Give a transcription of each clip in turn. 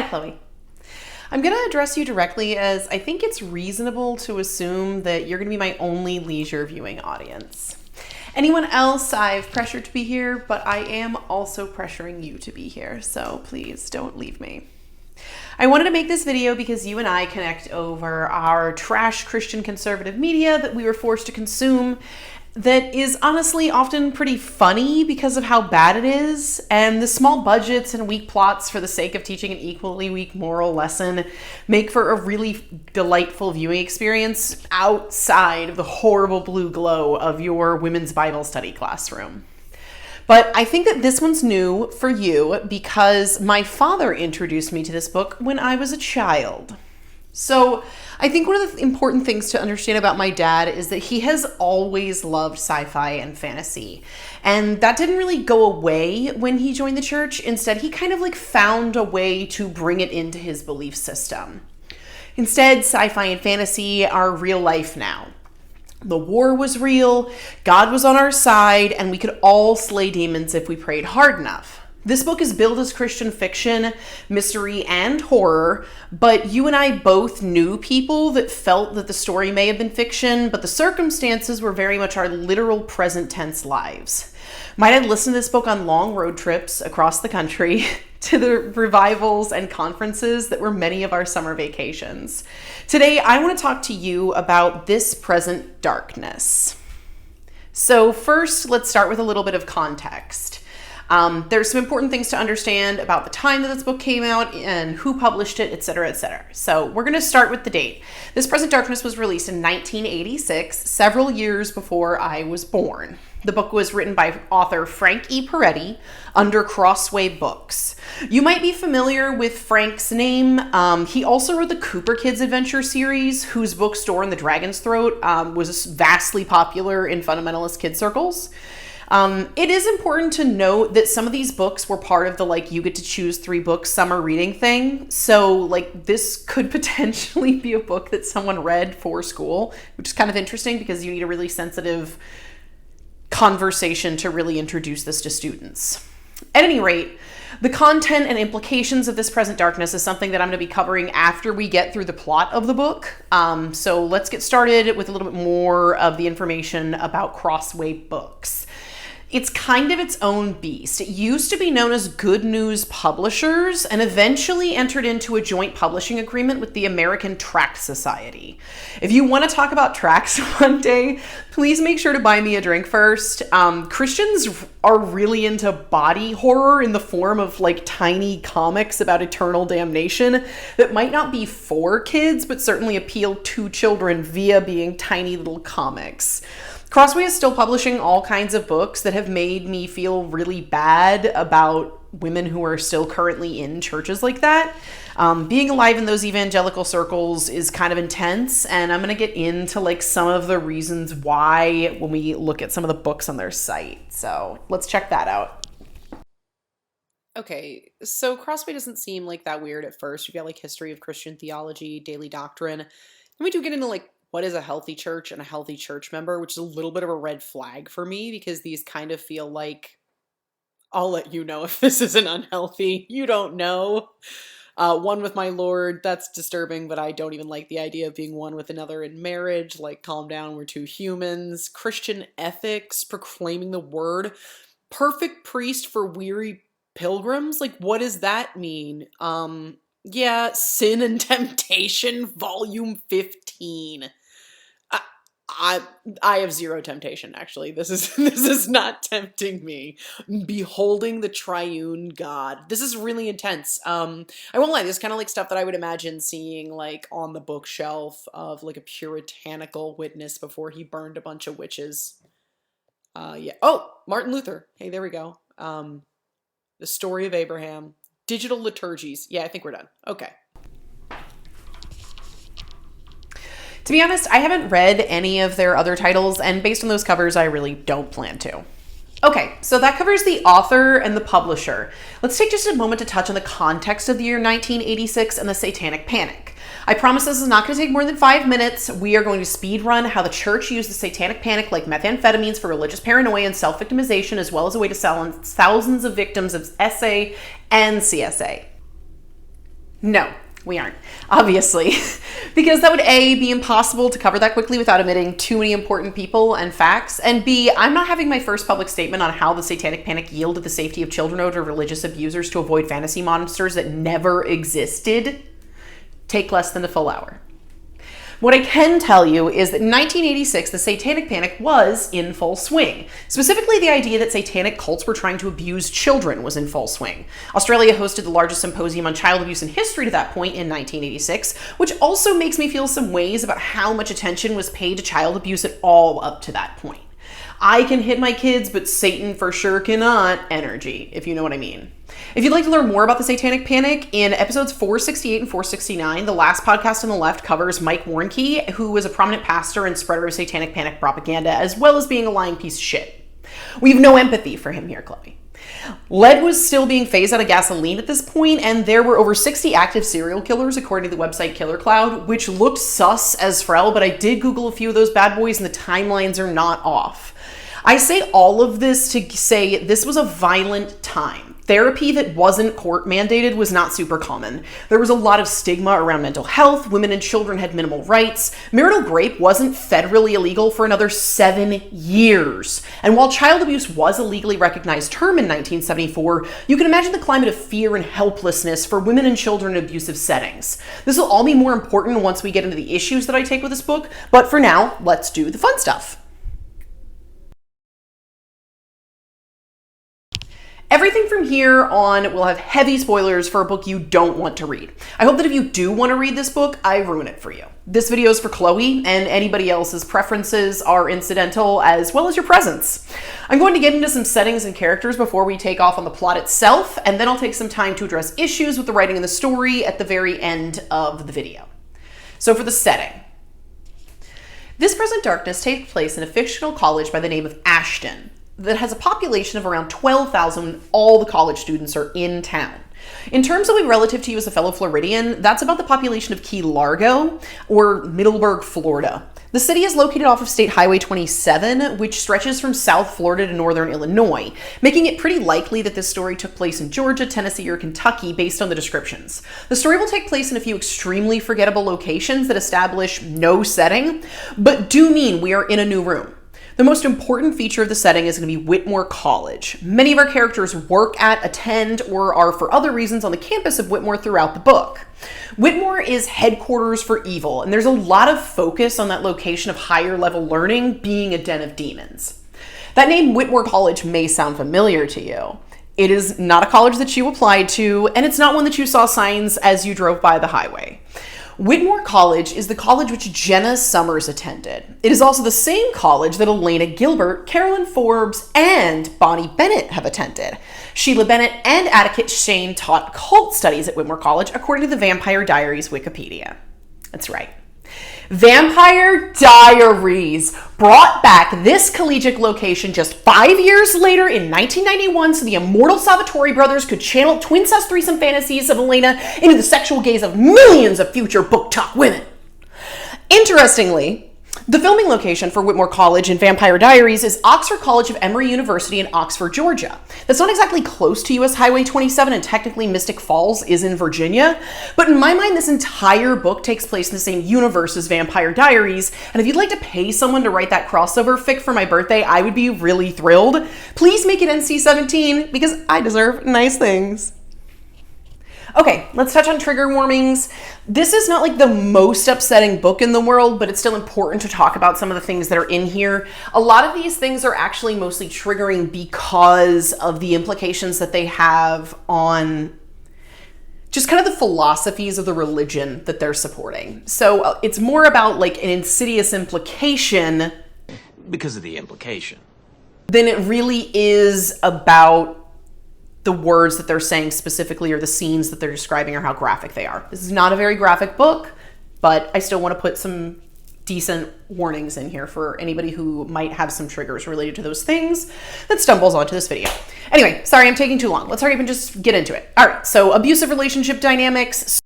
Hi, Chloe. I'm going to address you directly as I think it's reasonable to assume that you're going to be my only leisure viewing audience. Anyone else I've pressured to be here, but I am also pressuring you to be here, so please don't leave me. I wanted to make this video because you and I connect over our trash Christian conservative media that we were forced to consume that is honestly often pretty funny because of how bad it is, and the small budgets and weak plots for the sake of teaching an equally weak moral lesson make for a really delightful viewing experience outside of the horrible blue glow of your women's Bible study classroom. But I think that this one's new for you because my father introduced me to this book when I was a child. So I think one of the important things to understand about my dad is that he has always loved sci-fi and fantasy. And that didn't really go away when he joined the church. Instead, he kind of found a way to bring it into his belief system. Instead, sci-fi and fantasy are real life now. The war was real, God was on our side, and we could all slay demons if we prayed hard enough. This book is billed as Christian fiction, mystery, and horror, but you and I both knew people that felt that the story may have been fiction, but the circumstances were very much our literal present tense lives. My dad listened to this book on long road trips across the country to the revivals and conferences that were many of our summer vacations. Today, I want to talk to you about this present darkness. So first, let's start with a little bit of context. There's some important things to understand about the time that this book came out and who published it, etc., etc. So we're going to start with the date. This Present Darkness was released in 1986, several years before I was born. The book was written by author Frank E Peretti under Crossway Books. You might be familiar with Frank's name. He also wrote the Cooper Kids Adventure series, whose book Store in the Dragon's Throat was vastly popular in fundamentalist kid circles. It is important to note that some of these books were part of the you get to choose 3 books summer reading thing. So this could potentially be a book that someone read for school, which is kind of interesting because you need a really sensitive conversation to really introduce this to students. At any rate, the content and implications of this present darkness is something that I'm going to be covering after we get through the plot of the book. So let's get started with a little bit more of the information about Crossway Books. It's kind of its own beast. It used to be known as Good News Publishers and eventually entered into a joint publishing agreement with the American Tract Society. If you want to talk about tracts one day, please make sure to buy me a drink first. Christians are really into body horror in the form of tiny comics about eternal damnation that might not be for kids, but certainly appeal to children via being tiny little comics. Crossway is still publishing all kinds of books that have made me feel really bad about women who are still currently in churches like that. Being alive in those evangelical circles is kind of intense, and I'm going to get into some of the reasons why when we look at some of the books on their site. So let's check that out. Okay, so Crossway doesn't seem that weird at first. You've got history of Christian theology, daily doctrine. Then we do get into what is a healthy church and a healthy church member, which is a little bit of a red flag for me because these kind of feel I'll let you know if this isn't unhealthy. You don't know. One with my Lord, that's disturbing, but I don't even like the idea of being one with another in marriage. Calm down, we're 2 humans. Christian ethics, proclaiming the word. Perfect priest for weary pilgrims. What does that mean? Yeah, Sin and Temptation, volume 15. I have zero temptation, actually. This is not tempting me. Beholding the triune God. This is really intense. I won't lie, this is kind of stuff that I would imagine seeing on the bookshelf of a puritanical witness before he burned a bunch of witches. Yeah. Oh, Martin Luther. Hey, there we go. The Story of Abraham. Digital liturgies. Yeah, I think we're done. Okay. To be honest, I haven't read any of their other titles, and based on those covers, I really don't plan to. Okay, so that covers the author and the publisher. Let's take just a moment to touch on the context of the year 1986 and the Satanic Panic. I promise this is not going to take more than 5 minutes. We are going to speed run how the church used the Satanic Panic like methamphetamines for religious paranoia and self-victimization, as well as a way to silence thousands of victims of SA and CSA. No, we aren't, obviously, because that would A, be impossible to cover that quickly without omitting too many important people and facts, and B, I'm not having my first public statement on how the Satanic Panic yielded the safety of children over to religious abusers to avoid fantasy monsters that never existed take less than a full hour. What I can tell you is that in 1986, the Satanic Panic was in full swing. Specifically, the idea that satanic cults were trying to abuse children was in full swing. Australia hosted the largest symposium on child abuse in history to that point in 1986, which also makes me feel some ways about how much attention was paid to child abuse at all up to that point. I can hit my kids, but Satan for sure cannot energy, if you know what I mean. If you'd like to learn more about the Satanic Panic, in episodes 468 and 469, the last podcast on the left covers Mike Warnke, who was a prominent pastor and spreader of Satanic Panic propaganda, as well as being a lying piece of shit. We have no empathy for him here, Chloe. Lead was still being phased out of gasoline at this point, and there were over 60 active serial killers, according to the website Killer Cloud, which looked sus as Frel, but I did Google a few of those bad boys, and the timelines are not off. I say all of this to say this was a violent time. Therapy that wasn't court mandated was not super common. There was a lot of stigma around mental health. Women and children had minimal rights. Marital rape wasn't federally illegal for another 7 years. And while child abuse was a legally recognized term in 1974, you can imagine the climate of fear and helplessness for women and children in abusive settings. This will all be more important once we get into the issues that I take with this book, but for now, let's do the fun stuff. Everything from here on will have heavy spoilers for a book you don't want to read. I hope that if you do want to read this book, I ruin it for you. This video is for Chloe, and anybody else's preferences are incidental, as well as your presence. I'm going to get into some settings and characters before we take off on the plot itself, and then I'll take some time to address issues with the writing and the story at the very end of the video. So for the setting. This present darkness takes place in a fictional college by the name of Ashton that has a population of around 12,000 when all the college students are in town. In terms of a relative to you as a fellow Floridian, that's about the population of Key Largo or Middleburg, Florida. The city is located off of State Highway 27, which stretches from South Florida to northern Illinois, making it pretty likely that this story took place in Georgia, Tennessee, or Kentucky based on the descriptions. The story will take place in a few extremely forgettable locations that establish no setting, but do mean we are in a new room. The most important feature of the setting is going to be Whitmore College. Many of our characters work at, attend, or are for other reasons on the campus of Whitmore throughout the book. Whitmore is headquarters for evil, and there's a lot of focus on that location of higher level learning being a den of demons. That name Whitmore College may sound familiar to you. It is not a college that you applied to, and it's not one that you saw signs as you drove by the highway. Whitmore College is the college which Jenna Summers attended. It is also the same college that Elena Gilbert, Carolyn Forbes, and Bonnie Bennett have attended. Sheila Bennett and Atticus Shane taught cult studies at Whitmore College, according to the Vampire Diaries Wikipedia. That's right. Vampire Diaries brought back this collegiate location just 5 years later in 1991 so the immortal Salvatore brothers could channel twin-cest threesome fantasies of Elena into the sexual gaze of millions of future book talk women. Interestingly, the filming location for Whitmore College and Vampire Diaries is Oxford College of Emory University in Oxford, Georgia. That's not exactly close to US Highway 27, and technically Mystic Falls is in Virginia, but in my mind, this entire book takes place in the same universe as Vampire Diaries, and if you'd like to pay someone to write that crossover fic for my birthday, I would be really thrilled. Please make it NC-17, because I deserve nice things. Okay, let's touch on trigger warnings. This is not like the most upsetting book in the world, but it's still important to talk about some of the things that are in here. A lot of these things are actually mostly triggering because of the implications that they have on just kind of the philosophies of the religion that they're supporting. So it's more about like an insidious implication. Because of the implication. Than it really is about the words that they're saying specifically or the scenes that they're describing or how graphic they are. This is not a very graphic book, but I still want to put some decent warnings in here for anybody who might have some triggers related to those things that stumbles onto this video. Anyway, sorry I'm taking too long. Let's hurry up and just get into it. All right, so abusive relationship dynamics,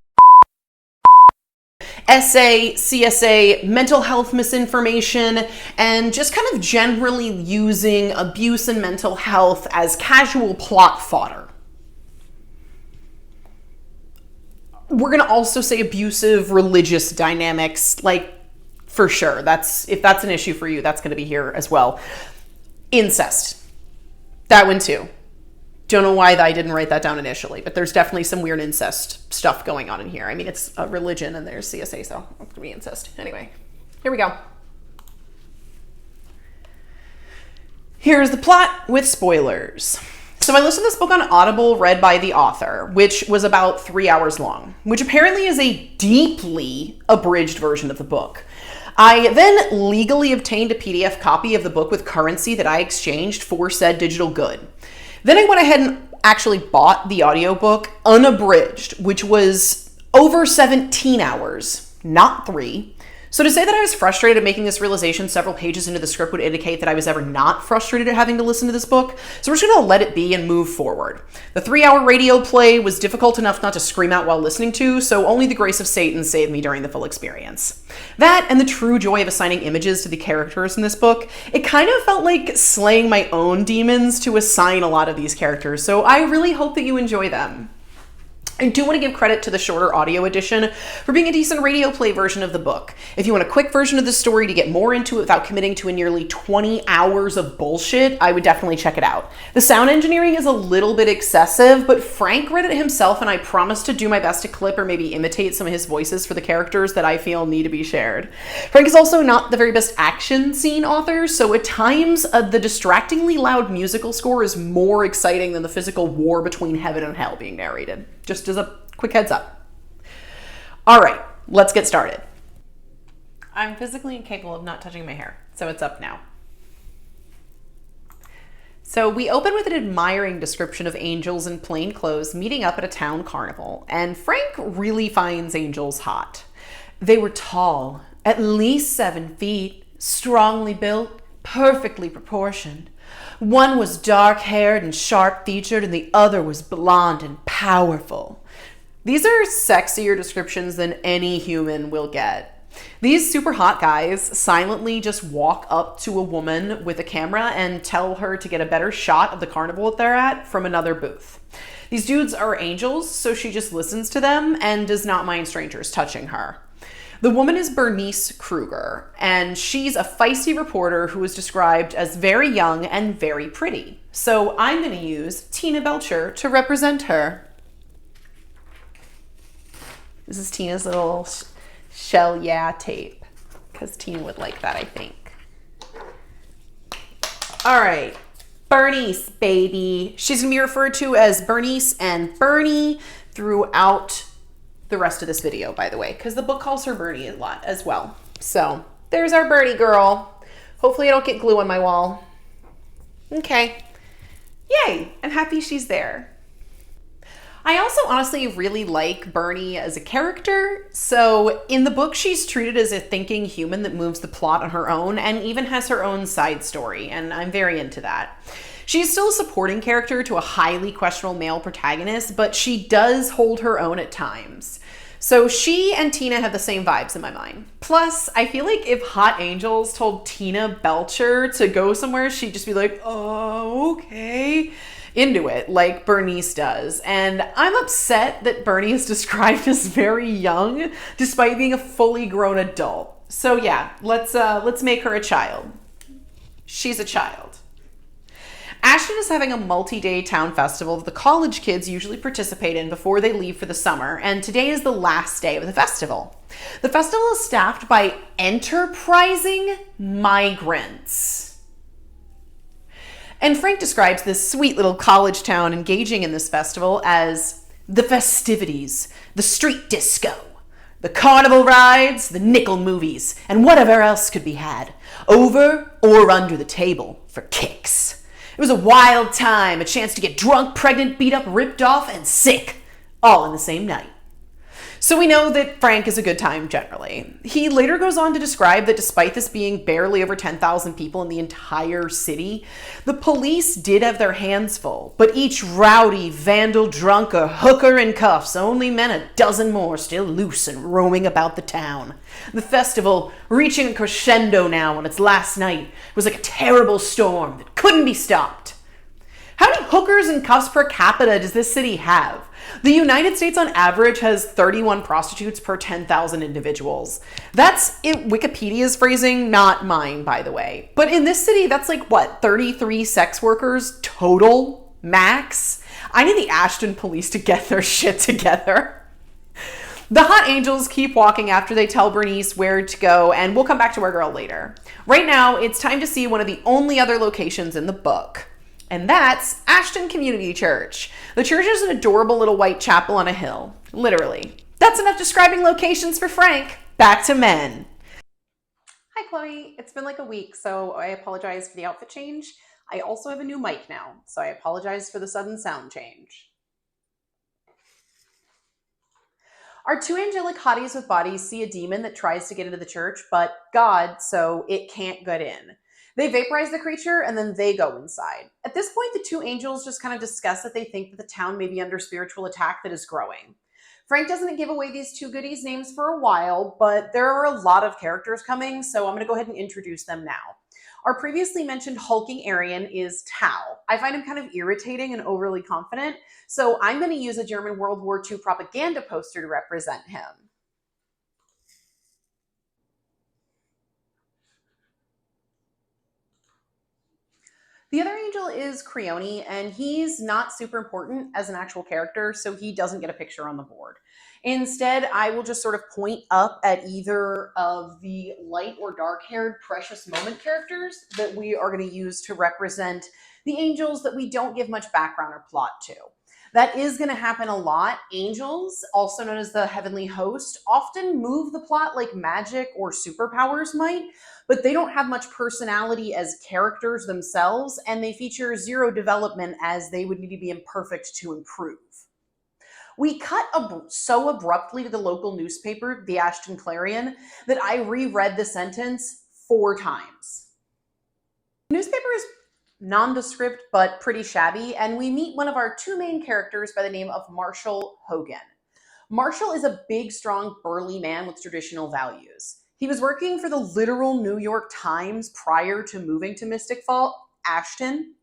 essay, CSA, mental health misinformation, and just kind of generally using abuse and mental health as casual plot fodder. we're going to also say abusive religious dynamics, like, for sure. If that's an issue for you, that's going to be here as well. Incest. That one too. Don't know why I didn't write that down initially, but there's definitely some weird incest stuff going on in here. I mean, it's a religion and there's CSA, so it's going to be incest. Anyway, here we go. Here's the plot with spoilers. So I listened to this book on Audible, read by the author, which was about 3 hours long, which apparently is a deeply abridged version of the book. I then legally obtained a PDF copy of the book with currency that I exchanged for said digital good. Then I went ahead and actually bought the audiobook unabridged, which was over 17 hours, not 3. So to say that I was frustrated at making this realization several pages into the script would indicate that I was ever not frustrated at having to listen to this book. So we're just going to let it be and move forward. The 3-hour radio play was difficult enough not to scream out while listening to, so only the grace of Satan saved me during the full experience. That and the true joy of assigning images to the characters in this book, it kind of felt like slaying my own demons to assign a lot of these characters, so I really hope that you enjoy them. I do want to give credit to the shorter audio edition for being a decent radio play version of the book. If you want a quick version of the story to get more into it without committing to a nearly 20 hours of bullshit, I would definitely check it out. The sound engineering is a little bit excessive, but Frank read it himself and I promise to do my best to clip or maybe imitate some of his voices for the characters that I feel need to be shared. Frank is also not the very best action scene author, so at times the distractingly loud musical score is more exciting than the physical war between heaven and hell being narrated. Just as a quick heads up. All right, let's get started. I'm physically incapable of not touching my hair, so it's up now. So we open with an admiring description of angels in plain clothes meeting up at a town carnival, and Frank really finds angels hot. They were tall, at least 7 feet, strongly built, perfectly proportioned. One was dark-haired and sharp-featured, and the other was blonde and powerful. These are sexier descriptions than any human will get. These super hot guys silently just walk up to a woman with a camera and tell her to get a better shot of the carnival that they're at from another booth. These dudes are angels, so she just listens to them and does not mind strangers touching her. The woman is Bernice Kruger, and she's a feisty reporter who is described as very young and very pretty. So I'm going to use Tina Belcher to represent her. This is Tina's little shell tape, because Tina would like that, I think. All right, Bernice, baby. She's going to be referred to as Bernice and Bernie throughout the rest of this video, by the way, because the book calls her Bernie a lot as well. So there's our Bernie girl. Hopefully I don't get glue on my wall. Okay. Yay, I'm happy she's there. I also honestly really like Bernie as a character. So in the book, she's treated as a thinking human that moves the plot on her own and even has her own side story, and I'm very into that. She's still a supporting character to a highly questionable male protagonist, but she does hold her own at times. So she and Tina have the same vibes in my mind. Plus, I feel like if Hot Angels told Tina Belcher to go somewhere, she'd just be like, oh, okay, into it, like Bernice does. And I'm upset that Bernie is described as very young, despite being a fully grown adult. So yeah, let's make her a child. She's a child. Ashton is having a multi-day town festival that the college kids usually participate in before they leave for the summer, and today is the last day of the festival. The festival is staffed by enterprising migrants. And Frank describes this sweet little college town engaging in this festival as the festivities, the street disco, the carnival rides, the nickel movies, and whatever else could be had, over or under the table for kicks. It was a wild time, a chance to get drunk, pregnant, beat up, ripped off, and sick, all in the same night. So we know that Frank is a good time generally. He later goes on to describe that despite this being barely over 10,000 people in the entire city, the police did have their hands full, but each rowdy, vandal, drunk, or hooker in cuffs only meant a dozen more still loose and roaming about the town. The festival, reaching a crescendo now on its last night, was like a terrible storm that couldn't be stopped. How many hookers and cuffs per capita does this city have? The United States on average has 31 prostitutes per 10,000 individuals. That's Wikipedia's phrasing, not mine, by the way. But in this city, that's like, what, 33 sex workers total max? I need the Ashton police to get their shit together. The hot angels keep walking after they tell Bernice where to go, and we'll come back to our girl later. Right now, it's time to see one of the only other locations in the book. And that's Ashton Community Church. The church is an adorable little white chapel on a hill. Literally. That's enough describing locations for Frank. Back to men. Hi, Chloe. It's been like a week, so I apologize for the outfit change. I also have a new mic now, so I apologize for the sudden sound change. Our two angelic hotties with bodies see a demon that tries to get into the church, but God, so it can't get in. They vaporize the creature and then they go inside. At this point, the two angels just kind of discuss that they think that the town may be under spiritual attack that is growing. Frank doesn't give away these two goodies' names for a while, but there are a lot of characters coming, so I'm going to go ahead and introduce them now. Our previously mentioned hulking Aryan is Tao. I find him kind of irritating and overly confident, so I'm going to use a German World War II propaganda poster to represent him. The other angel is Creone, and he's not super important as an actual character, so he doesn't get a picture on the board. Instead, I will just sort of point up at either of the light or dark-haired Precious Moment characters that we are going to use to represent the angels that we don't give much background or plot to. That is going to happen a lot. Angels, also known as the heavenly host, often move the plot like magic or superpowers might, but they don't have much personality as characters themselves, and they feature zero development as they would need to be imperfect to improve. We cut so abruptly to the local newspaper, the Ashton Clarion, that I reread the sentence 4 times. The newspaper is nondescript but pretty shabby, and we meet one of our two main characters by the name of Marshall Hogan. Marshall is a big, strong, burly man with traditional values. He was working for the literal New York Times prior to moving to Mystic Fall, Ashton.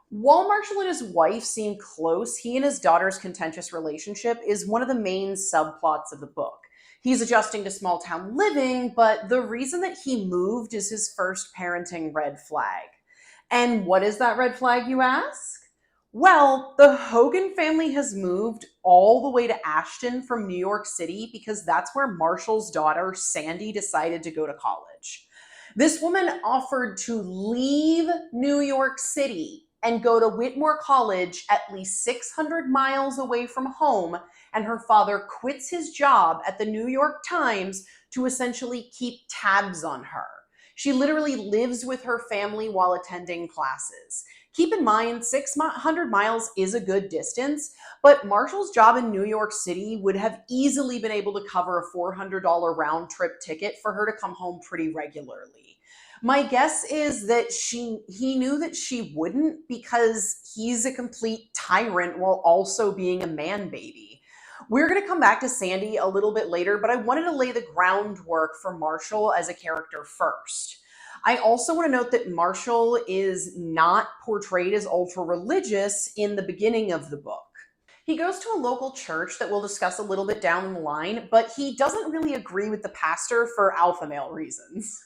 While Marshall and his wife seem close, he and his daughter's contentious relationship is one of the main subplots of the book. He's adjusting to small town living, but the reason that he moved is his first parenting red flag. And what is that red flag, you ask? Well, the Hogan family has moved all the way to Ashton from New York City because that's where Marshall's daughter, Sandy, decided to go to college. This woman offered to leave New York City and go to Whitmore College at least 600 miles away from home, and her father quits his job at the New York Times to essentially keep tabs on her. She literally lives with her family while attending classes. Keep in mind, 600 miles is a good distance, but Marshall's job in New York City would have easily been able to cover a $400 round trip ticket for her to come home pretty regularly. My guess is that he knew that she wouldn't because he's a complete tyrant while also being a man baby. We're going to come back to Sandy a little bit later, but I wanted to lay the groundwork for Marshall as a character first. I also want to note that Marshall is not portrayed as ultra-religious in the beginning of the book. He goes to a local church that we'll discuss a little bit down the line, but he doesn't really agree with the pastor for alpha male reasons.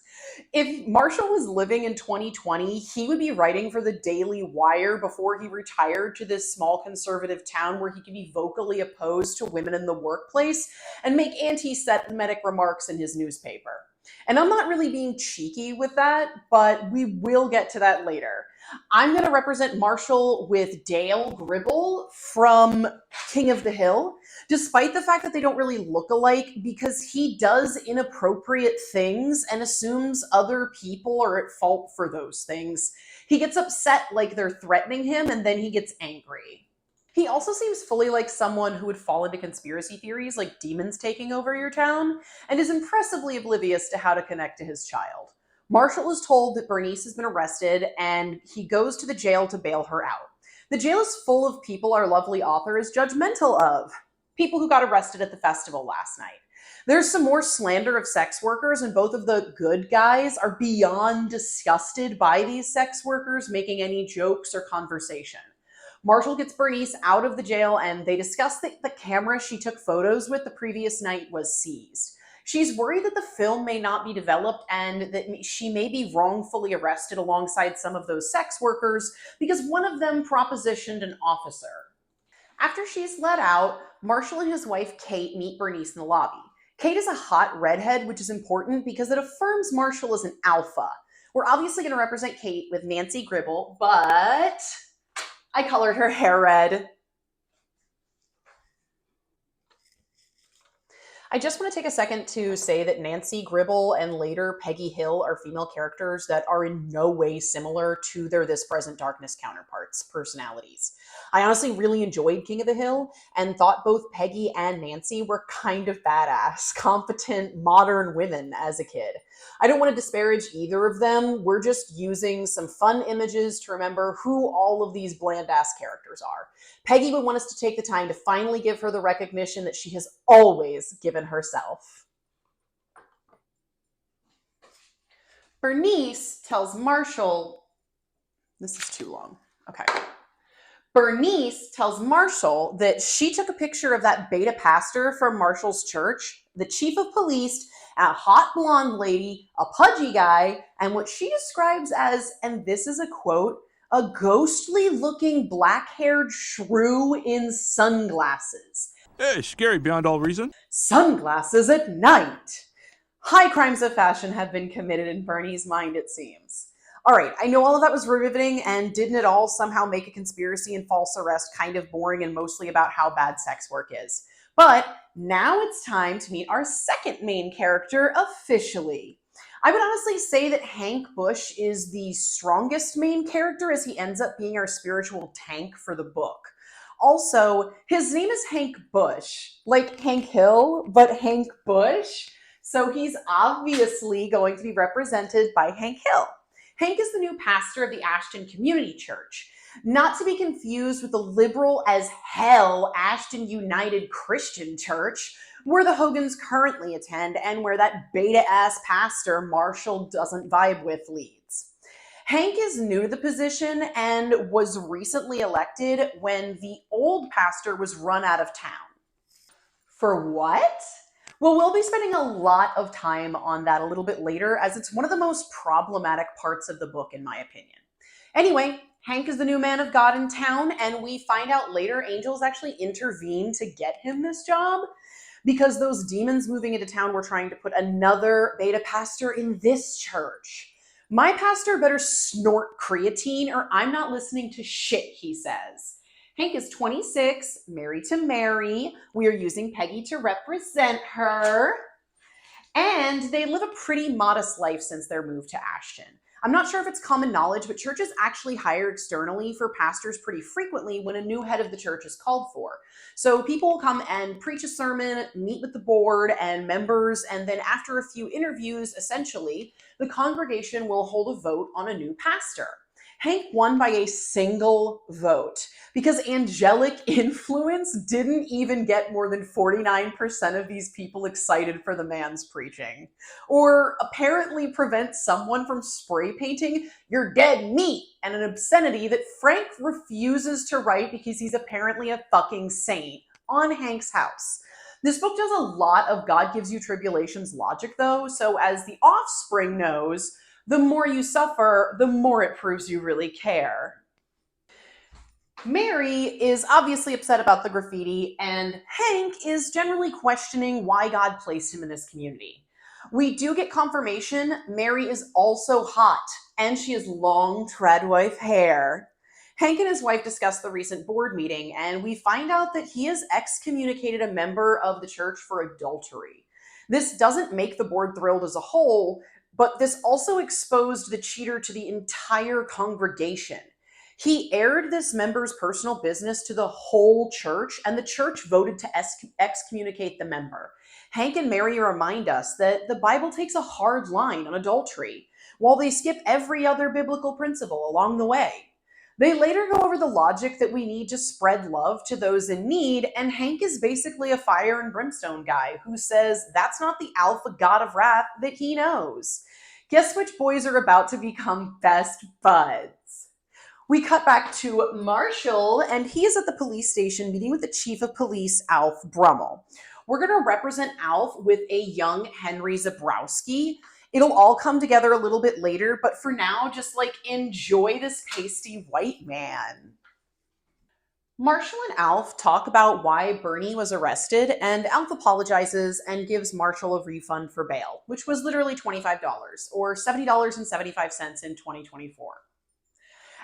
If Marshall was living in 2020, he would be writing for the Daily Wire before he retired to this small conservative town where he could be vocally opposed to women in the workplace and make anti-Semitic remarks in his newspaper. And I'm not really being cheeky with that, but we will get to that later. I'm going to represent Marshall with Dale Gribble from King of the Hill, despite the fact that they don't really look alike, because he does inappropriate things and assumes other people are at fault for those things. He gets upset like they're threatening him, and then he gets angry. He also seems fully like someone who would fall into conspiracy theories like demons taking over your town, and is impressively oblivious to how to connect to his child. Marshall is told that Bernice has been arrested, and he goes to the jail to bail her out. The jail is full of people our lovely author is judgmental of. People who got arrested at the festival last night. There's some more slander of sex workers, and both of the good guys are beyond disgusted by these sex workers making any jokes or conversation. Marshall gets Bernice out of the jail and they discuss that the camera she took photos with the previous night was seized. She's worried that the film may not be developed and that she may be wrongfully arrested alongside some of those sex workers because one of them propositioned an officer. After she's let out, Marshall and his wife Kate meet Bernice in the lobby. Kate is a hot redhead, which is important because it affirms Marshall as an alpha. We're obviously going to represent Kate with Nancy Gribble, but I colored her hair red. I just want to take a second to say that Nancy Gribble and later Peggy Hill are female characters that are in no way similar to their This Present Darkness counterparts' personalities. I honestly really enjoyed King of the Hill and thought both Peggy and Nancy were kind of badass, competent, modern women as a kid. I don't want to disparage either of them. We're just using some fun images to remember who all of these bland-ass characters are. Peggy would want us to take the time to finally give her the recognition that she has always given herself. Bernice tells Marshall, this is too long. Okay. Bernice tells Marshall that she took a picture of that beta pastor from Marshall's church, the chief of police, a hot blonde lady, a pudgy guy, and what she describes as, and this is a quote, a ghostly looking black-haired shrew in sunglasses. Hey, scary beyond all reason. Sunglasses at night. High crimes of fashion have been committed in Bernie's mind, it seems. All right, I know all of that was riveting, and didn't it all somehow make a conspiracy and false arrest kind of boring and mostly about how bad sex work is? But now it's time to meet our second main character officially. I would honestly say that Hank Bush is the strongest main character as he ends up being our spiritual tank for the book. Also, his name is Hank Bush, like Hank Hill, but Hank Bush. So he's obviously going to be represented by Hank Hill. Hank is the new pastor of the Ashton Community Church, not to be confused with the liberal as hell Ashton United Christian Church, where the Hogans currently attend and where that beta-ass pastor Marshall doesn't vibe with leads. Hank is new to the position and was recently elected when the old pastor was run out of town. For what? Well, we'll be spending a lot of time on that a little bit later, as it's one of the most problematic parts of the book, in my opinion. Anyway, Hank is the new man of God in town, and we find out later angels actually intervene to get him this job because those demons moving into town were trying to put another beta pastor in this church. My pastor better snort creatine or I'm not listening to shit, he says. Hank is 26, married to Mary. We are using Peggy to represent her. And they live a pretty modest life since their move to Ashton. I'm not sure if it's common knowledge, but churches actually hire externally for pastors pretty frequently when a new head of the church is called for. So people will come and preach a sermon, meet with the board and members, and then after a few interviews, essentially, the congregation will hold a vote on a new pastor. Hank won by a single vote because angelic influence didn't even get more than 49% of these people excited for the man's preaching. Or apparently prevent someone from spray painting "you're dead meat" and an obscenity that Frank refuses to write because he's apparently a fucking saint on Hank's house. This book does a lot of God gives you tribulations logic though, so as the offspring knows, the more you suffer, the more it proves you really care. Mary is obviously upset about the graffiti, and Hank is generally questioning why God placed him in this community. We do get confirmation Mary is also hot, and she has long treadwife hair. Hank and his wife discuss the recent board meeting, and we find out that he has excommunicated a member of the church for adultery. This doesn't make the board thrilled as a whole, but this also exposed the cheater to the entire congregation. He aired this member's personal business to the whole church, and the church voted to excommunicate the member. Hank and Mary remind us that the Bible takes a hard line on adultery, while they skip every other biblical principle along the way. They later go over the logic that we need to spread love to those in need, and Hank is basically a fire and brimstone guy who says that's not the alpha god of wrath that he knows. Guess which boys are about to become best buds? We cut back to Marshall, and he is at the police station meeting with the chief of police, Alf Brummel. We're going to represent Alf with a young Henry Zabrowski. It'll all come together a little bit later, but for now, just enjoy this pasty white man. Marshall and Alf talk about why Bernie was arrested, and Alf apologizes and gives Marshall a refund for bail, which was literally $25, or $70.75 in 2024.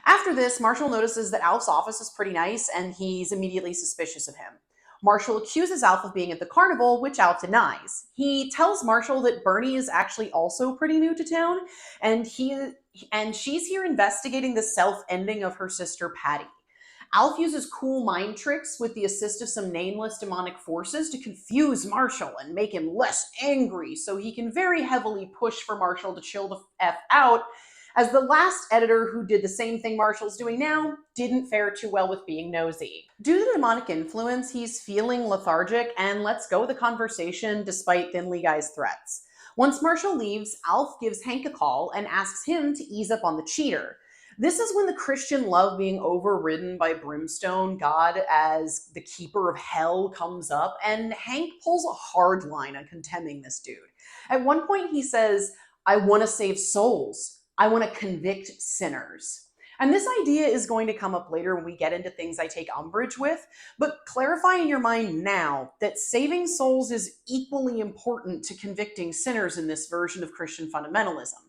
After this, Marshall notices that Alf's office is pretty nice, and he's immediately suspicious of him. Marshall accuses Alf of being at the carnival, which Alf denies. He tells Marshall that Bernie is actually also pretty new to town, and she's here investigating the self-ending of her sister Patty. Alf uses cool mind tricks with the assist of some nameless demonic forces to confuse Marshall and make him less angry, so he can very heavily push for Marshall to chill the F out, as the last editor who did the same thing Marshall's doing now didn't fare too well with being nosy. Due to the demonic influence, he's feeling lethargic and lets go of the conversation despite Thinly Guy's threats. Once Marshall leaves, Alf gives Hank a call and asks him to ease up on the cheater. This is when the Christian love being overridden by Brimstone, God as the keeper of hell, comes up, and Hank pulls a hard line on condemning this dude. At one point he says, "I want to save souls. I want to convict sinners." And this idea is going to come up later when we get into things I take umbrage with, but clarify in your mind now that saving souls is equally important to convicting sinners in this version of Christian fundamentalism.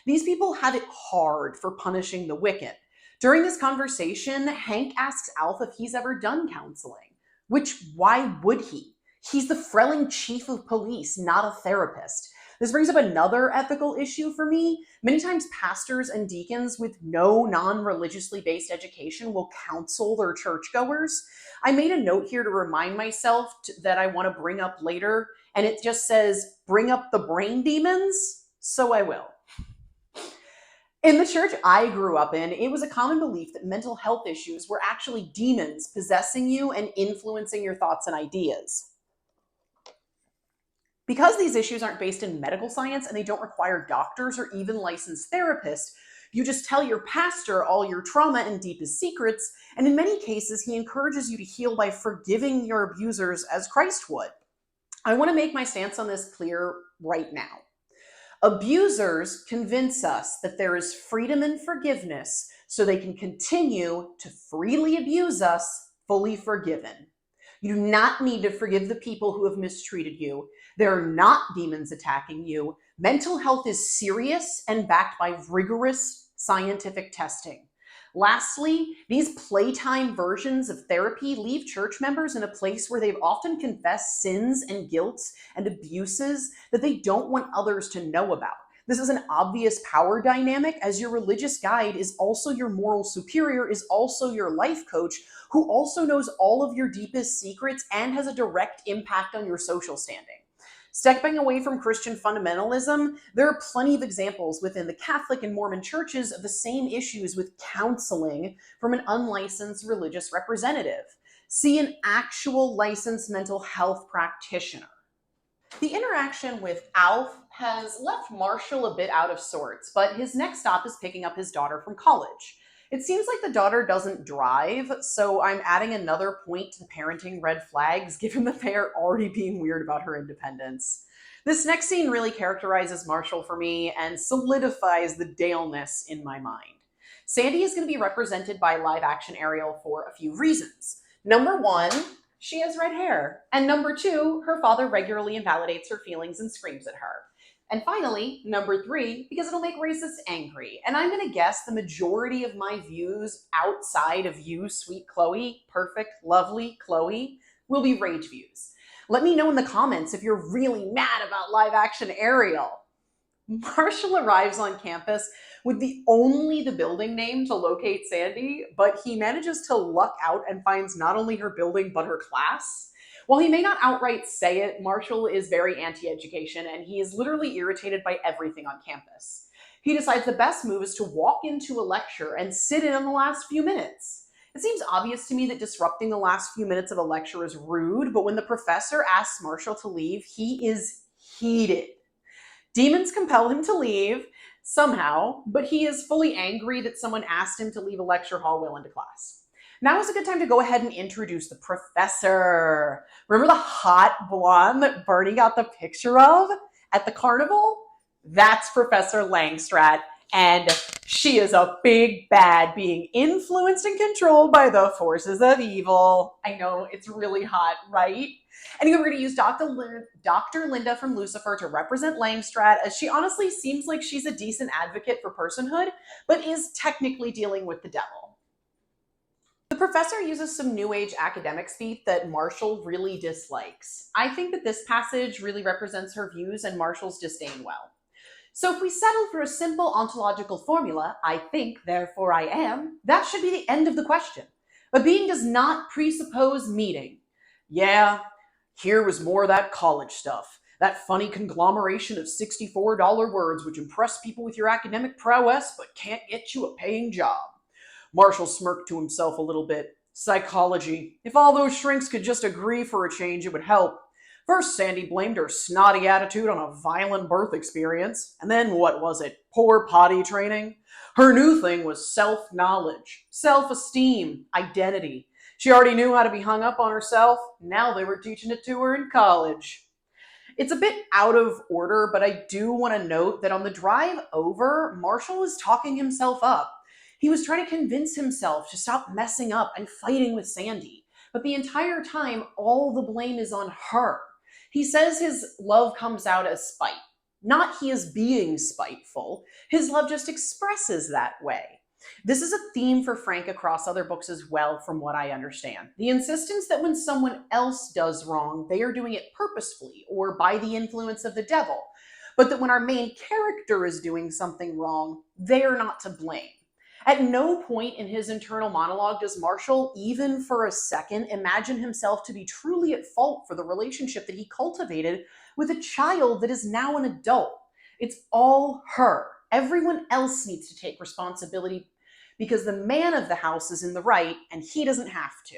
These people have it hard for punishing the wicked. During this conversation, Hank asks Alf if he's ever done counseling, which why would he? He's the frelling chief of police, not a therapist. This brings up another ethical issue for me. Many times pastors and deacons with no non-religiously based education will counsel their churchgoers. I made a note here to remind myself that I want to bring up later, and it just says, "Bring up the brain demons," so I will. In the church I grew up in, it was a common belief that mental health issues were actually demons possessing you and influencing your thoughts and ideas. Because these issues aren't based in medical science and they don't require doctors or even licensed therapists, you just tell your pastor all your trauma and deepest secrets, and in many cases, he encourages you to heal by forgiving your abusers as Christ would. I want to make my stance on this clear right now. Abusers convince us that there is freedom and forgiveness so they can continue to freely abuse us, fully forgiven. You do not need to forgive the people who have mistreated you. There are not demons attacking you. Mental health is serious and backed by rigorous scientific testing. Lastly, these playtime versions of therapy leave church members in a place where they've often confessed sins and guilts and abuses that they don't want others to know about. This is an obvious power dynamic, as your religious guide is also your moral superior, is also your life coach, who also knows all of your deepest secrets and has a direct impact on your social standing. Stepping away from Christian fundamentalism, there are plenty of examples within the Catholic and Mormon churches of the same issues with counseling from an unlicensed religious representative. See an actual licensed mental health practitioner. The interaction with Alf has left Marshall a bit out of sorts, but his next stop is picking up his daughter from college. It seems like the daughter doesn't drive, so I'm adding another point to the parenting red flags, given that they are already being weird about her independence. This next scene really characterizes Marshall for me and solidifies the Dale-ness in my mind. Sandy is going to be represented by live action Ariel for a few reasons. Number one, she has red hair. And number two, her father regularly invalidates her feelings and screams at her. And finally, number three, because it'll make racists angry. And I'm going to guess the majority of my views outside of you, sweet Chloe, perfect, lovely Chloe, will be rage views. Let me know in the comments if you're really mad about live action Ariel. Marshall arrives on campus with only the building name to locate Sandy, but he manages to luck out and finds not only her building, but her class. While he may not outright say it, Marshall is very anti-education, and he is literally irritated by everything on campus. He decides the best move is to walk into a lecture and sit in on the last few minutes. It seems obvious to me that disrupting the last few minutes of a lecture is rude, but when the professor asks Marshall to leave, he is heated. Demons compel him to leave. somehow, but he is fully angry that someone asked him to leave a lecture hall well into class. Now is a good time to go ahead and introduce the professor. Remember the hot blonde that Bernie got the picture of at the carnival? That's Professor Langstrat, and she is a big bad being influenced and controlled by the forces of evil. I know, it's really hot, right? Anyway, we're going to use Dr. Linda from Lucifer to represent Langstrat, as she honestly seems like she's a decent advocate for personhood, but is technically dealing with the devil. The professor uses some New Age academic speak that Marshall really dislikes. I think that this passage really represents her views and Marshall's disdain well. So if we settle for a simple ontological formula, I think, therefore I am, that should be the end of the question. A being does not presuppose meeting. Yeah, here was more of that college stuff. That funny conglomeration of $64 words which impress people with your academic prowess but can't get you a paying job. Marshall smirked to himself a little bit. Psychology. If all those shrinks could just agree for a change, it would help. First, Sandy blamed her snotty attitude on a violent birth experience. And then, what was it? Poor potty training? Her new thing was self-knowledge, self-esteem, identity. She already knew how to be hung up on herself. Now they were teaching it to her in college. It's a bit out of order, but I do want to note that on the drive over, Marshall was talking himself up. He was trying to convince himself to stop messing up and fighting with Sandy. But the entire time, all the blame is on her. He says his love comes out as spite. Not he is being spiteful. His love just expresses that way. This is a theme for Frank across other books as well, from what I understand. The insistence that when someone else does wrong, they are doing it purposefully or by the influence of the devil. But that when our main character is doing something wrong, they are not to blame. At no point in his internal monologue does Marshall, even for a second, imagine himself to be truly at fault for the relationship that he cultivated with a child that is now an adult. It's all her. Everyone else needs to take responsibility because the man of the house is in the right and he doesn't have to.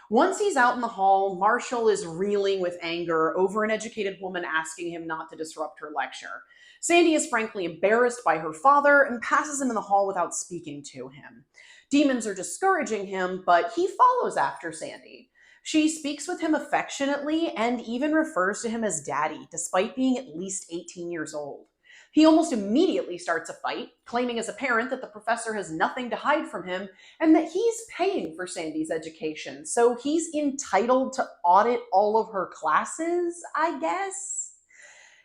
Once he's out in the hall, Marshall is reeling with anger over an educated woman asking him not to disrupt her lecture. Sandy is frankly embarrassed by her father and passes him in the hall without speaking to him. Demons are discouraging him, but he follows after Sandy. She speaks with him affectionately and even refers to him as daddy, despite being at least 18 years old. He almost immediately starts a fight, claiming as a parent that the professor has nothing to hide from him and that he's paying for Sandy's education, so he's entitled to audit all of her classes, I guess.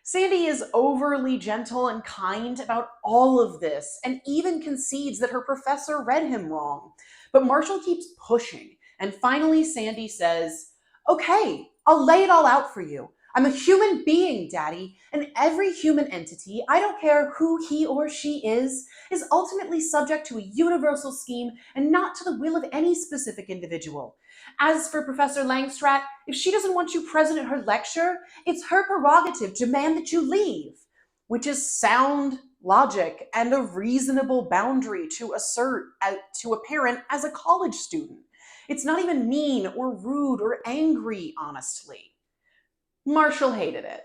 Sandy is overly gentle and kind about all of this and even concedes that her professor read him wrong. But Marshall keeps pushing, and finally Sandy says, "Okay, I'll lay it all out for you. I'm a human being, Daddy, and every human entity, I don't care who he or she is ultimately subject to a universal scheme and not to the will of any specific individual. As for Professor Langstrat, if she doesn't want you present at her lecture, it's her prerogative to demand that you leave," which is sound logic and a reasonable boundary to assert to a parent as a college student. It's not even mean or rude or angry, honestly. Marshall hated it.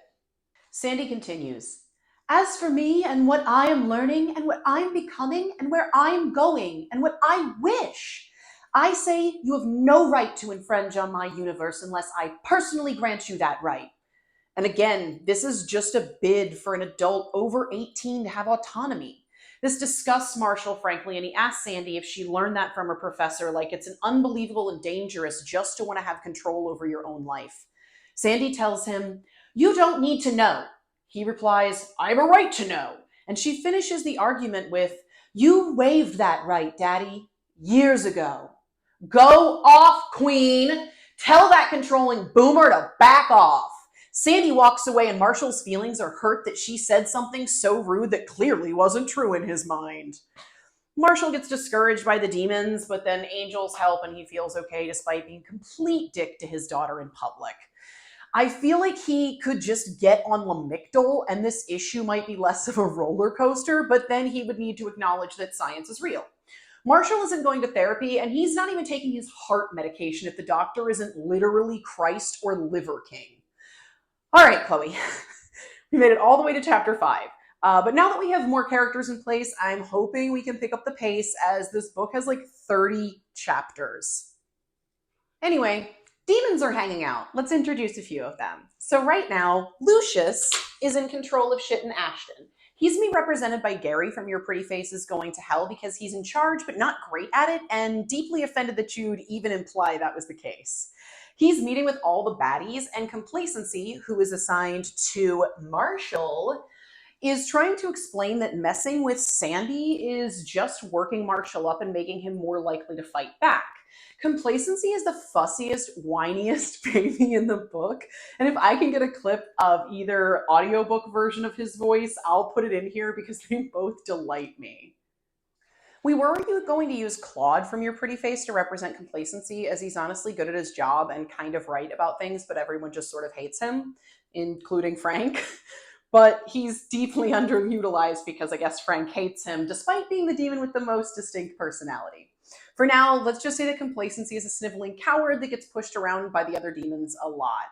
Sandy continues, "As for me and what I am learning and what I'm becoming and where I'm going and what I wish, I say you have no right to infringe on my universe unless I personally grant you that right." And again, this is just a bid for an adult over 18 to have autonomy. This disgusts Marshall, frankly, and he asks Sandy if she learned that from her professor, like it's an unbelievable and dangerous just to want to have control over your own life. Sandy tells him, "You don't need to know." He replies, "I have a right to know." And she finishes the argument with, "You waived that right, Daddy, years ago." Go off, Queen. Tell that controlling boomer to back off. Sandy walks away and Marshall's feelings are hurt that she said something so rude that clearly wasn't true in his mind. Marshall gets discouraged by the demons, but then angels help and he feels okay despite being a complete dick to his daughter in public. I feel like he could just get on Lamictal and this issue might be less of a roller coaster, but then he would need to acknowledge that science is real. Marshall isn't going to therapy, and he's not even taking his heart medication if the doctor isn't literally Christ or Liver King. All right, Chloe. We made it all the way to chapter 5. But now that we have more characters in place, I'm hoping we can pick up the pace as this book has like 30 chapters. Anyway, demons are hanging out. Let's introduce a few of them. So right now, Lucius is in control of Shit and Ashton. He's being represented by Gary from Your Pretty Face is Going to Hell because he's in charge but not great at it and deeply offended that you'd even imply that was the case. He's meeting with all the baddies, and Complacency, who is assigned to Marshall, is trying to explain that messing with Sandy is just working Marshall up and making him more likely to fight back. Complacency is the fussiest, whiniest baby in the book, and if I can get a clip of either audiobook version of his voice, I'll put it in here because they both delight me. We were going to use Claude from Your Pretty Face to represent Complacency, as he's honestly good at his job and kind of right about things, but everyone just sort of hates him, including Frank. But he's deeply underutilized because I guess Frank hates him, despite being the demon with the most distinct personality. For now, let's just say that Complacency is a sniveling coward that gets pushed around by the other demons a lot.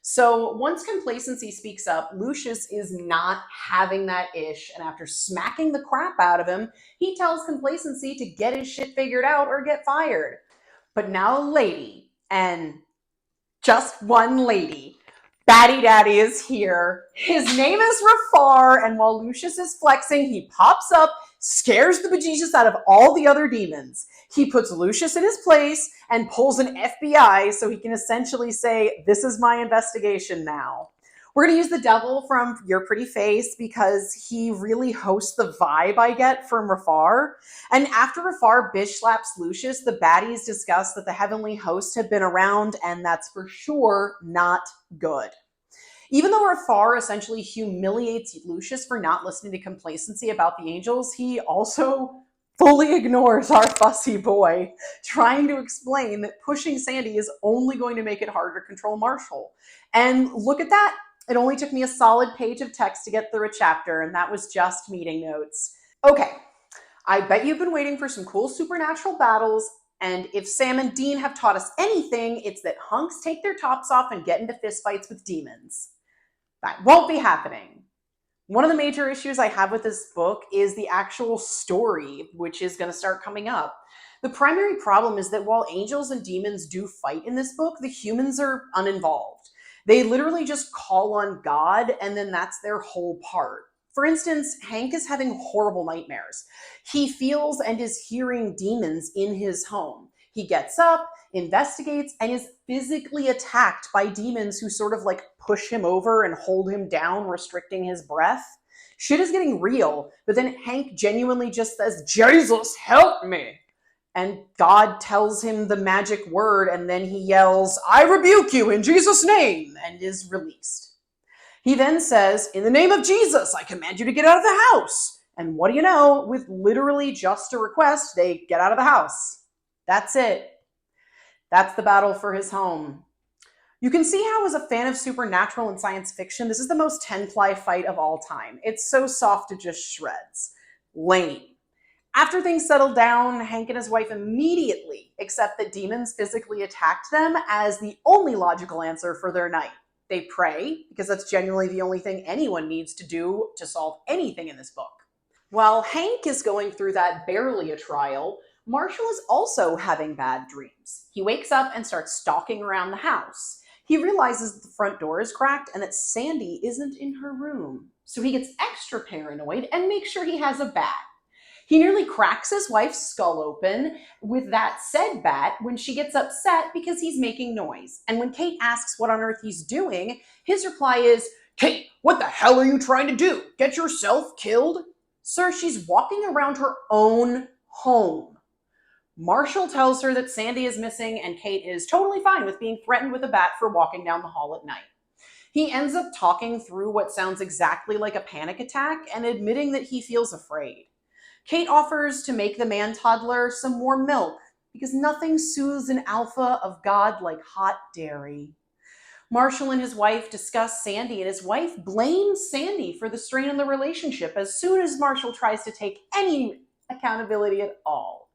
So once Complacency speaks up, Lucius is not having that ish, and after smacking the crap out of him, he tells Complacency to get his shit figured out or get fired. But now a lady, and just one lady, Batty Daddy is here. His name is Rafar, and while Lucius is flexing, he pops up, scares the bejesus out of all the other demons. He puts Lucius in his place and pulls an FBI so he can essentially say, this is my investigation now. We're going to use the devil from Your Pretty Face because he really hosts the vibe I get from Rafar. And after Rafar bitch slaps Lucius, the baddies discuss that the heavenly hosts have been around, and that's for sure not good. Even though Rafar essentially humiliates Lucius for not listening to Complacency about the angels, he also fully ignores our fussy boy, trying to explain that pushing Sandy is only going to make it harder to control Marshall. And look at that. It only took me a solid page of text to get through a chapter, and that was just meeting notes. Okay, I bet you've been waiting for some cool supernatural battles, and if Sam and Dean have taught us anything, it's that hunks take their tops off and get into fistfights with demons. That won't be happening. One of the major issues I have with this book is the actual story, which is going to start coming up. The primary problem is that while angels and demons do fight in this book, the humans are uninvolved. They literally just call on God, and then that's their whole part. For instance, Hank is having horrible nightmares. He feels and is hearing demons in his home. He gets up, investigates, and is physically attacked by demons who sort of like push him over and hold him down, restricting his breath. Shit is getting real, but then Hank genuinely just says, "Jesus, help me!" And God tells him the magic word, and then he yells, "I rebuke you in Jesus' name," and is released. He then says, "In the name of Jesus, I command you to get out of the house." And what do you know? With literally just a request, they get out of the house. That's it. That's the battle for his home. You can see how, as a fan of supernatural and science fiction, this is the most 10-ply fight of all time. It's so soft it just shreds. Lame. After things settle down, Hank and his wife immediately accept that demons physically attacked them as the only logical answer for their night. They pray, because that's genuinely the only thing anyone needs to do to solve anything in this book. While Hank is going through that barely a trial, Marshall is also having bad dreams. He wakes up and starts stalking around the house. He realizes that the front door is cracked and that Sandy isn't in her room. So he gets extra paranoid and makes sure he has a bat. He nearly cracks his wife's skull open with that said bat when she gets upset because he's making noise. And when Kate asks what on earth he's doing, his reply is, "Kate, what the hell are you trying to do? Get yourself killed?" Sir, she's walking around her own home. Marshall tells her that Sandy is missing, and Kate is totally fine with being threatened with a bat for walking down the hall at night. He ends up talking through what sounds exactly like a panic attack and admitting that he feels afraid. Kate offers to make the man-toddler some more milk because nothing soothes an alpha of God like hot dairy. Marshall and his wife discuss Sandy, and his wife blames Sandy for the strain in the relationship as soon as Marshall tries to take any accountability at all.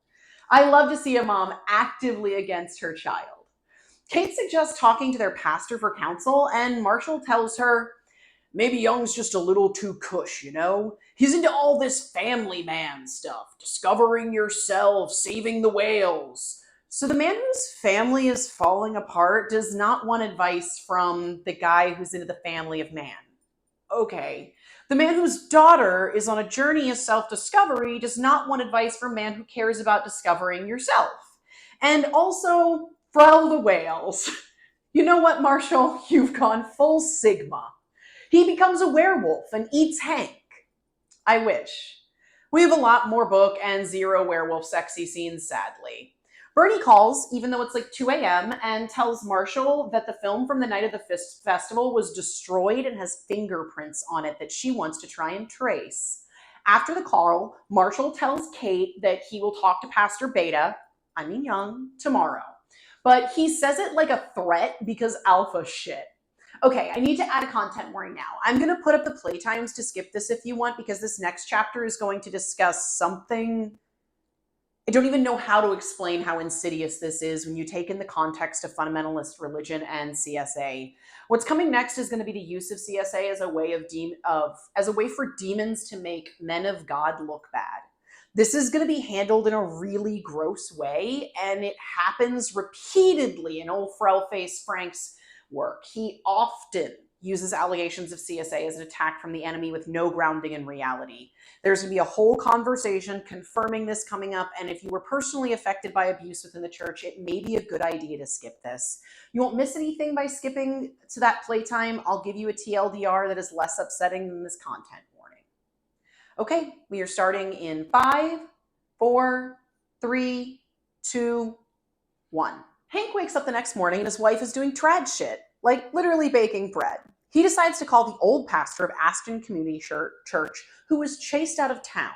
I love to see a mom actively against her child. Kate suggests talking to their pastor for counsel, and Marshall tells her, Maybe Young's just a little too cush, you know? He's into all this family man stuff, discovering yourself, saving the whales. So the man whose family is falling apart does not want advice from the guy who's into the family of man. Okay. The man whose daughter is on a journey of self-discovery does not want advice from a man who cares about discovering yourself. And also, Frel the whales. You know what, Marshall? You've gone full Sigma. He becomes a werewolf and eats Hank. I wish. We have a lot more book and zero werewolf sexy scenes, sadly. Bernie calls, even though it's like 2 a.m., and tells Marshall that the film from the night of the festival was destroyed and has fingerprints on it that she wants to try and trace. After the call, Marshall tells Kate that he will talk to Pastor Beta, Young, tomorrow. But he says it like a threat because alpha shit. Okay, I need to add a content warning now. I'm going to put up the playtimes to skip this if you want, because this next chapter is going to discuss something. I don't even know how to explain how insidious this is when you take in the context of fundamentalist religion and CSA. What's coming next is going to be the use of CSA as a way for demons to make men of God look bad. This is going to be handled in a really gross way, and it happens repeatedly in old Frelface Frank's work. He often uses allegations of CSA as an attack from the enemy with no grounding in reality. There's going to be a whole conversation confirming this coming up, and if you were personally affected by abuse within the church, it may be a good idea to skip this. You won't miss anything by skipping to that playtime. I'll give you a TLDR that is less upsetting than this content warning. Okay, we are starting in 5, 4, 3, 2, 1. Hank wakes up the next morning and his wife is doing trad shit, like literally baking bread. He decides to call the old pastor of Aston Community Church, who was chased out of town.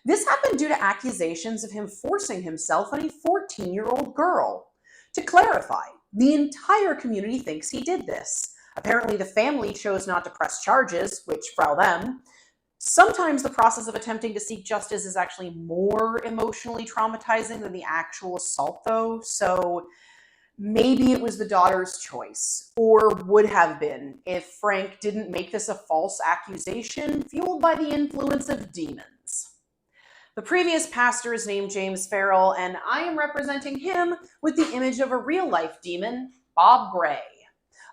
This happened due to accusations of him forcing himself on a 14-year-old girl. To clarify, the entire community thinks he did this. Apparently the family chose not to press charges, which frow them. Sometimes the process of attempting to seek justice is actually more emotionally traumatizing than the actual assault, though, so maybe it was the daughter's choice, or would have been, if Frank didn't make this a false accusation fueled by the influence of demons. The previous pastor is named James Farrell, and I am representing him with the image of a real-life demon, Bob Gray.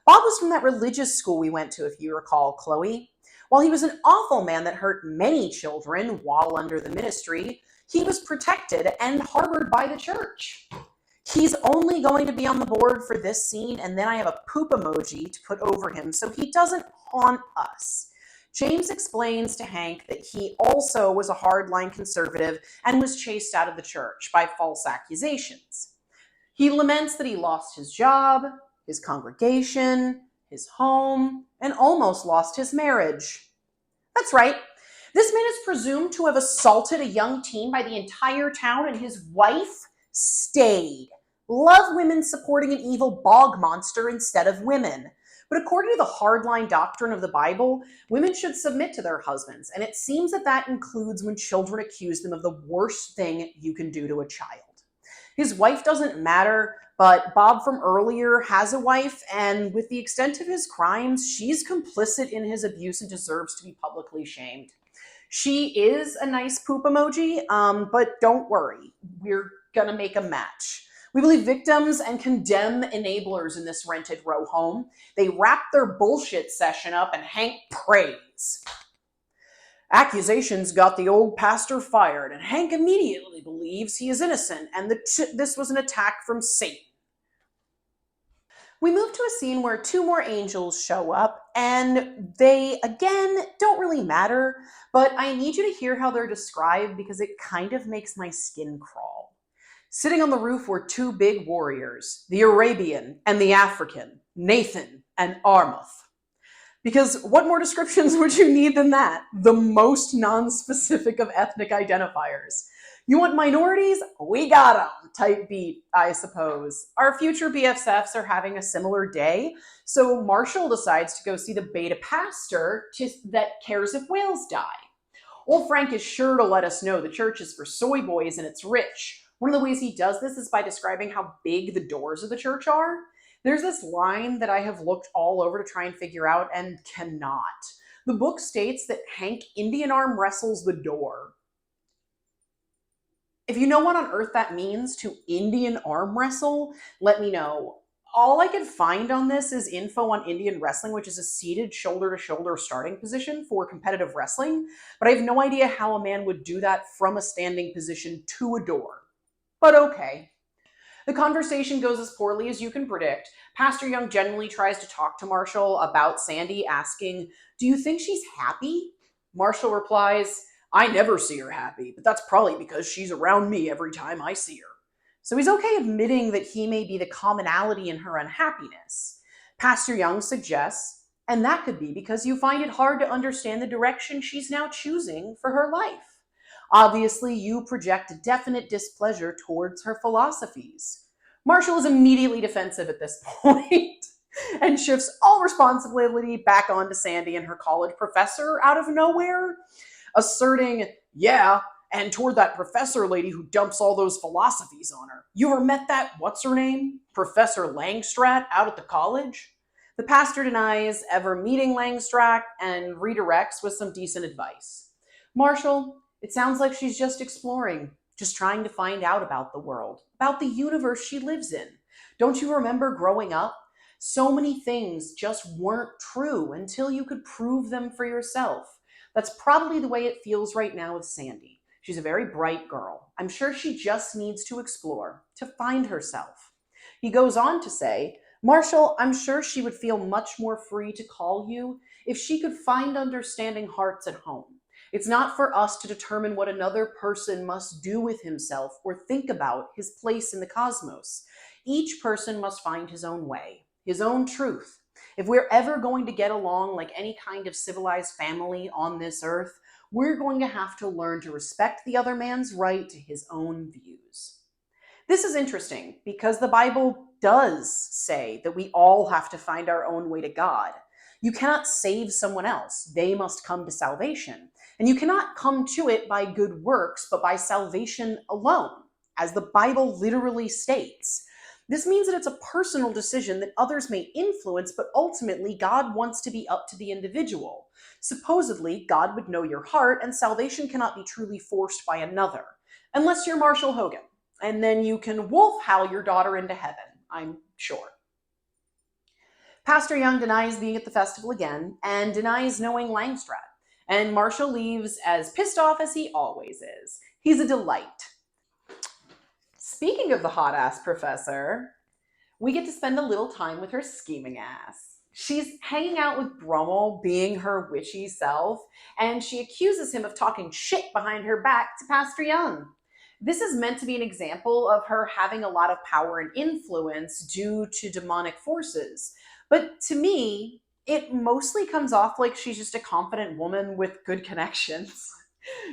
Bob was from that religious school we went to, if you recall, Chloe. While he was an awful man that hurt many children while under the ministry, he was protected and harbored by the church. He's only going to be on the board for this scene, and then I have a poop emoji to put over him so he doesn't haunt us. James explains to Hank that he also was a hardline conservative and was chased out of the church by false accusations. He laments that he lost his job, his congregation, his home, and almost lost his marriage. That's right. This man is presumed to have assaulted a young teen by the entire town, and his wife stayed. Love women supporting an evil bog monster instead of women. But according to the hardline doctrine of the Bible, women should submit to their husbands, and it seems that that includes when children accuse them of the worst thing you can do to a child. His wife doesn't matter, but Bob from earlier has a wife, and with the extent of his crimes, she's complicit in his abuse and deserves to be publicly shamed. She is a nice poop emoji, but don't worry, we're gonna make a match. We believe victims and condemn enablers in this rented row home. They wrap their bullshit session up and Hank prays. Accusations got the old pastor fired, and Hank immediately believes he is innocent and that this was an attack from Satan. We move to a scene where 2 more angels show up, and they, again, don't really matter, but I need you to hear how they're described because it kind of makes my skin crawl. Sitting on the roof were 2 big warriors, the Arabian and the African, Nathan and Armuth. Because what more descriptions would you need than that? The most non-specific of ethnic identifiers. You want minorities? We got them, type beat, I suppose. Our future BFFs are having a similar day, so Marshall decides to go see the beta pastor that cares if whales die. Old Frank is sure to let us know the church is for soy boys and it's rich. One of the ways he does this is by describing how big the doors of the church are. There's this line that I have looked all over to try and figure out and cannot. The book states that Hank Indian arm wrestles the door. If you know what on earth that means to Indian arm wrestle, let me know. All I could find on this is info on Indian wrestling, which is a seated shoulder to shoulder starting position for competitive wrestling, but I have no idea how a man would do that from a standing position to a door. But okay. The conversation goes as poorly as you can predict. Pastor Young generally tries to talk to Marshall about Sandy, asking, "Do you think she's happy?" Marshall replies, "I never see her happy, but that's probably because she's around me every time I see her." So he's okay admitting that he may be the commonality in her unhappiness. Pastor Young suggests, and that could be because you find it hard to understand the direction she's now choosing for her life. Obviously, you project definite displeasure towards her philosophies. Marshall is immediately defensive at this point and shifts all responsibility back onto Sandy and her college professor out of nowhere, asserting, "Yeah, and toward that professor lady who dumps all those philosophies on her. You ever met that, what's her name? Professor Langstrat out at the college?" The pastor denies ever meeting Langstrat and redirects with some decent advice. "Marshall, it sounds like she's just exploring, just trying to find out about the world, about the universe she lives in. Don't you remember growing up? So many things just weren't true until you could prove them for yourself. That's probably the way it feels right now with Sandy. She's a very bright girl. I'm sure she just needs to explore, to find herself." He goes on to say, "Marshall, I'm sure she would feel much more free to call you if she could find understanding hearts at home. It's not for us to determine what another person must do with himself or think about his place in the cosmos. Each person must find his own way, his own truth. If we're ever going to get along like any kind of civilized family on this earth, we're going to have to learn to respect the other man's right to his own views." This is interesting because the Bible does say that we all have to find our own way to God. You cannot save someone else. They must come to salvation. And you cannot come to it by good works, but by salvation alone, as the Bible literally states. This means that it's a personal decision that others may influence, but ultimately God wants to be up to the individual. Supposedly, God would know your heart, and salvation cannot be truly forced by another, unless you're Marshall Hogan. And then you can wolf howl your daughter into heaven, I'm sure. Pastor Young denies being at the festival again and denies knowing Langstrat. And Marshall leaves as pissed off as he always is. He's a delight. Speaking of the hot-ass professor, we get to spend a little time with her scheming ass. She's hanging out with Brummel, being her witchy self, and she accuses him of talking shit behind her back to Pastor Young. This is meant to be an example of her having a lot of power and influence due to demonic forces. But to me, it mostly comes off like she's just a confident woman with good connections.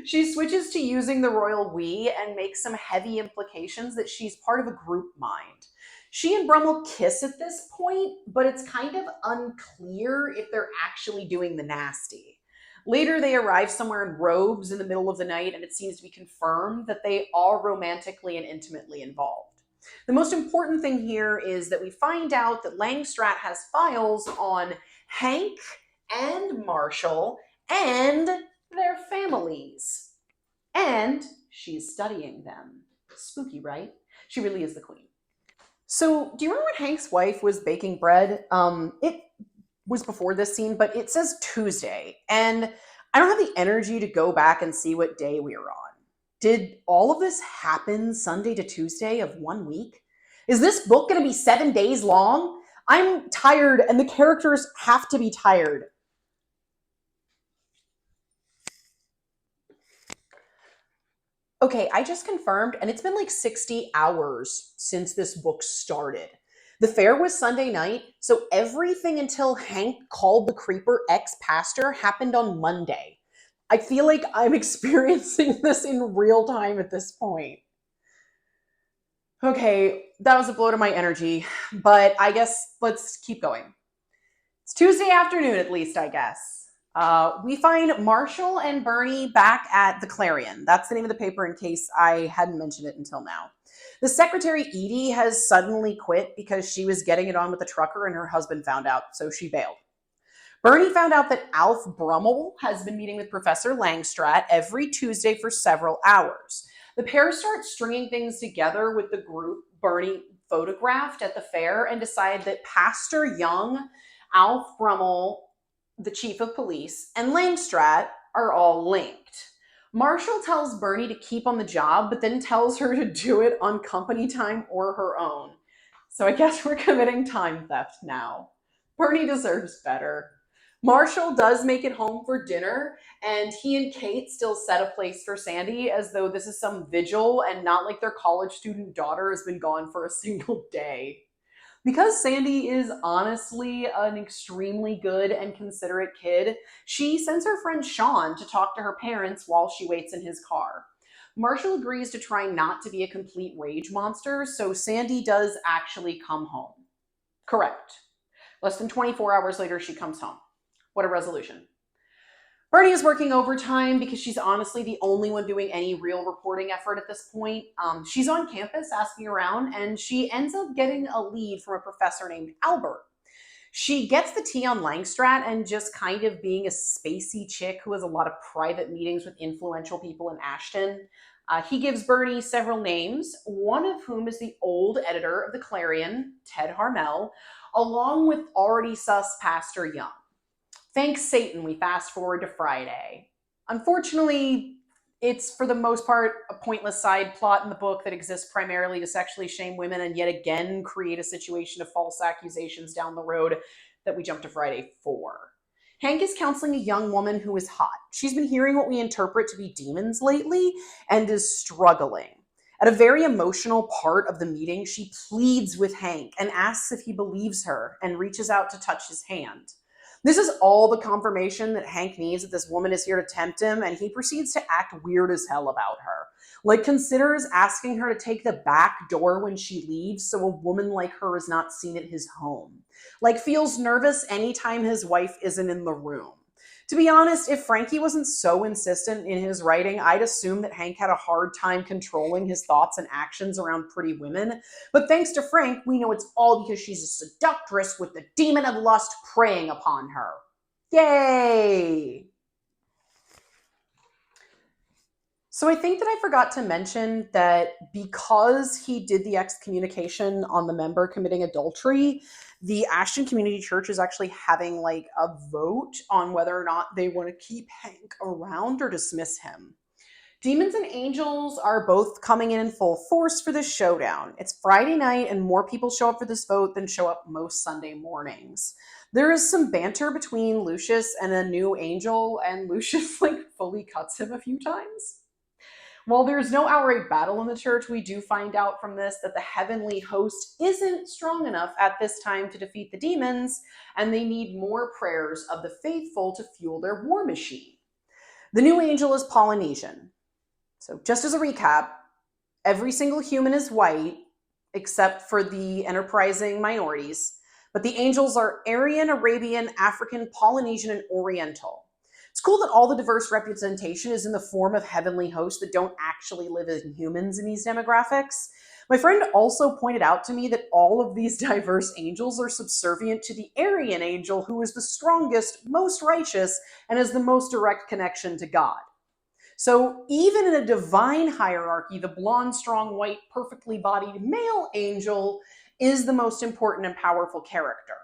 She switches to using the royal we and makes some heavy implications that she's part of a group mind. She and Brummel kiss at this point, but it's kind of unclear if they're actually doing the nasty. Later, they arrive somewhere in robes in the middle of the night, and it seems to be confirmed that they are romantically and intimately involved. The most important thing here is that we find out that Langstrat has files on Hank and Marshall and their families. And she's studying them. Spooky, right? She really is the queen. So, do you remember when Hank's wife was baking bread? It was before this scene, but it says Tuesday, and I don't have the energy to go back and see what day we were on. Did all of this happen Sunday to Tuesday of 1 week? Is this book going to be 7 days long? I'm tired, and the characters have to be tired. Okay, I just confirmed, and it's been like 60 hours since this book started. The fair was Sunday night, so everything until Hank called the creeper ex-pastor happened on Monday. I feel like I'm experiencing this in real time at this point. Okay, that was a blow to my energy, but I guess let's keep going. It's Tuesday afternoon at least, I guess. We find Marshall and Bernie back at the Clarion. That's the name of the paper in case I hadn't mentioned it until now. The secretary, Edie, has suddenly quit because she was getting it on with the trucker and her husband found out, so she bailed. Bernie found out that Alf Brummel has been meeting with Professor Langstrat every Tuesday for several hours. The pair start stringing things together with the group Bernie photographed at the fair and decide that Pastor Young, Alf Brummel, the chief of police, and Langstrat are all linked. Marshall tells Bernie to keep on the job, but then tells her to do it on company time or her own. So I guess we're committing time theft now. Bernie deserves better. Marshall does make it home for dinner, and he and Kate still set a place for Sandy as though this is some vigil and not like their college student daughter has been gone for a single day. Because Sandy is honestly an extremely good and considerate kid, she sends her friend Sean to talk to her parents while she waits in his car. Marshall agrees to try not to be a complete rage monster, so Sandy does actually come home. Correct. Less than 24 hours later, she comes home. What a resolution. Bernie is working overtime because she's honestly the only one doing any real reporting effort at this point. She's on campus asking around, and she ends up getting a lead from a professor named Albert. She gets the tea on Langstrat and just kind of being a spacey chick who has a lot of private meetings with influential people in Ashton. He gives Bernie several names, one of whom is the old editor of the Clarion, Ted Harmel, along with already sus Pastor Young. Thanks Satan, we fast forward to Friday. Unfortunately, it's for the most part a pointless side plot in the book that exists primarily to sexually shame women and yet again create a situation of false accusations down the road that we jump to Friday 4. Hank is counseling a young woman who is hot. She's been hearing what we interpret to be demons lately and is struggling. At a very emotional part of the meeting, she pleads with Hank and asks if he believes her and reaches out to touch his hand. This is all the confirmation that Hank needs that this woman is here to tempt him, and he proceeds to act weird as hell about her. Like, considers asking her to take the back door when she leaves so a woman like her is not seen at his home. Like, feels nervous anytime his wife isn't in the room. To be honest, if Frankie wasn't so insistent in his writing, I'd assume that Hank had a hard time controlling his thoughts and actions around pretty women. But thanks to Frank, we know it's all because she's a seductress with the demon of lust preying upon her. Yay! So I think that I forgot to mention that because he did the excommunication on the member committing adultery, the Ashton Community Church is actually having like a vote on whether or not they want to keep Hank around or dismiss him. Demons and angels are both coming in full force for this showdown. It's Friday night and more people show up for this vote than show up most Sunday mornings. There is some banter between Lucius and a new angel, and Lucius like fully cuts him a few times. While there's no outright battle in the church, we do find out from this that the heavenly host isn't strong enough at this time to defeat the demons, and they need more prayers of the faithful to fuel their war machine. The new angel is Polynesian. So just as a recap, every single human is white, except for the enterprising minorities, but the angels are Aryan, Arabian, African, Polynesian, and Oriental. It's cool that all the diverse representation is in the form of heavenly hosts that don't actually live as humans in these demographics. My friend also pointed out to me that all of these diverse angels are subservient to the Aryan angel, who is the strongest, most righteous, and has the most direct connection to God. So even in a divine hierarchy, the blonde, strong, white, perfectly bodied male angel is the most important and powerful character.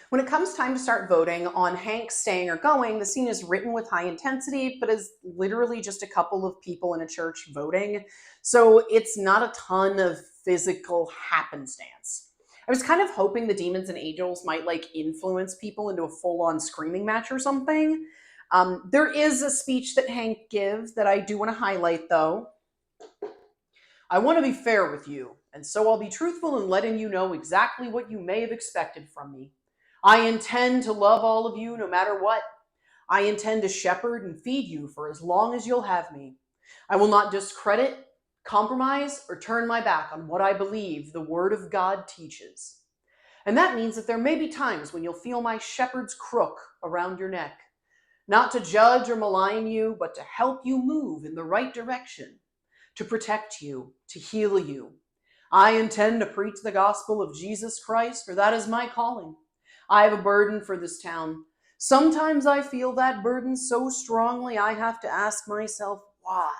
When it comes time to start voting on Hank staying or going, the scene is written with high intensity, but is literally just a couple of people in a church voting. So it's not a ton of physical happenstance. I was kind of hoping the demons and angels might like influence people into a full-on screaming match or something. There is a speech that Hank gives that I do want to highlight, though. I want to be fair with you, and so I'll be truthful in letting you know exactly what you may have expected from me. I intend to love all of you no matter what. I intend to shepherd and feed you for as long as you'll have me. I will not discredit, compromise, or turn my back on what I believe the Word of God teaches. And that means that there may be times when you'll feel my shepherd's crook around your neck, not to judge or malign you, but to help you move in the right direction, to protect you, to heal you. I intend to preach the gospel of Jesus Christ, for that is my calling. I have a burden for this town. Sometimes I feel that burden so strongly I have to ask myself why.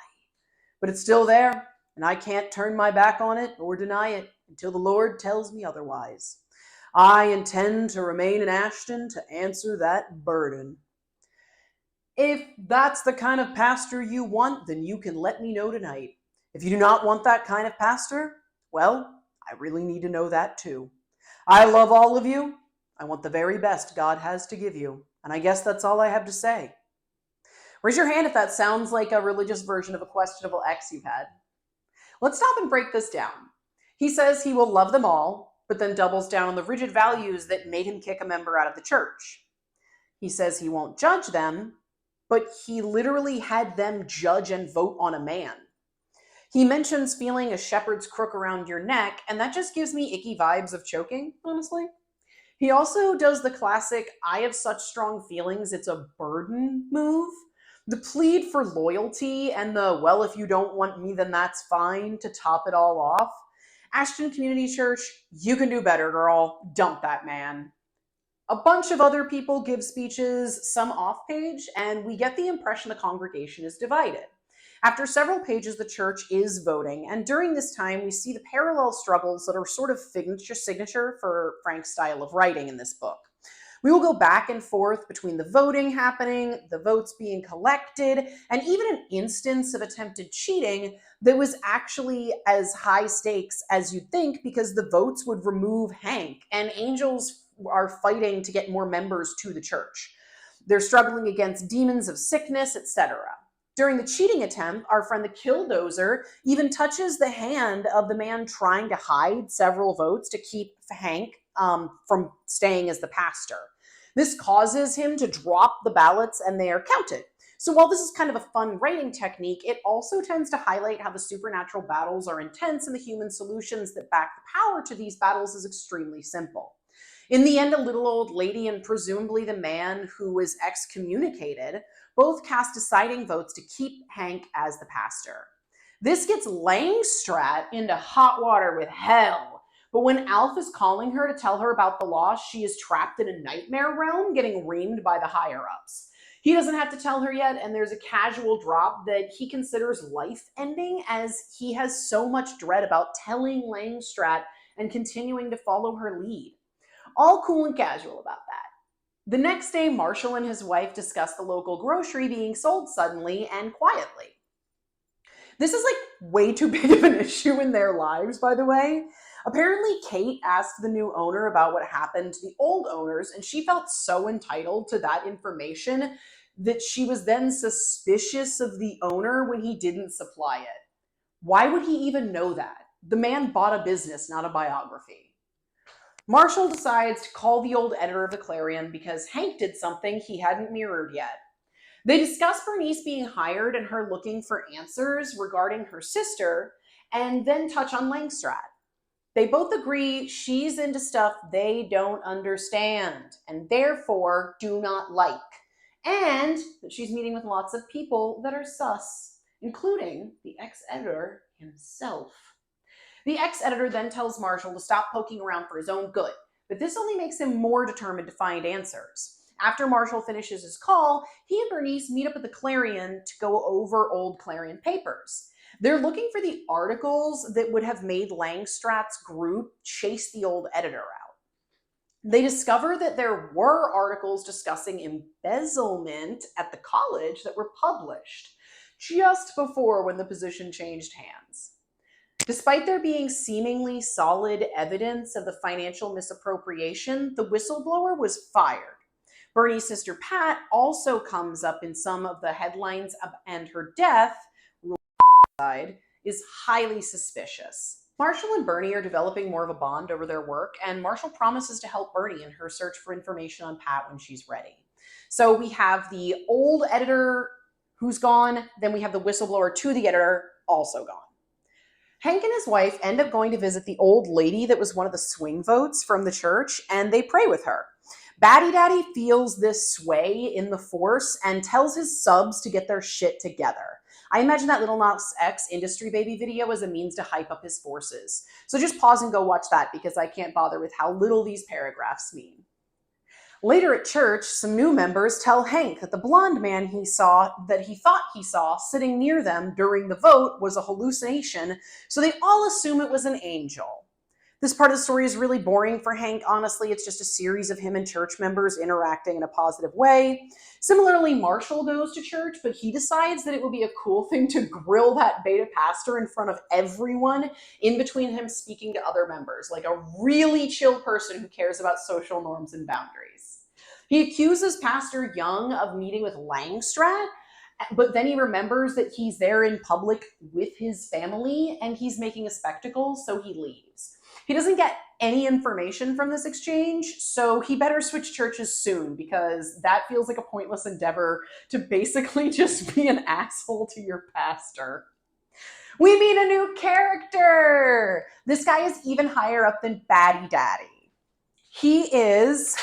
But it's still there, and I can't turn my back on it or deny it until the Lord tells me otherwise. I intend to remain in Ashton to answer that burden. If that's the kind of pastor you want, then you can let me know tonight. If you do not want that kind of pastor, well, I really need to know that too. I love all of you. I want the very best God has to give you. And I guess that's all I have to say. Raise your hand if that sounds like a religious version of a questionable ex you've had. Let's stop and break this down. He says he will love them all, but then doubles down on the rigid values that made him kick a member out of the church. He says he won't judge them, but he literally had them judge and vote on a man. He mentions feeling a shepherd's crook around your neck, and that just gives me icky vibes of choking, honestly. He also does the classic, I have such strong feelings, it's a burden move. The plead for loyalty and the, well, if you don't want me, then that's fine, to top it all off. Ashton Community Church, you can do better, girl. Dump that man. A bunch of other people give speeches, some off page, and we get the impression the congregation is divided. After several pages, the church is voting, and during this time, we see the parallel struggles that are sort of signature for Frank's style of writing in this book. We will go back and forth between the voting happening, the votes being collected, and even an instance of attempted cheating that was actually as high stakes as you'd think, because the votes would remove Hank, and angels are fighting to get more members to the church. They're struggling against demons of sickness, etc. During the cheating attempt, our friend the Killdozer even touches the hand of the man trying to hide several votes to keep Hank from staying as the pastor. This causes him to drop the ballots and they are counted. So while this is kind of a fun writing technique, it also tends to highlight how the supernatural battles are intense and the human solutions that back the power to these battles is extremely simple. In the end, a little old lady and presumably the man who was excommunicated both cast deciding votes to keep Hank as the pastor. This gets Langstrat into hot water with hell. But when Alf is calling her to tell her about the loss, she is trapped in a nightmare realm getting reamed by the higher-ups. He doesn't have to tell her yet, and there's a casual drop that he considers life-ending as he has so much dread about telling Langstrat and continuing to follow her lead. All cool and casual about that. The next day, Marshall and his wife discuss the local grocery being sold suddenly and quietly. This is like way too big of an issue in their lives, by the way. Apparently, Kate asked the new owner about what happened to the old owners, and she felt so entitled to that information that she was then suspicious of the owner when he didn't supply it. Why would he even know that? The man bought a business, not a biography. Marshall decides to call the old editor of the Clarion because Hank did something he hadn't mirrored yet. They discuss Bernice being hired and her looking for answers regarding her sister, and then touch on Langstrat. They both agree she's into stuff they don't understand, and therefore do not like, and that she's meeting with lots of people that are sus, including the ex-editor himself. The ex-editor then tells Marshall to stop poking around for his own good, but this only makes him more determined to find answers. After Marshall finishes his call, he and Bernice meet up at the Clarion to go over old Clarion papers. They're looking for the articles that would have made Langstrat's group chase the old editor out. They discover that there were articles discussing embezzlement at the college that were published just before when the position changed hands. Despite there being seemingly solid evidence of the financial misappropriation, the whistleblower was fired. Bernie's sister Pat also comes up in some of the headlines, and her death is highly suspicious. Marshall and Bernie are developing more of a bond over their work, and Marshall promises to help Bernie in her search for information on Pat when she's ready. So we have the old editor who's gone, then we have the whistleblower to the editor also gone. Hank and his wife end up going to visit the old lady that was one of the swing votes from the church, and they pray with her. Batty Daddy feels this sway in the force and tells his subs to get their shit together. I imagine that Lil Nas X Industry Baby video as a means to hype up his forces. So just pause and go watch that because I can't bother with how little these paragraphs mean. Later at church, some new members tell Hank that the blonde man he thought he saw sitting near them during the vote was a hallucination, so they all assume it was an angel. This part of the story is really boring for Hank, honestly. It's just a series of him and church members interacting in a positive way. Similarly, Marshall goes to church, but he decides that it would be a cool thing to grill that beta pastor in front of everyone in between him speaking to other members, like a really chill person who cares about social norms and boundaries. He accuses Pastor Young of meeting with Langstrat, but then he remembers that he's there in public with his family and he's making a spectacle, so he leaves. He doesn't get any information from this exchange, so he better switch churches soon because that feels like a pointless endeavor to basically just be an asshole to your pastor. We meet a new character! This guy is even higher up than Batty Daddy. He is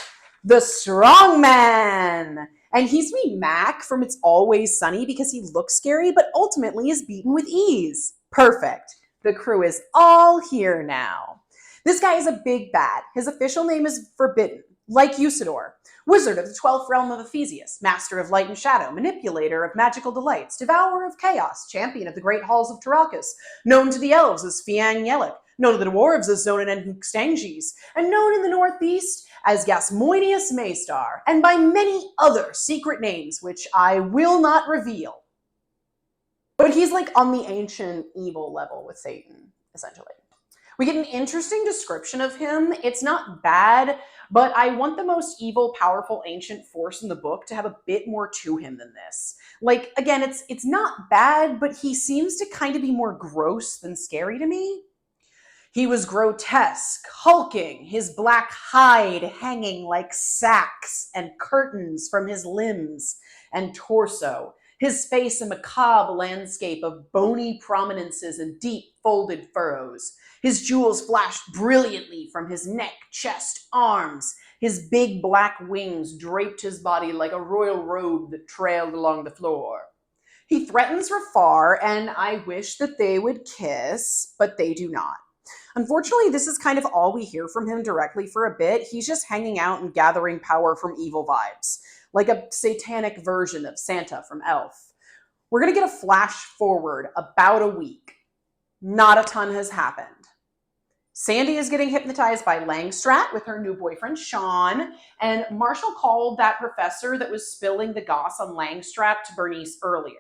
the strong man! And he's me Mac from It's Always Sunny because he looks scary but ultimately is beaten with ease. Perfect. The crew is all here now. This guy is a big bad. His official name is Forbidden, like Usador, wizard of the 12th realm of Ephesius, master of light and shadow, manipulator of magical delights, devourer of chaos, champion of the great halls of Tarakas, known to the elves as Fiang Yelik, known to the dwarves as Zonin and Hookstangis, and known in the northeast as Gasmoenius Maystar, and by many other secret names which I will not reveal. But he's like on the ancient evil level with Satan, essentially. We get an interesting description of him. It's not bad, but I want the most evil, powerful, ancient force in the book to have a bit more to him than this. Like, again, it's not bad, but he seems to kind of be more gross than scary to me. He was grotesque, hulking, his black hide hanging like sacks and curtains from his limbs and torso. His face a macabre landscape of bony prominences and deep folded furrows. His jewels flashed brilliantly from his neck, chest, arms. His big black wings draped his body like a royal robe that trailed along the floor. He threatens Rafar, and I wish that they would kiss, but they do not. Unfortunately, this is kind of all we hear from him directly for a bit. He's just hanging out and gathering power from evil vibes, like a satanic version of Santa from Elf. We're going to get a flash forward about a week. Not a ton has happened. Sandy is getting hypnotized by Langstrat with her new boyfriend, Sean, and Marshall called that professor that was spilling the goss on Langstrat to Bernice earlier.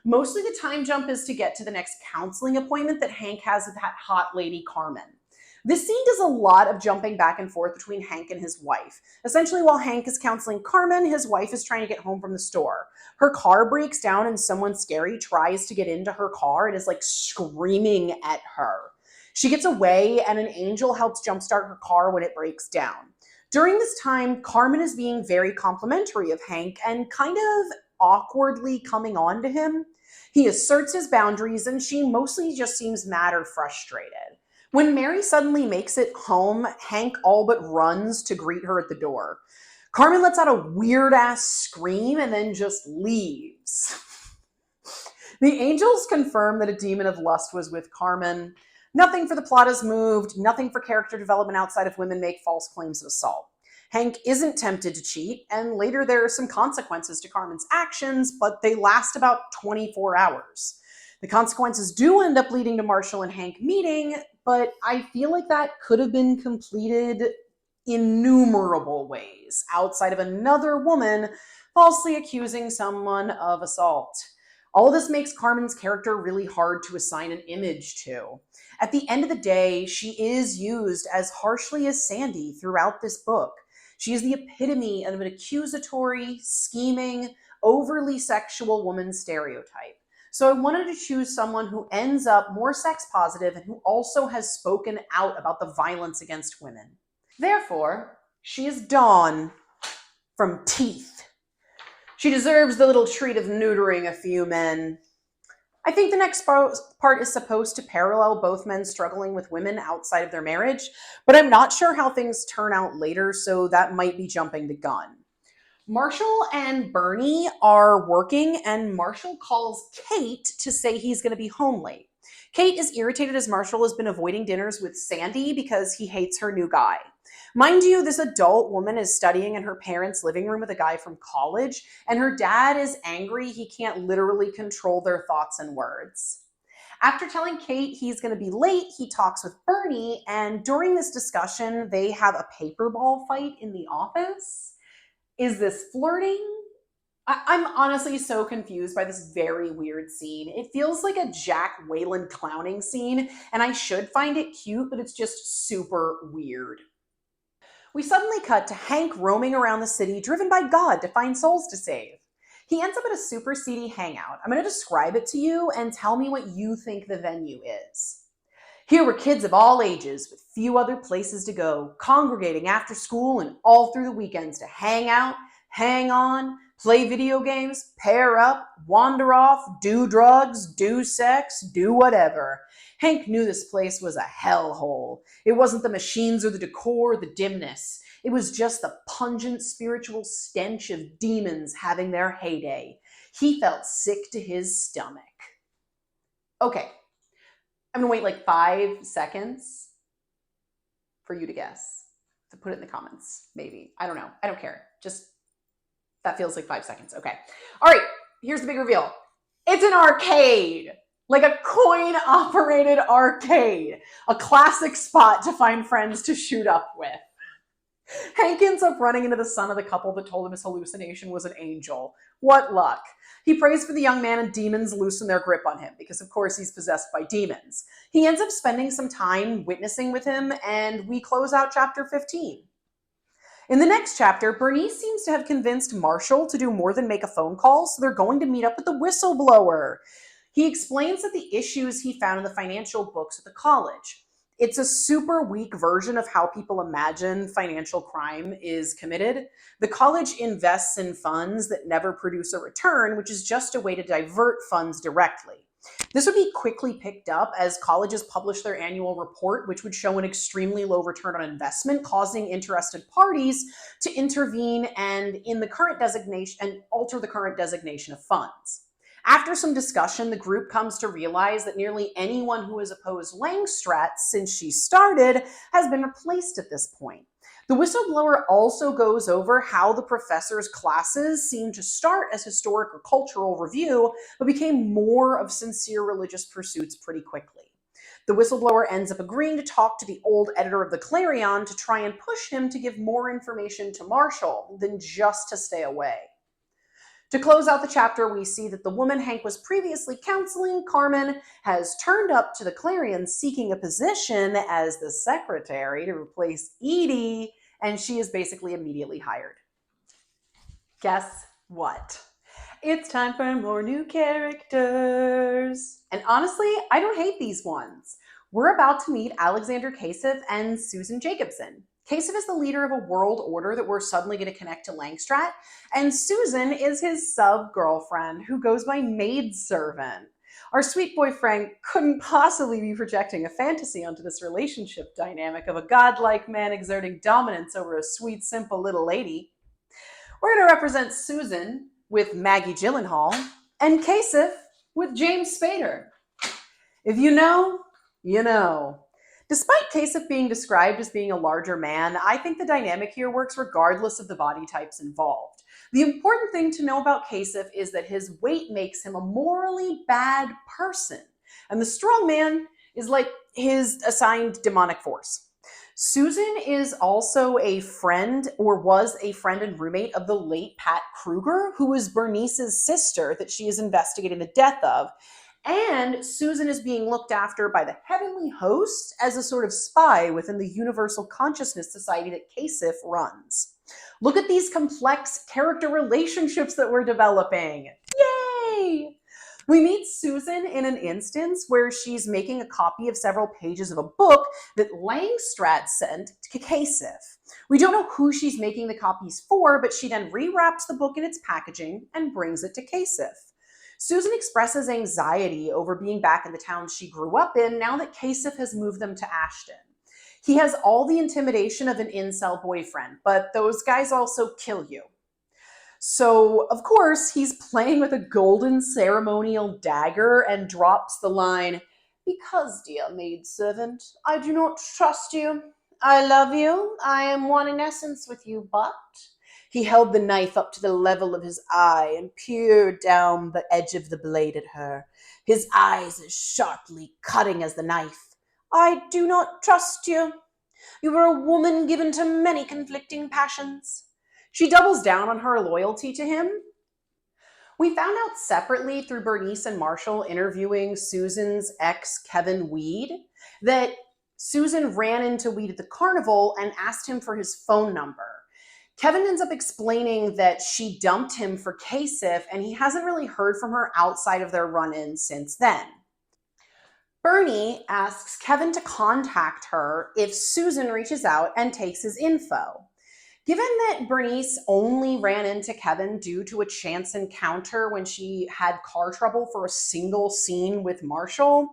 Mostly the time jump is to get to the next counseling appointment that Hank has with that hot lady, Carmen. This scene does a lot of jumping back and forth between Hank and his wife. Essentially, while Hank is counseling Carmen, his wife is trying to get home from the store. Her car breaks down and someone scary tries to get into her car and is like screaming at her. She gets away and an angel helps jumpstart her car when it breaks down. During this time, Carmen is being very complimentary of Hank and kind of awkwardly coming on to him. He asserts his boundaries and she mostly just seems mad or frustrated. When Mary suddenly makes it home, Hank all but runs to greet her at the door. Carmen lets out a weird-ass scream and then just leaves. The angels confirm that a demon of lust was with Carmen. Nothing for the plot has moved, nothing for character development outside of women make false claims of assault. Hank isn't tempted to cheat, and later there are some consequences to Carmen's actions, but they last about 24 hours. The consequences do end up leading to Marshall and Hank meeting, but I feel like that could have been completed innumerable ways, outside of another woman falsely accusing someone of assault. All this makes Carmen's character really hard to assign an image to. At the end of the day, she is used as harshly as Sandy throughout this book. She is the epitome of an accusatory, scheming, overly sexual woman stereotype. So I wanted to choose someone who ends up more sex positive and who also has spoken out about the violence against women. Therefore, she is Dawn from Teeth. She deserves the little treat of neutering a few men. I think the next part is supposed to parallel both men struggling with women outside of their marriage, but I'm not sure how things turn out later, so that might be jumping the gun. Marshall and Bernie are working, and Marshall calls Kate to say he's going to be home late. Kate is irritated as Marshall has been avoiding dinners with Sandy because he hates her new guy. Mind you, this adult woman is studying in her parents' living room with a guy from college, and her dad is angry he can't literally control their thoughts and words. After telling Kate he's going to be late, he talks with Bernie, and during this discussion, they have a paper ball fight in the office. Is this flirting? I'm honestly so confused by this very weird scene. It feels like a Jack Whalen clowning scene, and I should find it cute, but it's just super weird. We suddenly cut to Hank roaming around the city, driven by God to find souls to save. He ends up at a super seedy hangout. I'm going to describe it to you and tell me what you think the venue is. Here were kids of all ages with few other places to go, congregating after school and all through the weekends to hang out, hang on, play video games, pair up, wander off, do drugs, do sex, do whatever. Hank knew this place was a hellhole. It wasn't the machines or the decor or the dimness. It was just the pungent spiritual stench of demons having their heyday. He felt sick to his stomach. Okay, I'm gonna wait like 5 seconds for you to guess. To put it in the comments, maybe. I don't know. I don't care. Just, that feels like 5 seconds. Okay. All right, here's the big reveal. It's an arcade. Like a coin-operated arcade. A classic spot to find friends to shoot up with. Hank ends up running into the son of the couple that told him his hallucination was an angel. What luck. He prays for the young man and demons loosen their grip on him because, of course, he's possessed by demons. He ends up spending some time witnessing with him, and we close out chapter 15. In the next chapter, Bernice seems to have convinced Marshall to do more than make a phone call, so they're going to meet up with the whistleblower. He explains that the issues he found in the financial books at the college. It's a super weak version of how people imagine financial crime is committed. The college invests in funds that never produce a return, which is just a way to divert funds directly. This would be quickly picked up as colleges publish their annual report, which would show an extremely low return on investment, causing interested parties to intervene and in the current designation and alter the current designation of funds. After some discussion, the group comes to realize that nearly anyone who has opposed Langstrat since she started has been replaced at this point. The whistleblower also goes over how the professor's classes seemed to start as historic or cultural review, but became more of sincere religious pursuits pretty quickly. The whistleblower ends up agreeing to talk to the old editor of the Clarion to try and push him to give more information to Marshall than just to stay away. To close out the chapter, we see that the woman Hank was previously counseling, Carmen, has turned up to the Clarion seeking a position as the secretary to replace Edie, and she is basically immediately hired. Guess what? It's time for more new characters. And honestly, I don't hate these ones. We're about to meet Alexander Kasif and Susan Jacobson. Kasif is the leader of a world order that we're suddenly going to connect to Langstrat, and Susan is his sub-girlfriend who goes by maidservant. Our sweet boy Frank couldn't possibly be projecting a fantasy onto this relationship dynamic of a godlike man exerting dominance over a sweet, simple little lady. We're going to represent Susan with Maggie Gyllenhaal and Kasif with James Spader. If you know, you know. Despite Kasif being described as being a larger man, I think the dynamic here works regardless of the body types involved. The important thing to know about Kasif is that his weight makes him a morally bad person, and the strong man is like his assigned demonic force. Susan is also a friend, or was a friend and roommate of the late Pat Kruger, who is Bernice's sister that she is investigating the death of. And Susan is being looked after by the Heavenly Host as a sort of spy within the Universal Consciousness Society that Kasif runs. Look at these complex character relationships that we're developing. Yay! We meet Susan in an instance where she's making a copy of several pages of a book that Langstrat sent to Kasif. We don't know who she's making the copies for, but she then rewraps the book in its packaging and brings it to Kasif. Susan expresses anxiety over being back in the town she grew up in now that Kasif has moved them to Ashton. He has all the intimidation of an incel boyfriend, but those guys also kill you. So, of course, he's playing with a golden ceremonial dagger and drops the line, "Because, dear maidservant, I do not trust you. I love you. I am one in essence with you, but." He held the knife up to the level of his eye and peered down the edge of the blade at her, his eyes as sharply cutting as the knife. "I do not trust you. You are a woman given to many conflicting passions." She doubles down on her loyalty to him. We found out separately through Bernice and Marshall interviewing Susan's ex, Kevin Weed, that Susan ran into Weed at the carnival and asked him for his phone number. Kevin ends up explaining that she dumped him for Kasif, and he hasn't really heard from her outside of their run-in since then. Bernie asks Kevin to contact her if Susan reaches out and takes his info. Given that Bernice only ran into Kevin due to a chance encounter when she had car trouble for a single scene with Marshall,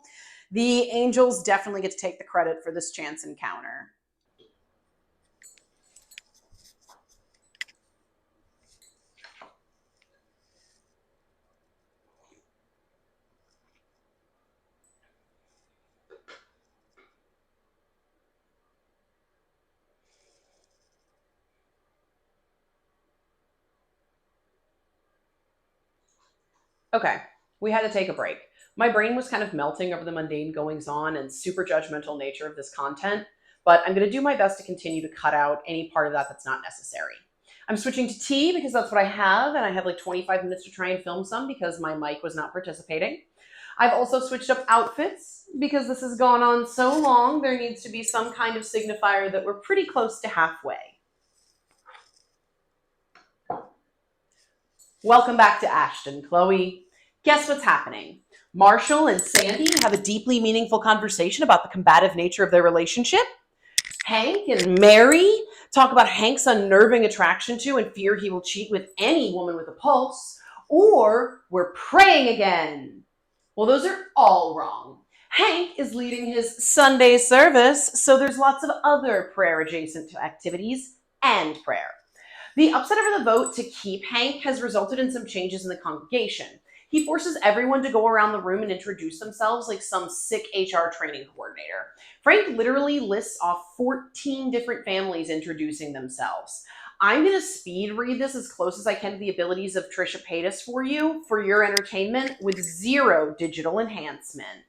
the Angels definitely get to take the credit for this chance encounter. Okay, we had to take a break. My brain was kind of melting over the mundane goings on and super judgmental nature of this content, but I'm going to do my best to continue to cut out any part of that that's not necessary. I'm switching to tea because that's what I have, and I have like 25 minutes to try and film some because my mic was not participating. I've also switched up outfits because this has gone on so long, there needs to be some kind of signifier that we're pretty close to halfway. Welcome back to Ashton, Chloe. Guess what's happening? Marshall and Sandy have a deeply meaningful conversation about the combative nature of their relationship. Hank and Mary talk about Hank's unnerving attraction to and fear he will cheat with any woman with a pulse. Or we're praying again. Well, those are all wrong. Hank is leading his Sunday service, so there's lots of other prayer adjacent activities and prayer. The upset over the vote to keep Hank has resulted in some changes in the congregation. He forces everyone to go around the room and introduce themselves like some sick HR training coordinator. Frank literally lists off 14 different families introducing themselves. I'm going to speed read this as close as I can to the abilities of Trisha Paytas for you, for your entertainment, with zero digital enhancement.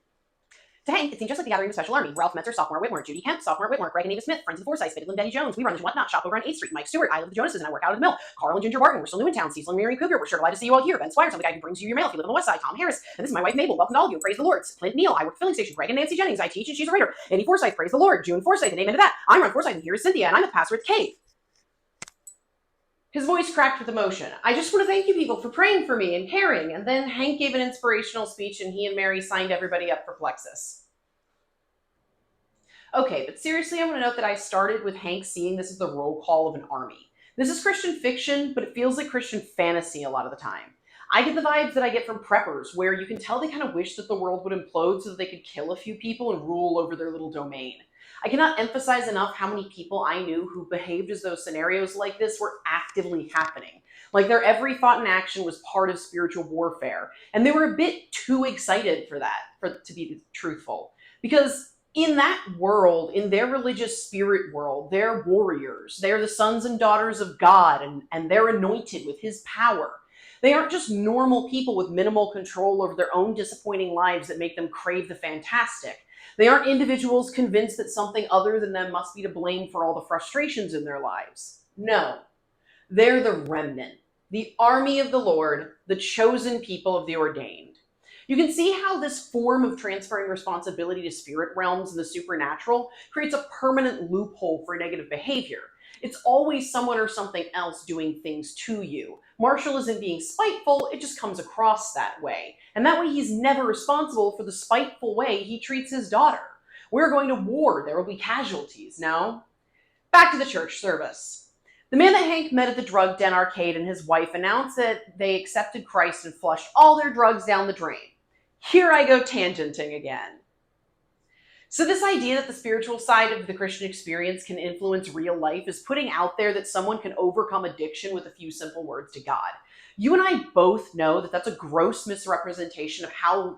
To Hank, it seemed just like the gathering of the Special Army. Ralph Metzer, sophomore at Whitmore. Judy Kemp, sophomore at Whitmore. Greg and Eva Smith, friends of the Forsyths. Fitted and Betty Jones. We run into Whatnot, shop over on 8th Street. Mike Stewart, I live with the Jonases and I work out of the mill. Carl and Ginger Barton, we're still new in town. Cecil and Mary Cougar, we're sure glad to see you all here. Ben Squires, I'm the guy who brings you your mail if you live on the west side. Tom Harris, and this is my wife Mabel. Welcome to all of you. Praise the Lord. Clint Neal, I work at the filling station. Greg and Nancy Jennings, I teach and she's a writer. Andy Forsyth, praise the Lord. June Forsyth, and amen to that. I'm Ron Forsyth and here is Cynthia, and I'm the pastor at the Cave. His voice cracked with emotion. I just want to thank you people for praying for me and caring. And then Hank gave an inspirational speech and he and Mary signed everybody up for Plexus. Okay, but seriously, I want to note that I started with Hank seeing this as the roll call of an army. This is Christian fiction, but it feels like Christian fantasy a lot of the time. I get the vibes that I get from preppers, where you can tell they kind of wish that the world would implode so that they could kill a few people and rule over their little domain. I cannot emphasize enough how many people I knew who behaved as though scenarios like this were actively happening. Like their every thought and action was part of spiritual warfare. And they were a bit too excited for that, to be truthful. Because in that world, in their religious spirit world, they're warriors. They're the sons and daughters of God, and they're anointed with his power. They aren't just normal people with minimal control over their own disappointing lives that make them crave the fantastic. They aren't individuals convinced that something other than them must be to blame for all the frustrations in their lives. No, they're the remnant, the army of the Lord, the chosen people of the ordained. You can see how this form of transferring responsibility to spirit realms and the supernatural creates a permanent loophole for negative behavior. It's always someone or something else doing things to you. Marshall isn't being spiteful, it just comes across that way. And that way he's never responsible for the spiteful way he treats his daughter. We're going to war, there will be casualties, no? Back to the church service. The man that Hank met at the drug den arcade and his wife announced that they accepted Christ and flushed all their drugs down the drain. Here I go tangenting again. So this idea that the spiritual side of the Christian experience can influence real life is putting out there that someone can overcome addiction with a few simple words to God. You and I both know that that's a gross misrepresentation of how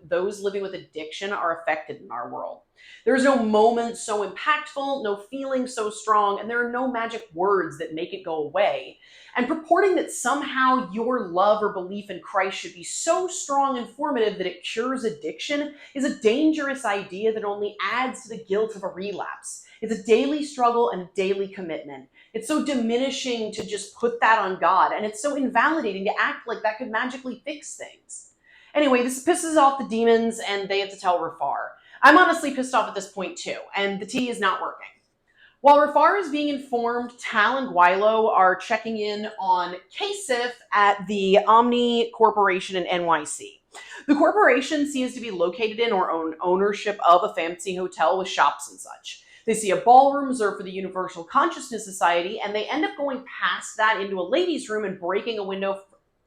those living with addiction are affected in our world. There's no moment so impactful, no feeling so strong, and there are no magic words that make it go away. And purporting that somehow your love or belief in Christ should be so strong and formative that it cures addiction is a dangerous idea that only adds to the guilt of a relapse. It's a daily struggle and a daily commitment. It's so diminishing to just put that on God, and it's so invalidating to act like that could magically fix things. Anyway, this pisses off the demons, and they have to tell Rafar. I'm honestly pissed off at this point too, and the tea is not working. While Rafar is being informed, Tal and Guilo are checking in on Kasif at the Omni Corporation in NYC. The corporation seems to be located in or own ownership of a fancy hotel with shops and such. They see a ballroom reserved for the Universal Consciousness Society, and they end up going past that into a ladies' room and breaking a window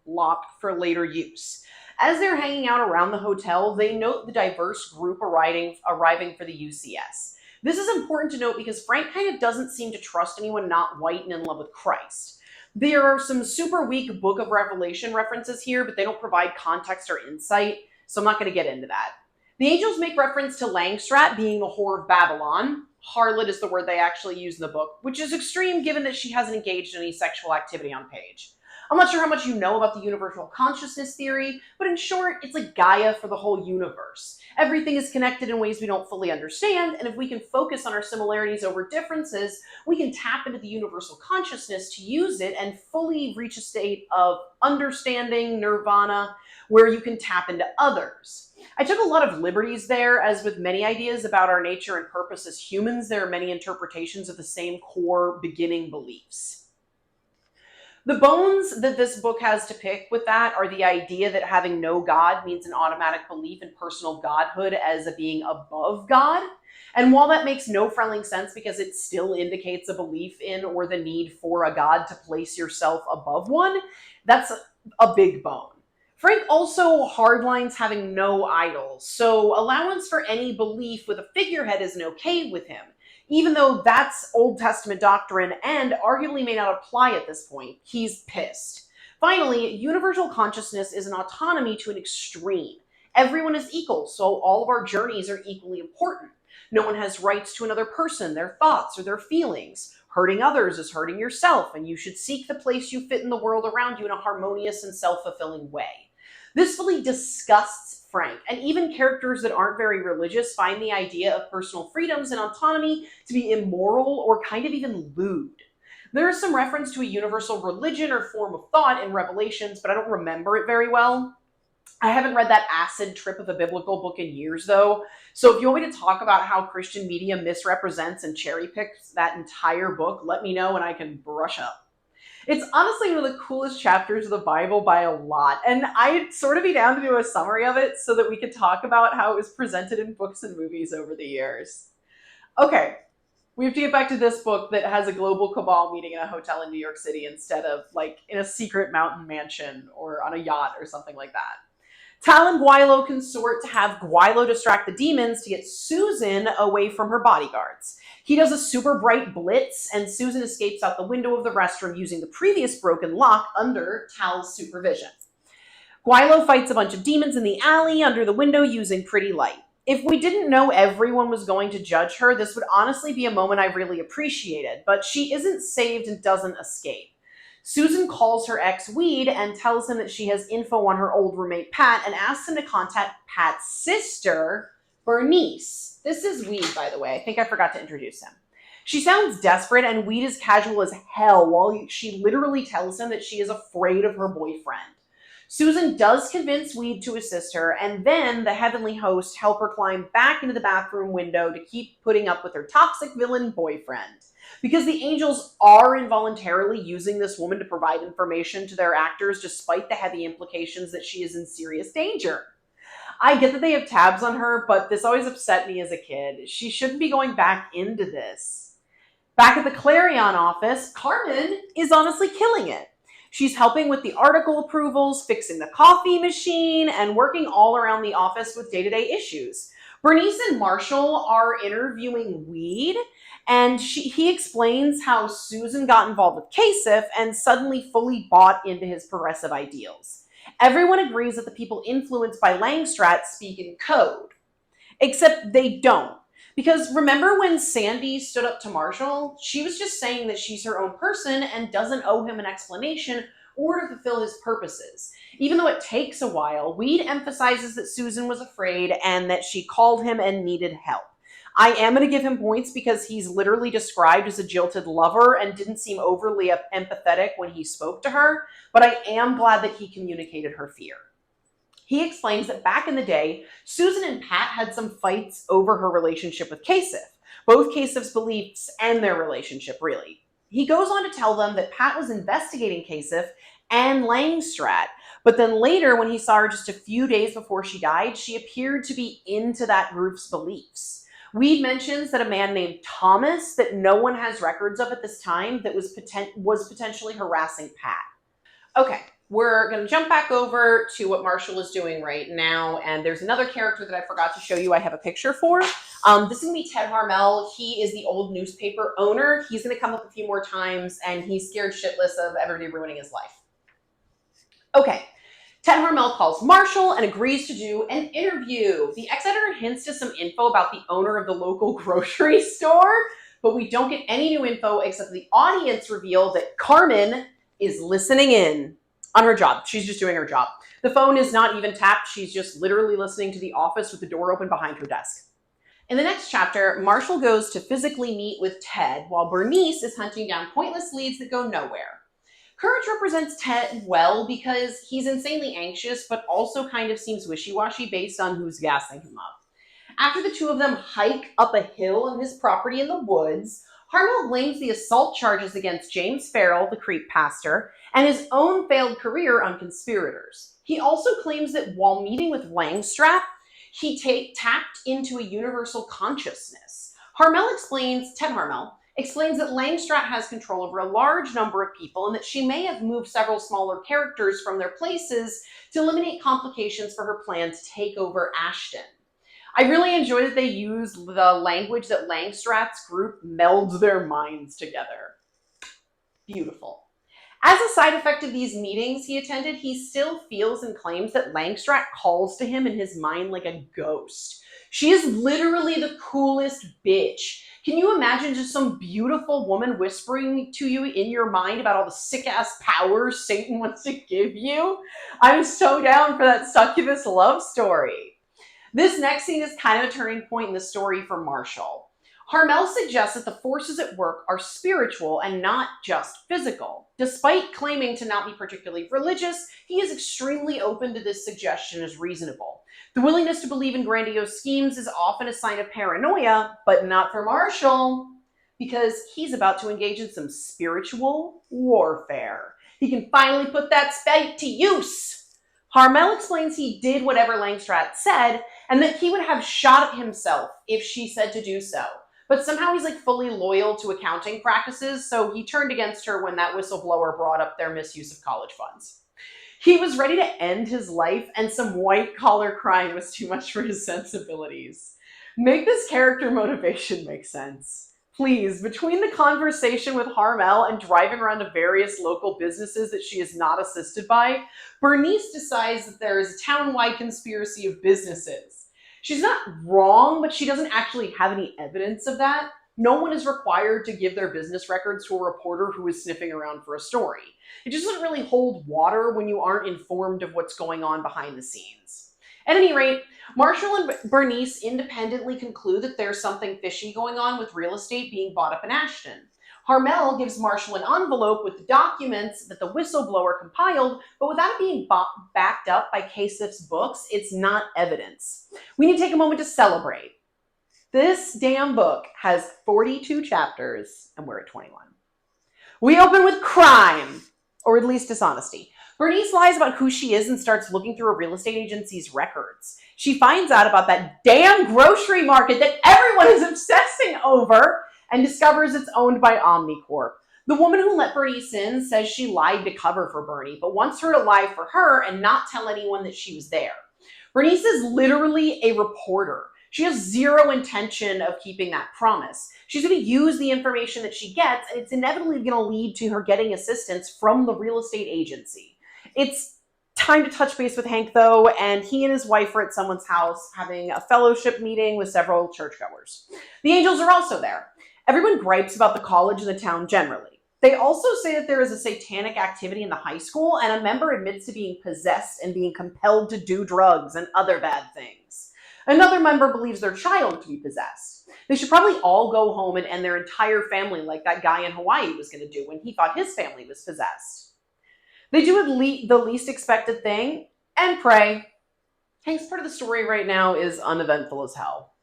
locked for later use. As they're hanging out around the hotel, they note the diverse group arriving for the UCS. This is important to note because Frank kind of doesn't seem to trust anyone not white and in love with Christ. There are some super weak Book of Revelation references here, but they don't provide context or insight, so I'm not going to get into that. The angels make reference to Langstrat being the whore of Babylon. Harlot is the word they actually use in the book, which is extreme given that she hasn't engaged in any sexual activity on page. I'm not sure how much you know about the universal consciousness theory, but in short, it's like Gaia for the whole universe. Everything is connected in ways we don't fully understand, and if we can focus on our similarities over differences, we can tap into the universal consciousness to use it and fully reach a state of understanding, nirvana, where you can tap into others. I took a lot of liberties there, as with many ideas about our nature and purpose as humans, there are many interpretations of the same core beginning beliefs. The bones that this book has to pick with that are the idea that having no God means an automatic belief in personal godhood as a being above God. And while that makes no friendly sense because it still indicates a belief in or the need for a God to place yourself above one, that's a big bone. Frank also hardlines having no idols, so allowance for any belief with a figurehead isn't okay with him. Even though that's Old Testament doctrine and arguably may not apply at this point, he's pissed. Finally, universal consciousness is an autonomy to an extreme. Everyone is equal, so all of our journeys are equally important. No one has rights to another person, their thoughts, or their feelings. Hurting others is hurting yourself, and you should seek the place you fit in the world around you in a harmonious and self-fulfilling way. This fully disgusts Frank, and even characters that aren't very religious find the idea of personal freedoms and autonomy to be immoral or kind of even lewd. There is some reference to a universal religion or form of thought in Revelations, but I don't remember it very well. I haven't read that acid trip of a biblical book in years, though, so if you want me to talk about how Christian media misrepresents and cherry picks that entire book, let me know and I can brush up. It's honestly one of the coolest chapters of the Bible by a lot, and I'd sort of be down to do a summary of it so that we could talk about how it was presented in books and movies over the years. Okay, we have to get back to this book that has a global cabal meeting in a hotel in New York City instead of like in a secret mountain mansion or on a yacht or something like that. Tal and Guilo consort to have Guilo distract the demons to get Susan away from her bodyguards. He does a super bright blitz, and Susan escapes out the window of the restroom using the previous broken lock under Tal's supervision. Guilo fights a bunch of demons in the alley under the window using pretty light. If we didn't know everyone was going to judge her, this would honestly be a moment I really appreciated, but she isn't saved and doesn't escape. Susan calls her ex Weed and tells him that she has info on her old roommate Pat and asks him to contact Pat's sister, Bernice. This is Weed, by the way. I think I forgot to introduce him. She sounds desperate, and Weed is casual as hell while she literally tells him that she is afraid of her boyfriend. Susan does convince Weed to assist her, and then the heavenly host help her climb back into the bathroom window to keep putting up with her toxic villain boyfriend. Because the angels are involuntarily using this woman to provide information to their actors despite the heavy implications that she is in serious danger. I get that they have tabs on her, but this always upset me as a kid. She shouldn't be going back into this. Back at the Clarion office, Carmen is honestly killing it. She's helping with the article approvals, fixing the coffee machine, and working all around the office with day-to-day issues. Bernice and Marshall are interviewing Weed, and he explains how Susan got involved with Kasif and suddenly fully bought into his progressive ideals. Everyone agrees that the people influenced by Langstrat speak in code, except they don't. Because remember when Sandy stood up to Marshall? She was just saying that she's her own person and doesn't owe him an explanation or to fulfill his purposes. Even though it takes a while, Weed emphasizes that Susan was afraid and that she called him and needed help. I am going to give him points because he's literally described as a jilted lover and didn't seem overly empathetic when he spoke to her, but I am glad that he communicated her fear. He explains that back in the day, Susan and Pat had some fights over her relationship with Kasif, both Kasif's beliefs and their relationship, really. He goes on to tell them that Pat was investigating Kasif and Langstrat, but then later, when he saw her just a few days before she died, she appeared to be into that group's beliefs. Weed mentions that a man named Thomas, that no one has records of at this time, that was potentially harassing Pat. Okay, we're going to jump back over to what Marshall is doing right now, and there's another character that I forgot to show you I have a picture for. This is going to be Ted Harmel. He is the old newspaper owner. He's going to come up a few more times, and he's scared shitless of everybody ruining his life. Okay, Ted Harmel calls Marshall and agrees to do an interview. The ex-editor hints to some info about the owner of the local grocery store, but we don't get any new info except the audience reveal that Carmen is listening in on her job. She's just doing her job. The phone is not even tapped. She's just literally listening to the office with the door open behind her desk. In the next chapter, Marshall goes to physically meet with Ted while Bernice is hunting down pointless leads that go nowhere. Courage represents Ted well because he's insanely anxious, but also kind of seems wishy-washy based on who's gassing him up. After the two of them hike up a hill on his property in the woods, Harmel blames the assault charges against James Farrell, the creep pastor, and his own failed career on conspirators. He also claims that while meeting with Langstrat, he tapped into a universal consciousness. Ted Harmel explains that Langstrat has control over a large number of people and that she may have moved several smaller characters from their places to eliminate complications for her plan to take over Ashton. I really enjoy that they use the language that Langstrat's group melds their minds together. Beautiful. As a side effect of these meetings he attended, he still feels and claims that Langstrat calls to him in his mind like a ghost. She is literally the coolest bitch. Can you imagine just some beautiful woman whispering to you in your mind about all the sick-ass powers Satan wants to give you? I'm so down for that succubus love story. This next scene is kind of a turning point in the story for Marshall. Harmel suggests that the forces at work are spiritual and not just physical. Despite claiming to not be particularly religious, he is extremely open to this suggestion as reasonable. The willingness to believe in grandiose schemes is often a sign of paranoia, but not for Marshall, because he's about to engage in some spiritual warfare. He can finally put that spite to use. Harmel explains he did whatever Langstrat said, and that he would have shot himself if she said to do so. But somehow he's fully loyal to accounting practices, so he turned against her when that whistleblower brought up their misuse of college funds. He was ready to end his life, and some white-collar crime was too much for his sensibilities. Make this character motivation make sense. Please, between the conversation with Harmel and driving around to various local businesses that she is not assisted by, Bernice decides that there is a town-wide conspiracy of businesses. She's not wrong, but she doesn't actually have any evidence of that. No one is required to give their business records to a reporter who is sniffing around for a story. It just doesn't really hold water when you aren't informed of what's going on behind the scenes. At any rate, Marshall and Bernice independently conclude that there's something fishy going on with real estate being bought up in Ashton. Harmel gives Marshall an envelope with the documents that the whistleblower compiled, but without it being backed up by Kasif's books, it's not evidence. We need to take a moment to celebrate. This damn book has 42 chapters, and we're at 21. We open with crime, or at least dishonesty. Bernice lies about who she is and starts looking through a real estate agency's records. She finds out about that damn grocery market that everyone is obsessing over and discovers it's owned by Omnicorp. The woman who let Bernice in says she lied to cover for Bernie, but wants her to lie for her and not tell anyone that she was there. Bernice is literally a reporter. She has zero intention of keeping that promise. She's going to use the information that she gets, and it's inevitably going to lead to her getting assistance from the real estate agency. It's time to touch base with Hank, though, and he and his wife are at someone's house having a fellowship meeting with several churchgoers. The Angels are also there. Everyone gripes about the college and the town generally. They also say that there is a satanic activity in the high school, and a member admits to being possessed and being compelled to do drugs and other bad things. Another member believes their child to be possessed. They should probably all go home and end their entire family like that guy in Hawaii was going to do when he thought his family was possessed. They do the least expected thing and pray. Hank's part of the story right now is uneventful as hell.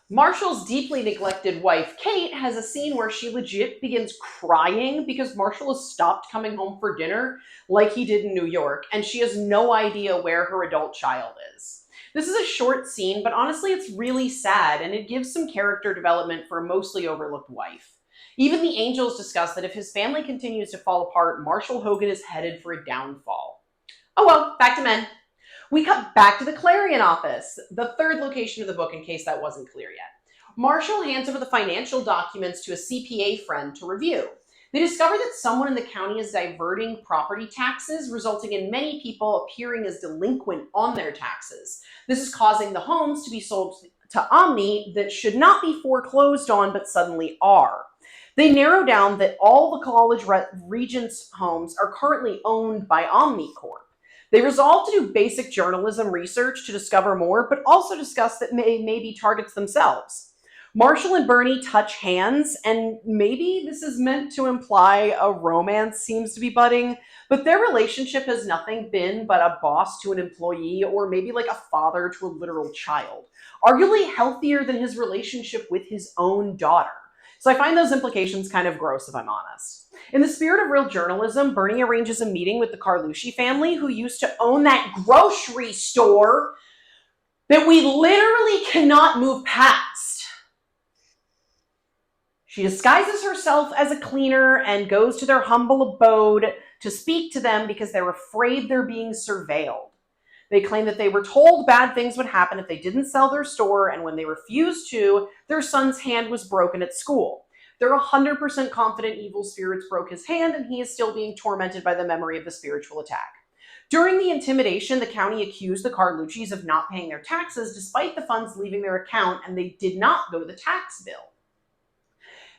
Marshall's deeply neglected wife, Kate, has a scene where she legit begins crying because Marshall has stopped coming home for dinner like he did in New York, and she has no idea where her adult child is. This is a short scene, but honestly, it's really sad, and it gives some character development for a mostly overlooked wife. Even the Angels discuss that if his family continues to fall apart, Marshall Hogan is headed for a downfall. Oh well, back to men. We cut back to the Clarion office, the third location of the book in case that wasn't clear yet. Marshall hands over the financial documents to a CPA friend to review. They discover that someone in the county is diverting property taxes, resulting in many people appearing as delinquent on their taxes. This is causing the homes to be sold to Omni that should not be foreclosed on but suddenly are. They narrow down that all the college regents' homes are currently owned by Omnicorp. They resolve to do basic journalism research to discover more, but also discuss that maybe targets themselves. Marshall and Bernie touch hands, and maybe this is meant to imply a romance seems to be budding, but their relationship has nothing been but a boss to an employee, or maybe like a father to a literal child. Arguably healthier than his relationship with his own daughter. So I find those implications kind of gross, if I'm honest. In the spirit of real journalism, Bernie arranges a meeting with the Carlucci family, who used to own that grocery store that we literally cannot move past. She disguises herself as a cleaner and goes to their humble abode to speak to them because they're afraid they're being surveilled. They claim that they were told bad things would happen if they didn't sell their store, and when they refused to, their son's hand was broken at school. They're 100% confident evil spirits broke his hand, and he is still being tormented by the memory of the spiritual attack. During the intimidation, the county accused the Carluccis of not paying their taxes despite the funds leaving their account, and they did not go to the tax bill.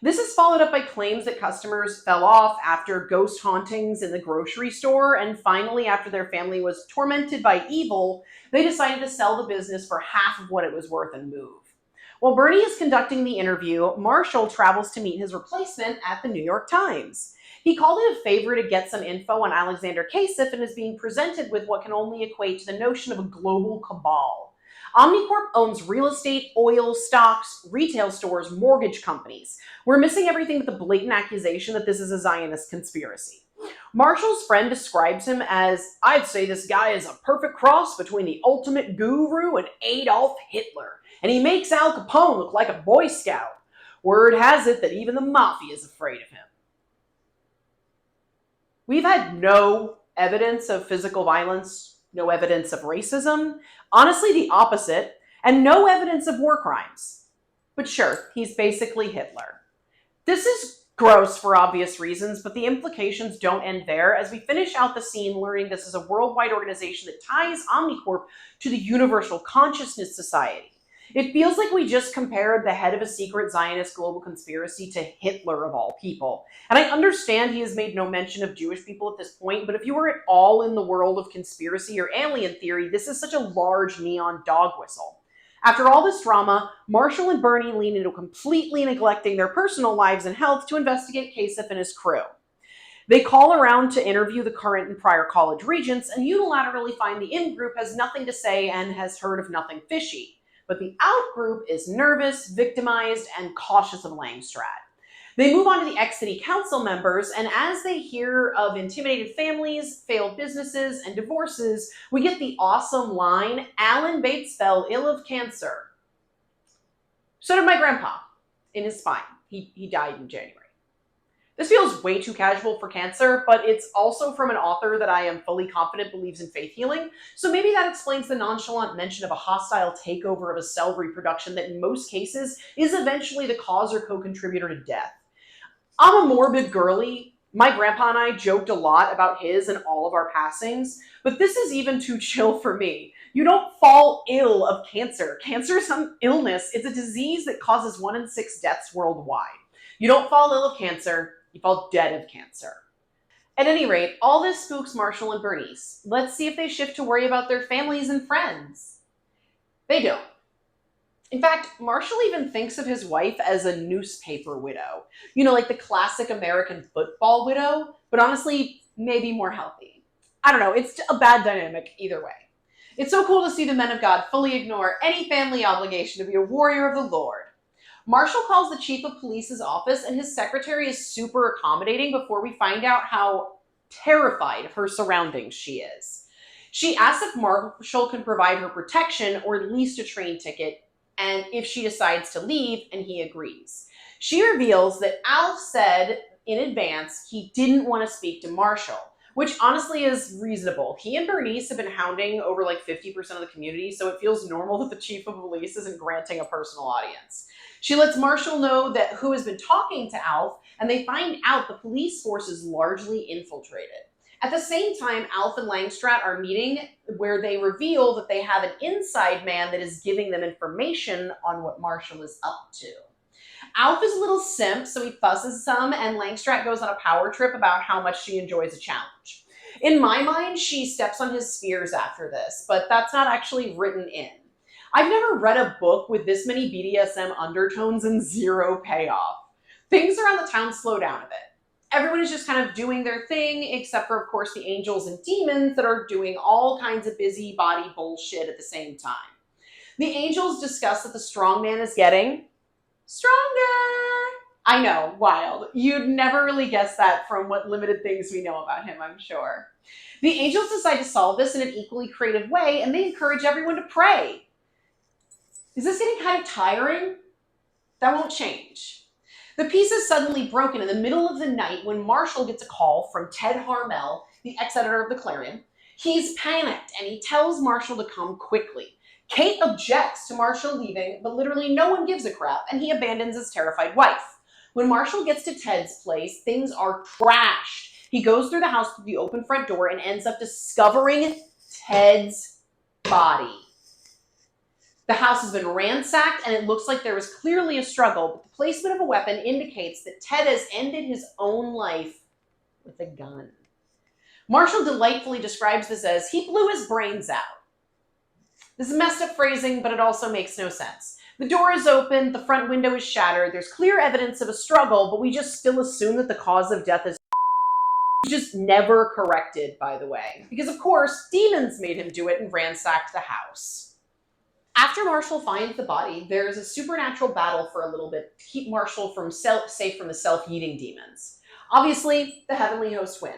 This is followed up by claims that customers fell off after ghost hauntings in the grocery store, and finally, after their family was tormented by evil, they decided to sell the business for half of what it was worth and move. While Bernie is conducting the interview, Marshall travels to meet his replacement at the New York Times. He called it a favor to get some info on Alexander Kasich and is being presented with what can only equate to the notion of a global cabal. Omnicorp owns real estate, oil, stocks, retail stores, mortgage companies. We're missing everything but the blatant accusation that this is a Zionist conspiracy. Marshall's friend describes him as, "I'd say this guy is a perfect cross between the ultimate guru and Adolf Hitler, and he makes Al Capone look like a Boy Scout. Word has it that even the mafia is afraid of him." We've had no evidence of physical violence, no evidence of racism, honestly the opposite, and no evidence of war crimes. But sure, he's basically Hitler. This is gross for obvious reasons, but the implications don't end there as we finish out the scene learning this is a worldwide organization that ties Omnicorp to the Universal Consciousness Society. It feels like we just compared the head of a secret Zionist global conspiracy to Hitler of all people. And I understand he has made no mention of Jewish people at this point, but if you were at all in the world of conspiracy or alien theory, this is such a large neon dog whistle. After all this drama, Marshall and Bernie lean into completely neglecting their personal lives and health to investigate Kasich and his crew. They call around to interview the current and prior college regents and unilaterally find the in-group has nothing to say and has heard of nothing fishy. But the out-group is nervous, victimized, and cautious of Langstrad. They move on to the ex-city council members, and as they hear of intimidated families, failed businesses, and divorces, we get the awesome line, "Alan Bates fell ill of cancer. So did my grandpa in his spine. He died in January." This feels way too casual for Cancer, but it's also from an author that I am fully confident believes in faith healing, so maybe that explains the nonchalant mention of a hostile takeover of a cell reproduction that in most cases is eventually the cause or co-contributor to death. I'm a morbid girly. My grandpa and I joked a lot about his and all of our passings, but this is even too chill for me. You don't fall ill of cancer. Cancer is some illness. It's a disease that causes 1 in 6 deaths worldwide. You don't fall ill of cancer, you fall dead of cancer. At any rate, all this spooks Marshall and Bernice. Let's see if they shift to worry about their families and friends. They don't. In fact, Marshall even thinks of his wife as a newspaper widow. You know, like the classic American football widow, but honestly, maybe more healthy. I don't know, it's a bad dynamic either way. It's so cool to see the men of God fully ignore any family obligation to be a warrior of the Lord. Marshall calls the chief of police's office, and his secretary is super accommodating before we find out how terrified of her surroundings she is. She asks if Marshall can provide her protection or at least a train ticket, and if she decides to leave, and he agrees. She reveals that Alf said in advance he didn't want to speak to Marshall, which honestly is reasonable. He and Bernice have been hounding over like 50% of the community, so it feels normal that the chief of police isn't granting a personal audience. She lets Marshall know that who has been talking to Alf, and they find out the police force is largely infiltrated. At the same time, Alf and Langstrat are meeting where they reveal that they have an inside man that is giving them information on what Marshall is up to. Alf is a little simp, so he fusses some, and Langstrat goes on a power trip about how much she enjoys a challenge. In my mind, she steps on his spheres after this, but that's not actually written in. I've never read a book with this many BDSM undertones and zero payoff. Things around the town slow down a bit. Everyone is just kind of doing their thing, except for, of course, the angels and demons that are doing all kinds of busybody bullshit at the same time. The angels discuss that the strong man is getting stronger. I know, wild. You'd never really guess that from what limited things we know about him, I'm sure. The angels decide to solve this in an equally creative way, and they encourage everyone to pray. Is this getting kind of tiring? That won't change. The peace is suddenly broken in the middle of the night when Marshall gets a call from Ted Harmel, the ex-editor of the Clarion. He's panicked, and he tells Marshall to come quickly. Kate objects to Marshall leaving, but literally no one gives a crap, and he abandons his terrified wife. When Marshall gets to Ted's place, things are trashed. He goes through the house through the open front door and ends up discovering Ted's body. The house has been ransacked, and it looks like there was clearly a struggle, but the placement of a weapon indicates that Ted has ended his own life with a gun. Marshall delightfully describes this as, he blew his brains out. This is messed up phrasing, but it also makes no sense. The door is open, the front window is shattered, there's clear evidence of a struggle, but we just still assume that the cause of death is just never corrected, by the way. Because of course, demons made him do it and ransacked the house. After Marshall finds the body, there's a supernatural battle for a little bit to keep Marshall safe from the self-eating demons. Obviously, the heavenly hosts win.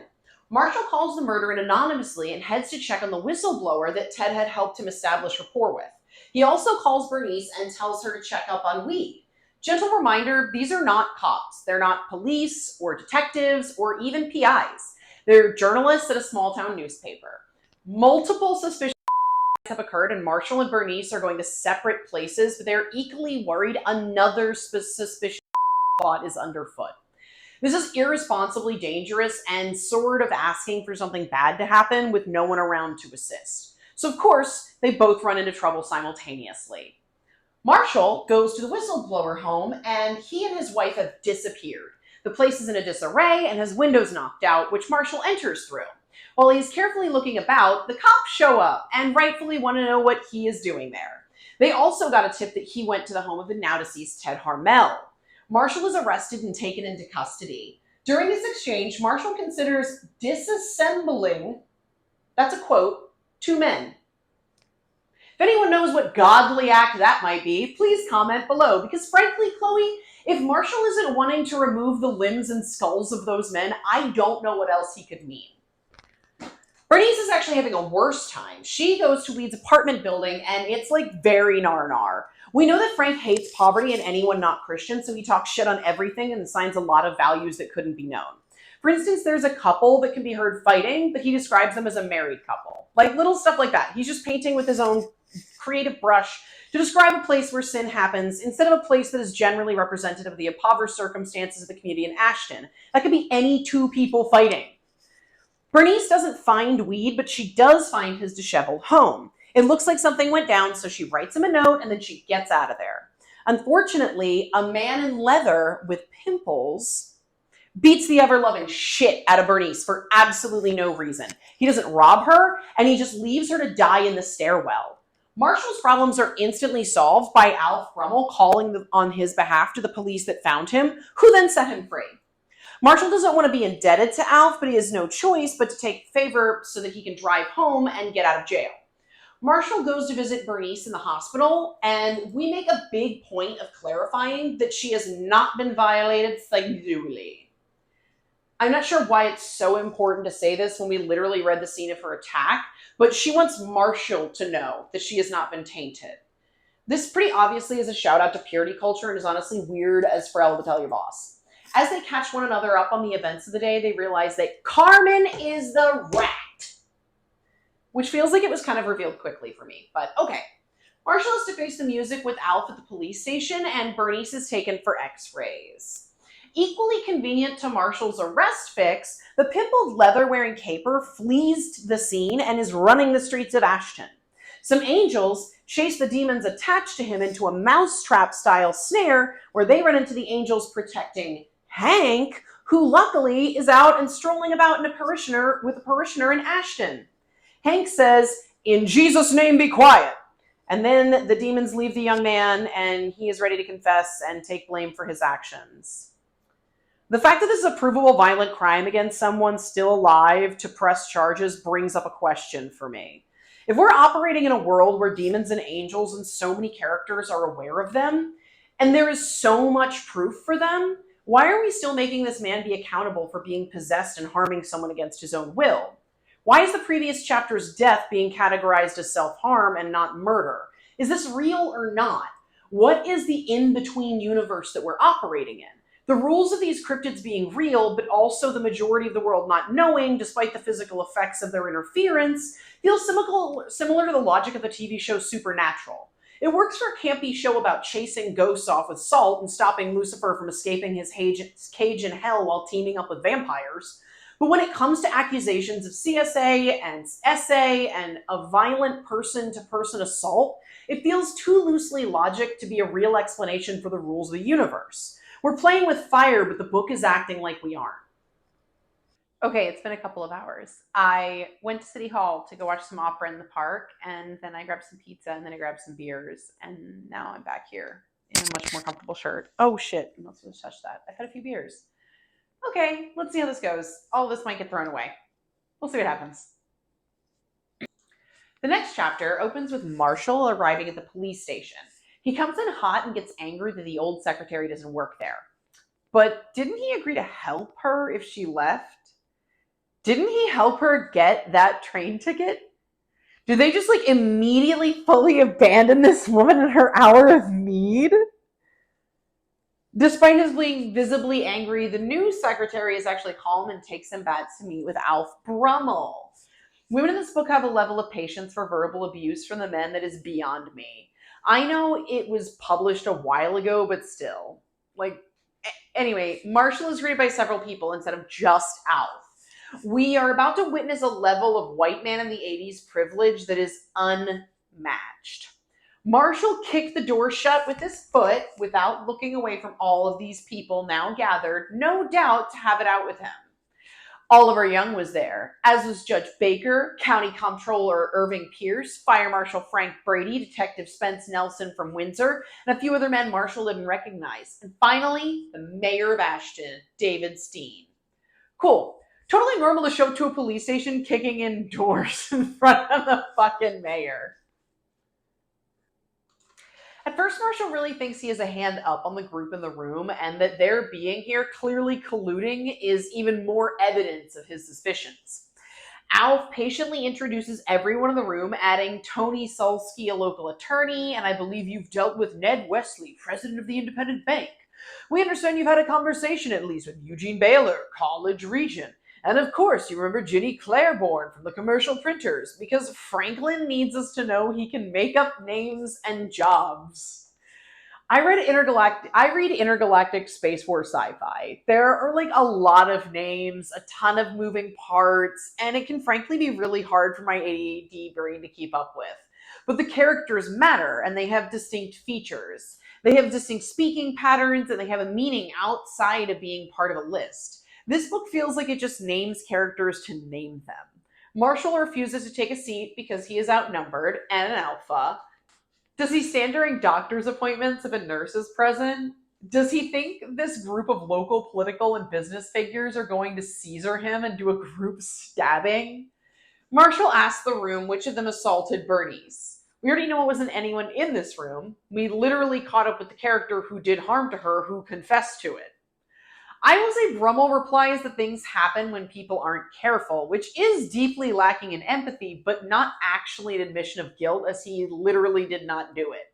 Marshall calls the murderer anonymously and heads to check on the whistleblower that Ted had helped him establish rapport with. He also calls Bernice and tells her to check up on Weed. Gentle reminder, these are not cops. They're not police or detectives or even PIs. They're journalists at a small-town newspaper. Multiple suspicious have occurred, and Marshall and Bernice are going to separate places, but they're equally worried another suspicious plot is underfoot. This is irresponsibly dangerous and sort of asking for something bad to happen with no one around to assist. So of course, they both run into trouble simultaneously. Marshall goes to the whistleblower home, and he and his wife have disappeared. The place is in a disarray and has windows knocked out, which Marshall enters through. While he's carefully looking about, the cops show up and rightfully want to know what he is doing there. They also got a tip that he went to the home of the now-deceased Ted Harmel. Marshall is arrested and taken into custody. During this exchange, Marshall considers disassembling, that's a quote, 2 men. If anyone knows what godly act that might be, please comment below, because frankly, Chloe, if Marshall isn't wanting to remove the limbs and skulls of those men, I don't know what else he could mean. Bernice is actually having a worse time. She goes to Weed's apartment building, and it's like very nar-nar. We know that Frank hates poverty and anyone not Christian, so he talks shit on everything and assigns a lot of values that couldn't be known. For instance, there's a couple that can be heard fighting, but he describes them as a married couple. Like little stuff like that. He's just painting with his own creative brush to describe a place where sin happens instead of a place that is generally representative of the impoverished circumstances of the community in Ashton. That could be any two people fighting. Bernice doesn't find weed, but she does find his disheveled home. It looks like something went down, so she writes him a note and then she gets out of there. Unfortunately, a man in leather with pimples beats the ever-loving shit out of Bernice for absolutely no reason. He doesn't rob her, and he just leaves her to die in the stairwell. Marshall's problems are instantly solved by Alf Brummel calling on his behalf to the police that found him, who then set him free. Marshall doesn't want to be indebted to Alf, but he has no choice but to take favor so that he can drive home and get out of jail. Marshall goes to visit Bernice in the hospital, and we make a big point of clarifying that she has not been violated sexually. I'm not sure why it's so important to say this when we literally read the scene of her attack, but she wants Marshall to know that she has not been tainted. This pretty obviously is a shout out to purity culture and is honestly weird as forever to tell your boss. As they catch one another up on the events of the day, they realize that Carmen is the rat. Which feels like it was kind of revealed quickly for me, but okay. Marshall has to face the music with Alf at the police station, and Bernice is taken for x-rays. Equally convenient to Marshall's arrest fix, the pimpled leather-wearing caper flees the scene and is running the streets of Ashton. Some angels chase the demons attached to him into a mousetrap-style snare where they run into the angels protecting Hank, who luckily is out and strolling about with a parishioner in Ashton. Hank says, "In Jesus' name, be quiet." And then the demons leave the young man, and he is ready to confess and take blame for his actions. The fact that this is a provable violent crime against someone still alive to press charges brings up a question for me. If we're operating in a world where demons and angels and so many characters are aware of them, and there is so much proof for them, why are we still making this man be accountable for being possessed and harming someone against his own will? Why is the previous chapter's death being categorized as self-harm and not murder? Is this real or not? What is the in-between universe that we're operating in? The rules of these cryptids being real, but also the majority of the world not knowing, despite the physical effects of their interference, feels similar to the logic of the TV show Supernatural. It works for a campy show about chasing ghosts off with salt and stopping Lucifer from escaping his cage in hell while teaming up with vampires. But when it comes to accusations of CSA and SA and a violent person-to-person assault, it feels too loosely logic to be a real explanation for the rules of the universe. We're playing with fire, but the book is acting like we aren't. Okay, it's been a couple of hours. I went to City Hall to go watch some opera in the park, and then I grabbed some pizza, and then I grabbed some beers, and now I'm back here in a much more comfortable shirt. Oh shit, I'm not supposed to touch that. I've had a few beers. Okay, let's see how this goes. All of this might get thrown away. We'll see what happens. The next chapter opens with Marshall arriving at the police station. He comes in hot and gets angry that the old secretary doesn't work there. But didn't he agree to help her if she left? Didn't he help her get that train ticket? Did they just immediately fully abandon this woman in her hour of need? Despite his being visibly angry, the new secretary is actually calm and takes him back to meet with Alf Brummel. Women in this book have a level of patience for verbal abuse from the men that is beyond me. I know it was published a while ago, but still. Anyway, Marshall is greeted by several people instead of just Alf. We are about to witness a level of white man in the 80s privilege that is unmatched. Marshall kicked the door shut with his foot without looking away from all of these people now gathered, no doubt to have it out with him. Oliver Young was there, as was Judge Baker, County Comptroller Irving Pierce, Fire Marshal Frank Brady, Detective Spence Nelson from Windsor, and a few other men Marshall didn't recognize. And finally, the mayor of Ashton, David Steen. Cool. Totally normal to show up to a police station kicking in doors in front of the fucking mayor. At first, Marshall really thinks he has a hand up on the group in the room, and that their being here clearly colluding is even more evidence of his suspicions. Alf patiently introduces everyone in the room, adding Tony Sulsky, a local attorney, and I believe you've dealt with Ned Wesley, president of the Independent Bank. We understand you've had a conversation at least with Eugene Baylor, College Region. And of course, you remember Ginny Claiborne from the commercial printers, because Franklin needs us to know he can make up names and jobs. I read intergalactic space war sci-fi. There are like a lot of names, a ton of moving parts, and it can frankly be really hard for my ADD brain to keep up with. But the characters matter and they have distinct features. They have distinct speaking patterns and they have a meaning outside of being part of a list. This book feels like it just names characters to name them. Marshall refuses to take a seat because he is outnumbered and an alpha. Does he stand during doctor's appointments if a nurse is present? Does he think this group of local political and business figures are going to Caesar him and do a group stabbing? Marshall asks the room which of them assaulted Bernice. We already know it wasn't anyone in this room. We literally caught up with the character who did harm to her who confessed to it. I will say Brummel replies that things happen when people aren't careful, which is deeply lacking in empathy, but not actually an admission of guilt, as he literally did not do it.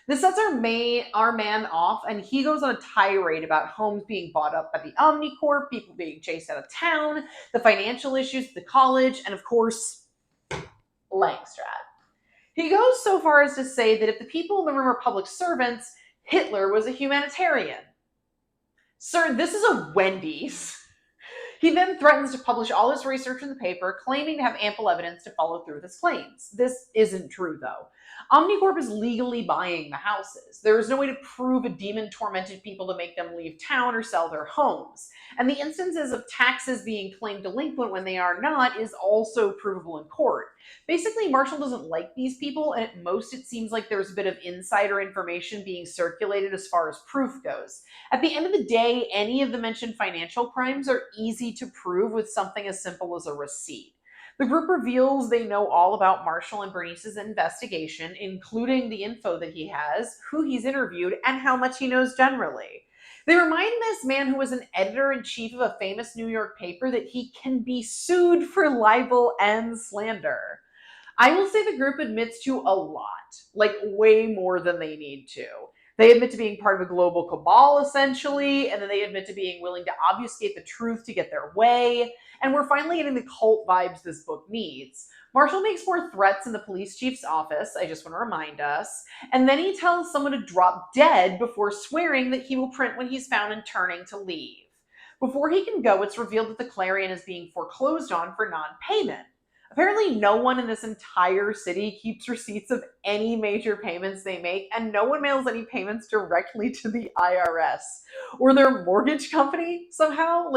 This sets our man off, and he goes on a tirade about homes being bought up by the Omnicorp, people being chased out of town, the financial issues at the college, and of course, Langstrad. He goes so far as to say that if the people in the room are public servants, Hitler was a humanitarian. Sir, this is a Wendy's. He then threatens to publish all his research in the paper, claiming to have ample evidence to follow through with his claims. This isn't true, though. Omnicorp is legally buying the houses. There is no way to prove a demon tormented people to make them leave town or sell their homes. And the instances of taxes being claimed delinquent when they are not is also provable in court. Basically, Marshall doesn't like these people, and at most it seems like there's a bit of insider information being circulated as far as proof goes. At the end of the day, any of the mentioned financial crimes are easy to prove with something as simple as a receipt. The group reveals they know all about Marshall and Bernice's investigation, including the info that he has, who he's interviewed, and how much he knows generally. They remind this man who was an editor-in-chief of a famous New York paper that he can be sued for libel and slander. I will say the group admits to a lot, like way more than they need to. They admit to being part of a global cabal, essentially, and then they admit to being willing to obfuscate the truth to get their way. And we're finally getting the cult vibes this book needs. Marshall makes more threats in the police chief's office, I just want to remind us, and then he tells someone to drop dead before swearing that he will print when he's found and turning to leave. Before he can go, it's revealed that the Clarion is being foreclosed on for non-payment. Apparently, no one in this entire city keeps receipts of any major payments they make, and no one mails any payments directly to the IRS or their mortgage company somehow.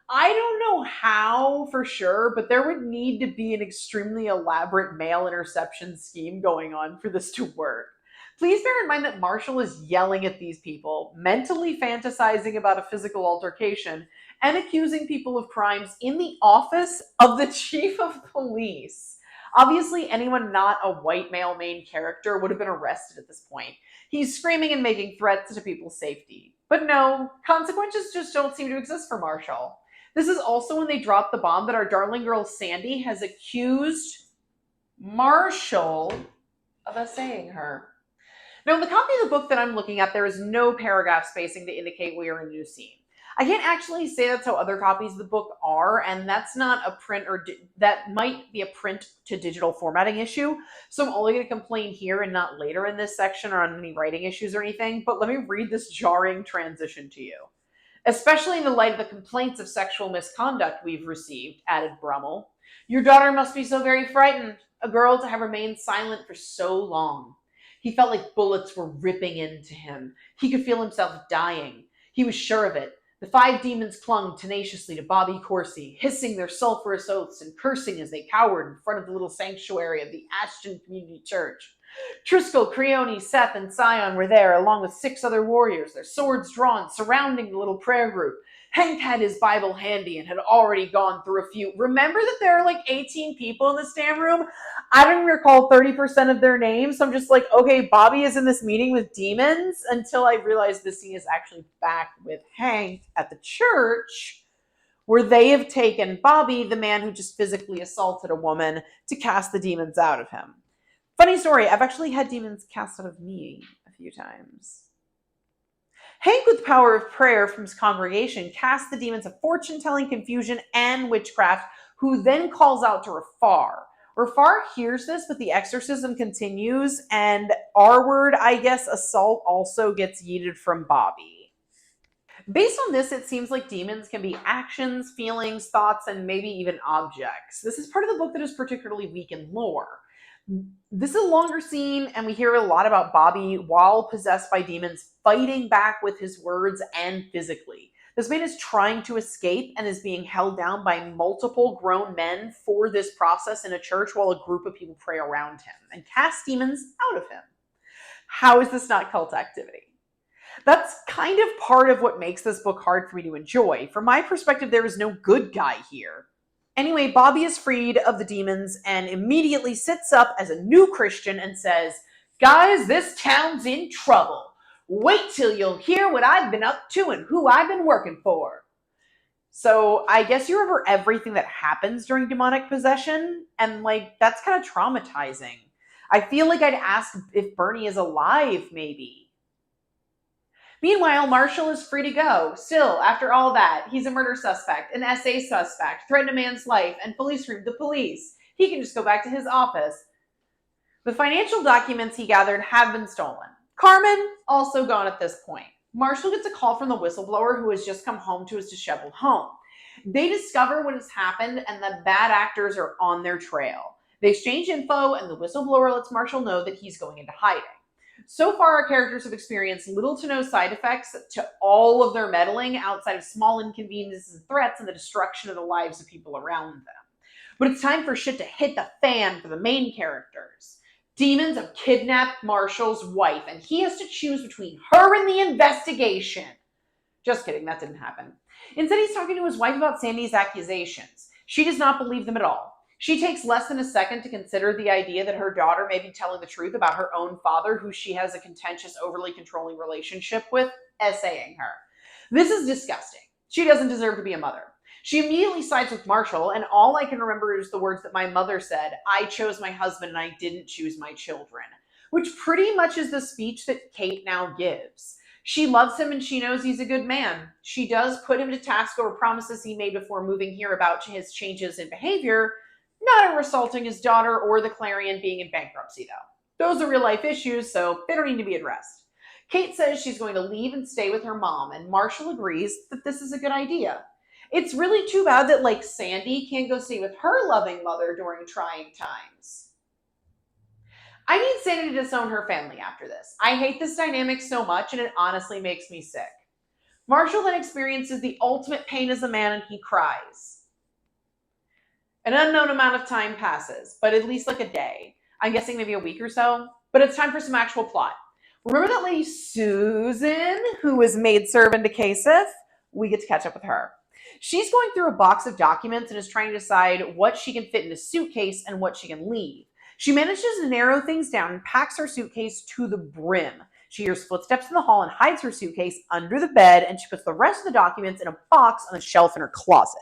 I don't know how for sure, but there would need to be an extremely elaborate mail interception scheme going on for this to work. Please bear in mind that Marshall is yelling at these people, mentally fantasizing about a physical altercation, and accusing people of crimes in the office of the chief of police. Obviously, anyone not a white male main character would have been arrested at this point. He's screaming and making threats to people's safety. But no, consequences just don't seem to exist for Marshall. This is also when they drop the bomb that our darling girl Sandy has accused Marshall of assaying her. Now, in the copy of the book that I'm looking at, there is no paragraph spacing to indicate we are in a new scene. I can't actually say that's how other copies of the book are, and that's not a print that might be a print to digital formatting issue. So I'm only going to complain here and not later in this section or on any writing issues or anything. But let me read this jarring transition to you. Especially in the light of the complaints of sexual misconduct we've received, added Brummel. Your daughter must be so very frightened, a girl to have remained silent for so long. He felt like bullets were ripping into him. He could feel himself dying. He was sure of it. The 5 demons clung tenaciously to Bobby Corsi, hissing their sulphurous oaths and cursing as they cowered in front of the little sanctuary of the Ashton Community Church. Triskel, Creone, Seth, and Sion were there, along with 6 other warriors, their swords drawn, surrounding the little prayer group. Hank had his Bible handy and had already gone through a few. Remember that there are 18 people in this damn room? I don't recall 30% of their names, so I'm just like, okay, Bobby is in this meeting with demons, until I realized this scene is actually back with Hank at the church, where they have taken Bobby, the man who just physically assaulted a woman, to cast the demons out of him. Funny story, I've actually had demons cast out of me a few times. Hank, with the power of prayer from his congregation, casts the demons of fortune-telling, confusion, and witchcraft, who then calls out to Rafar. Rafar hears this, but the exorcism continues, and R-word, I guess, assault also gets yeeted from Bobby. Based on this, it seems like demons can be actions, feelings, thoughts, and maybe even objects. This is part of the book that is particularly weak in lore. This is a longer scene, and we hear a lot about Bobby, while possessed by demons, fighting back with his words and physically. This man is trying to escape and is being held down by multiple grown men for this process in a church while a group of people pray around him and cast demons out of him. How is this not cult activity? That's kind of part of what makes this book hard for me to enjoy. From my perspective, there is no good guy here. Anyway, Bobby is freed of the demons and immediately sits up as a new Christian and says, "Guys, this town's in trouble. Wait till you'll hear what I've been up to and who I've been working for." So I guess you remember everything that happens during demonic possession, and that's kind of traumatizing. I feel like I'd ask if Bernie is alive, maybe. Meanwhile, Marshall is free to go. Still, after all that, he's a murder suspect, an SA suspect, threatened a man's life, and fully screamed the police. He can just go back to his office. The financial documents he gathered have been stolen. Carmen, also gone at this point. Marshall gets a call from the whistleblower who has just come home to his disheveled home. They discover what has happened and the bad actors are on their trail. They exchange info, and the whistleblower lets Marshall know that he's going into hiding. So far, our characters have experienced little to no side effects to all of their meddling outside of small inconveniences and threats and the destruction of the lives of people around them. But it's time for shit to hit the fan for the main characters. Demons have kidnapped Marshall's wife, and he has to choose between her and the investigation. Just kidding, that didn't happen. Instead, he's talking to his wife about Sandy's accusations. She does not believe them at all. She takes less than a second to consider the idea that her daughter may be telling the truth about her own father, who she has a contentious, overly controlling relationship with, essaying her. This is disgusting. She doesn't deserve to be a mother. She immediately sides with Marshall, and all I can remember is the words that my mother said, "I chose my husband and I didn't choose my children," which pretty much is the speech that Kate now gives. She loves him and she knows he's a good man. She does put him to task over promises he made before moving here about his changes in behavior, not over assaulting his daughter or the Clarion being in bankruptcy, though. Those are real life issues, so they don't need to be addressed. Kate says she's going to leave and stay with her mom, and Marshall agrees that this is a good idea. It's really too bad that, Sandy can't go stay with her loving mother during trying times. I need Sandy to disown her family after this. I hate this dynamic so much, and it honestly makes me sick. Marshall then experiences the ultimate pain as a man, and he cries. An unknown amount of time passes, but at least a day. I'm guessing maybe a week or so. But it's time for some actual plot. Remember that lady Susan, who was maidservant to Kasif? We get to catch up with her. She's going through a box of documents and is trying to decide what she can fit in a suitcase and what she can leave. She manages to narrow things down and packs her suitcase to the brim. She hears footsteps in the hall and hides her suitcase under the bed, and she puts the rest of the documents in a box on a shelf in her closet.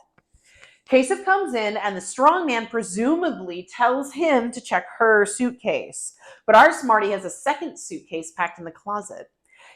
Kasif comes in, and the strong man presumably tells him to check her suitcase. But our smarty has a second suitcase packed in the closet.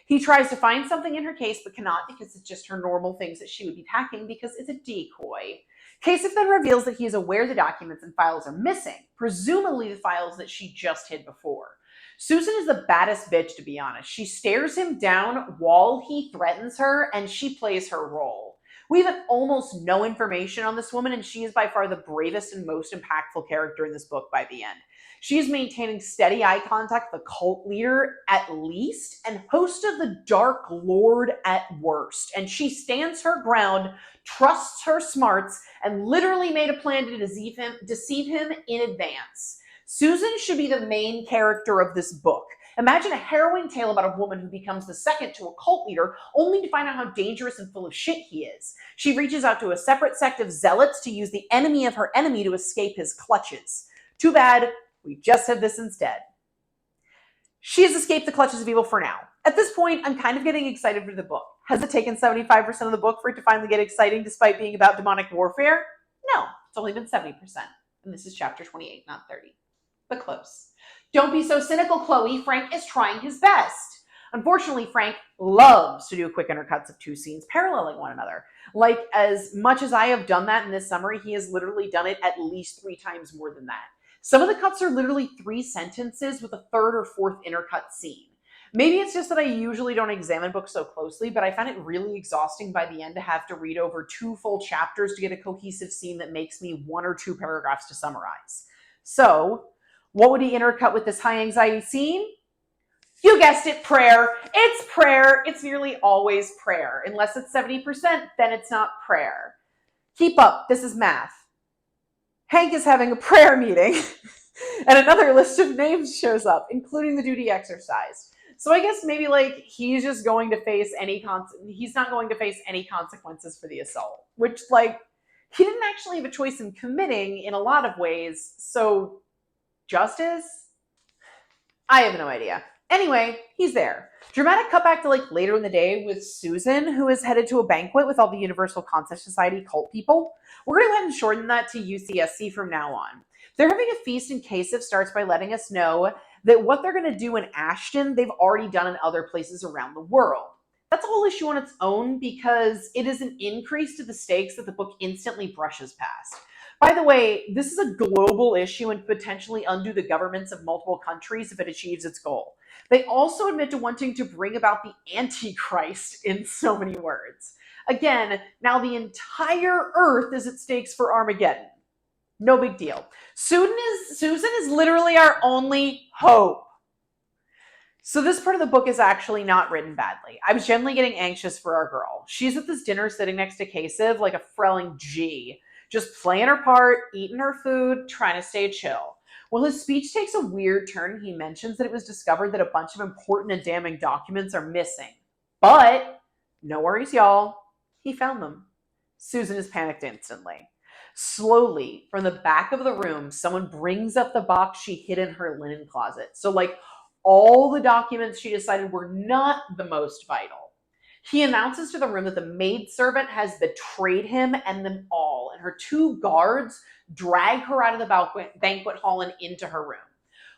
He tries to find something in her case, but cannot because it's just her normal things that she would be packing because it's a decoy. Kasif then reveals that he is aware the documents and files are missing, presumably the files that she just hid before. Susan is the baddest bitch, to be honest. She stares him down while he threatens her, and she plays her role. We have almost no information on this woman, and she is by far the bravest and most impactful character in this book by the end. She is maintaining steady eye contact with the cult leader at least, and host of the Dark Lord at worst. And she stands her ground, trusts her smarts, and literally made a plan to deceive him in advance. Susan should be the main character of this book. Imagine a harrowing tale about a woman who becomes the second to a cult leader, only to find out how dangerous and full of shit he is. She reaches out to a separate sect of zealots to use the enemy of her enemy to escape his clutches. Too bad, we just have this instead. She has escaped the clutches of evil for now. At this point, I'm kind of getting excited for the book. Has it taken 75% of the book for it to finally get exciting despite being about demonic warfare? No, it's only been 70%. And this is chapter 28, not 30. But close. Don't be so cynical, Chloe. Frank is trying his best. Unfortunately, Frank loves to do quick intercuts of two scenes paralleling one another. Like, as much as I have done that in this summary, he has literally done it at least 3 times more than that. Some of the cuts are literally 3 sentences with a 3rd or 4th intercut scene. Maybe it's just that I usually don't examine books so closely, but I find it really exhausting by the end to have to read over 2 full chapters to get a cohesive scene that makes me 1 or 2 paragraphs to summarize. So, what would he intercut with this high anxiety scene? You guessed it, prayer. It's prayer. It's nearly always prayer. Unless it's 70%, then it's not prayer. Keep up. This is math. Hank is having a prayer meeting, and another list of names shows up, including the duty exercise. So I guess maybe like he's just going to face he's not going to face any consequences for the assault, which like he didn't actually have a choice in committing in a lot of ways. So justice? I have no idea. Anyway, he's there. Dramatic cutback to like later in the day with Susan, who is headed to a banquet with all the Universal Concept Society cult people. We're going to go ahead and shorten that to UCSC from now on. They're having a feast, and Kasif starts by letting us know that what they're going to do in Ashton, they've already done in other places around the world. That's a whole issue on its own because it is an increase to the stakes that the book instantly brushes past. By the way, this is a global issue and potentially undo the governments of multiple countries if it achieves its goal. They also admit to wanting to bring about the Antichrist in so many words. Again, now the entire Earth is at stakes for Armageddon. No big deal. Susan is literally our only hope. So this part of the book is actually not written badly. I was genuinely getting anxious for our girl. She's at this dinner sitting next to Kasif like a frelling G, just playing her part, eating her food, trying to stay chill. Well, his speech takes a weird turn. He mentions that it was discovered that a bunch of important and damning documents are missing. But, no worries, y'all. He found them. Susan is panicked instantly. Slowly, from the back of the room, someone brings up the box she hid in her linen closet. So, like, all the documents she decided were not the most vital. He announces to the room that the maidservant has betrayed him and them all, and her 2 guards drag her out of the banquet hall and into her room.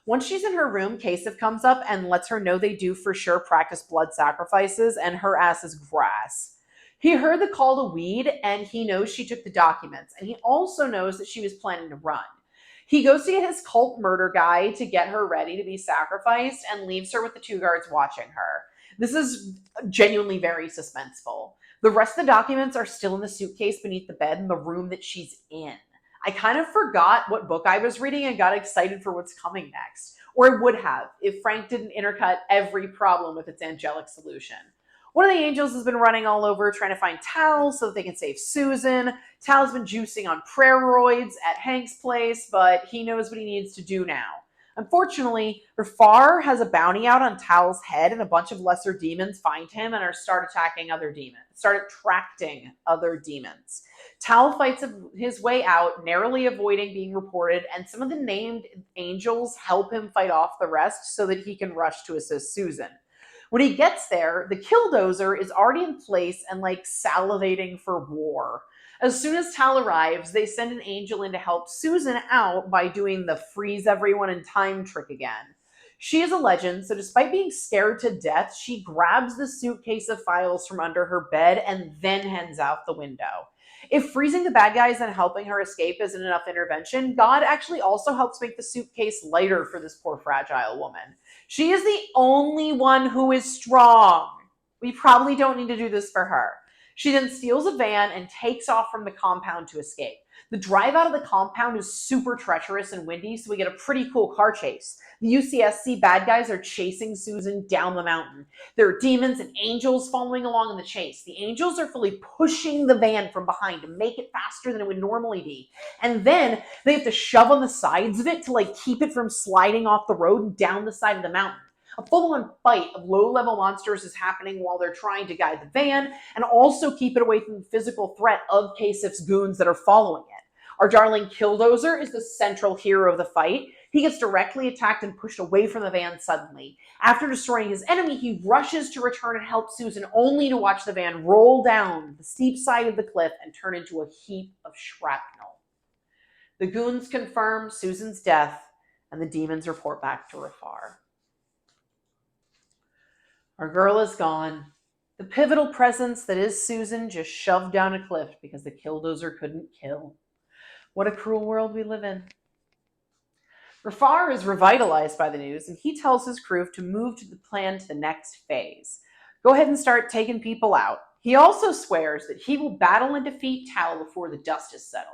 Once she's in her room, Kasif comes up and lets her know they do for sure practice blood sacrifices, and her ass is grass. He heard the call to weed, and he knows she took the documents, and he also knows that she was planning to run. He goes to get his cult murder guy to get her ready to be sacrificed and leaves her with the 2 guards watching her. This is genuinely very suspenseful. The rest of the documents are still in the suitcase beneath the bed in the room that she's in. I kind of forgot what book I was reading and got excited for what's coming next. Or I would have if Frank didn't intercut every problem with its angelic solution. One of the angels has been running all over trying to find Tal so that they can save Susan. Tal's been juicing on prayer roids at Hank's place, but he knows what he needs to do now. Unfortunately, Rafar has a bounty out on Tal's head, and a bunch of lesser demons find him and start attracting other demons. Tal fights his way out, narrowly avoiding being reported, and some of the named angels help him fight off the rest so that he can rush to assist Susan. When he gets there, the Killdozer is already in place and like salivating for war. As soon as Tal arrives, they send an angel in to help Susan out by doing the freeze everyone in time trick again. She is a legend, so despite being scared to death, she grabs the suitcase of files from under her bed and then heads out the window. If freezing the bad guys and helping her escape isn't enough intervention, God actually also helps make the suitcase lighter for this poor fragile woman. She is the only one who is strong. We probably don't need to do this for her. She then steals a van and takes off from the compound to escape. The drive out of the compound is super treacherous and windy, so we get a pretty cool car chase. The UCSC bad guys are chasing Susan down the mountain. There are demons and angels following along in the chase. The angels are fully pushing the van from behind to make it faster than it would normally be. And then they have to shove on the sides of it to like keep it from sliding off the road and down the side of the mountain. A full-on fight of low-level monsters is happening while they're trying to guide the van and also keep it away from the physical threat of Kasif's goons that are following it. Our darling Killdozer is the central hero of the fight. He gets directly attacked and pushed away from the van suddenly. After destroying his enemy, he rushes to return and help Susan, only to watch the van roll down the steep side of the cliff and turn into a heap of shrapnel. The goons confirm Susan's death, and the demons report back to Rafar. Our girl is gone. The pivotal presence that is Susan just shoved down a cliff because the killdozer couldn't kill. What a cruel world we live in. Rafar is revitalized by the news, and he tells his crew to move to the plan to the next phase. Go ahead and start taking people out. He also swears that he will battle and defeat Tal before the dust is settled.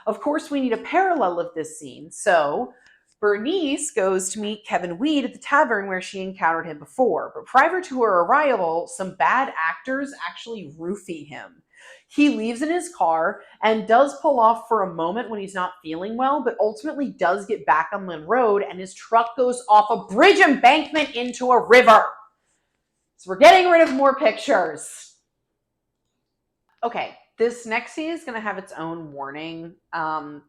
Of course, we need a parallel of this scene, so Bernice goes to meet Kevin Weed at the tavern where she encountered him before. But prior to her arrival, some bad actors actually roofie him. He leaves in his car and does pull off for a moment when he's not feeling well, but ultimately does get back on Lynn Road, and his truck goes off a bridge embankment into a river. So we're getting rid of more pictures. Okay, this next scene is going to have its own warning.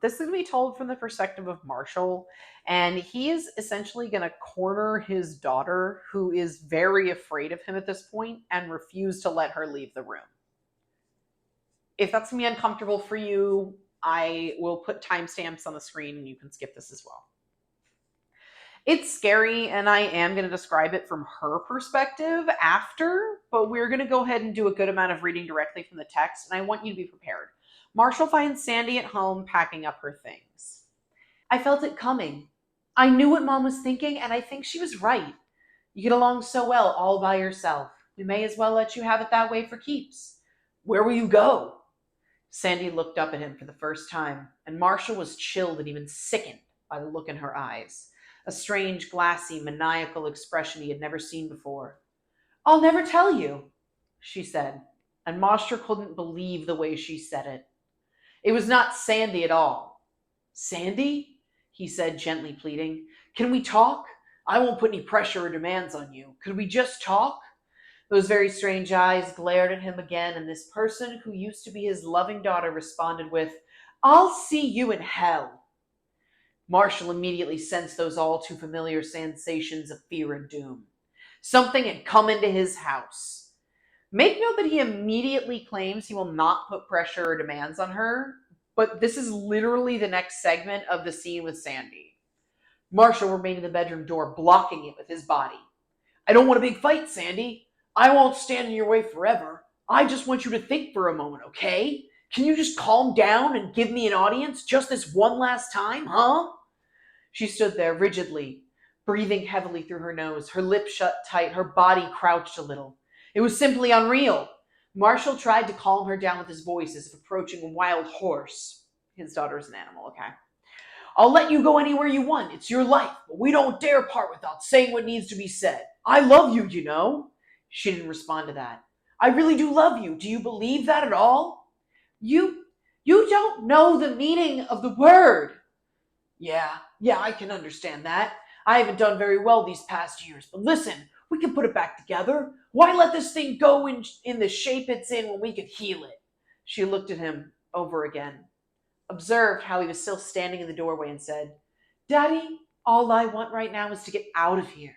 This is going to be told from the perspective of Marshall, and he is essentially going to corner his daughter, who is very afraid of him at this point, and refuse to let her leave the room. If that's going to be uncomfortable for you, I will put timestamps on the screen and you can skip this as well. It's scary, and I am going to describe it from her perspective after, but we're going to go ahead and do a good amount of reading directly from the text, and I want you to be prepared. Marshall finds Sandy at home packing up her things. I felt it coming. I knew what Mom was thinking, and I think she was right. You get along so well all by yourself. We may as well let you have it that way for keeps. Where will you go? Sandy looked up at him for the first time, and Marshall was chilled and even sickened by the look in her eyes. A strange, glassy, maniacal expression he had never seen before. I'll never tell you, she said, and Marshall couldn't believe the way she said it. It was not Sandy at all. Sandy? He said, gently pleading. Can we talk? I won't put any pressure or demands on you. Could we just talk? Those very strange eyes glared at him again, and this person who used to be his loving daughter responded with, I'll see you in hell. Marshall immediately sensed those all too familiar sensations of fear and doom. Something had come into his house. Make note that he immediately claims he will not put pressure or demands on her, but this is literally the next segment of the scene with Sandy. Marshall remained in the bedroom door, blocking it with his body. I don't want a big fight, Sandy. I won't stand in your way forever. I just want you to think for a moment, okay? Can you just calm down and give me an audience just this one last time, huh? She stood there rigidly, breathing heavily through her nose, her lips shut tight, her body crouched a little. It was simply unreal. Marshall tried to calm her down with his voice as if approaching a wild horse. His daughter's an animal, okay? I'll let you go anywhere you want. It's your life, but we don't dare part without saying what needs to be said. I love you, you know. She didn't respond to that. I really do love you. Do you believe that at all? You don't know the meaning of the word. Yeah, I can understand that. I haven't done very well these past years, but listen, we can put it back together. Why let this thing go in the shape it's in when we could heal it? She looked at him over again, observed how he was still standing in the doorway and said, Daddy, all I want right now is to get out of here.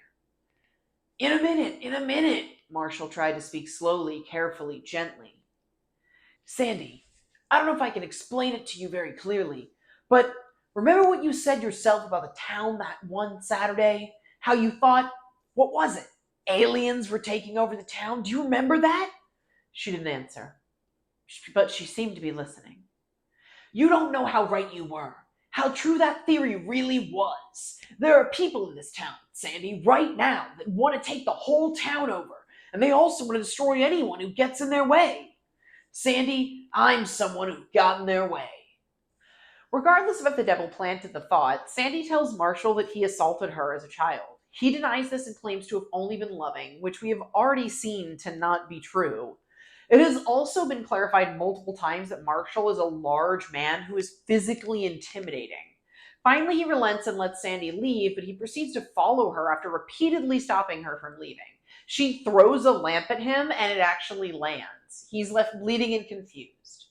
In a minute, Marshall tried to speak slowly, carefully, gently. Sandy, I don't know if I can explain it to you very clearly, but remember what you said yourself about the town that one Saturday? How you thought, what was it? Aliens were taking over the town? Do you remember that? She didn't answer, but she seemed to be listening. You don't know how right you were, how true that theory really was. There are people in this town, Sandy, right now that want to take the whole town over, and they also want to destroy anyone who gets in their way. Sandy, I'm someone who got in their way. Regardless of if the devil planted the thought, Sandy tells Marshall that he assaulted her as a child. He denies this and claims to have only been loving, which we have already seen to not be true. It has also been clarified multiple times that Marshall is a large man who is physically intimidating. Finally, he relents and lets Sandy leave, but he proceeds to follow her after repeatedly stopping her from leaving. She throws a lamp at him, and it actually lands. He's left bleeding and confused.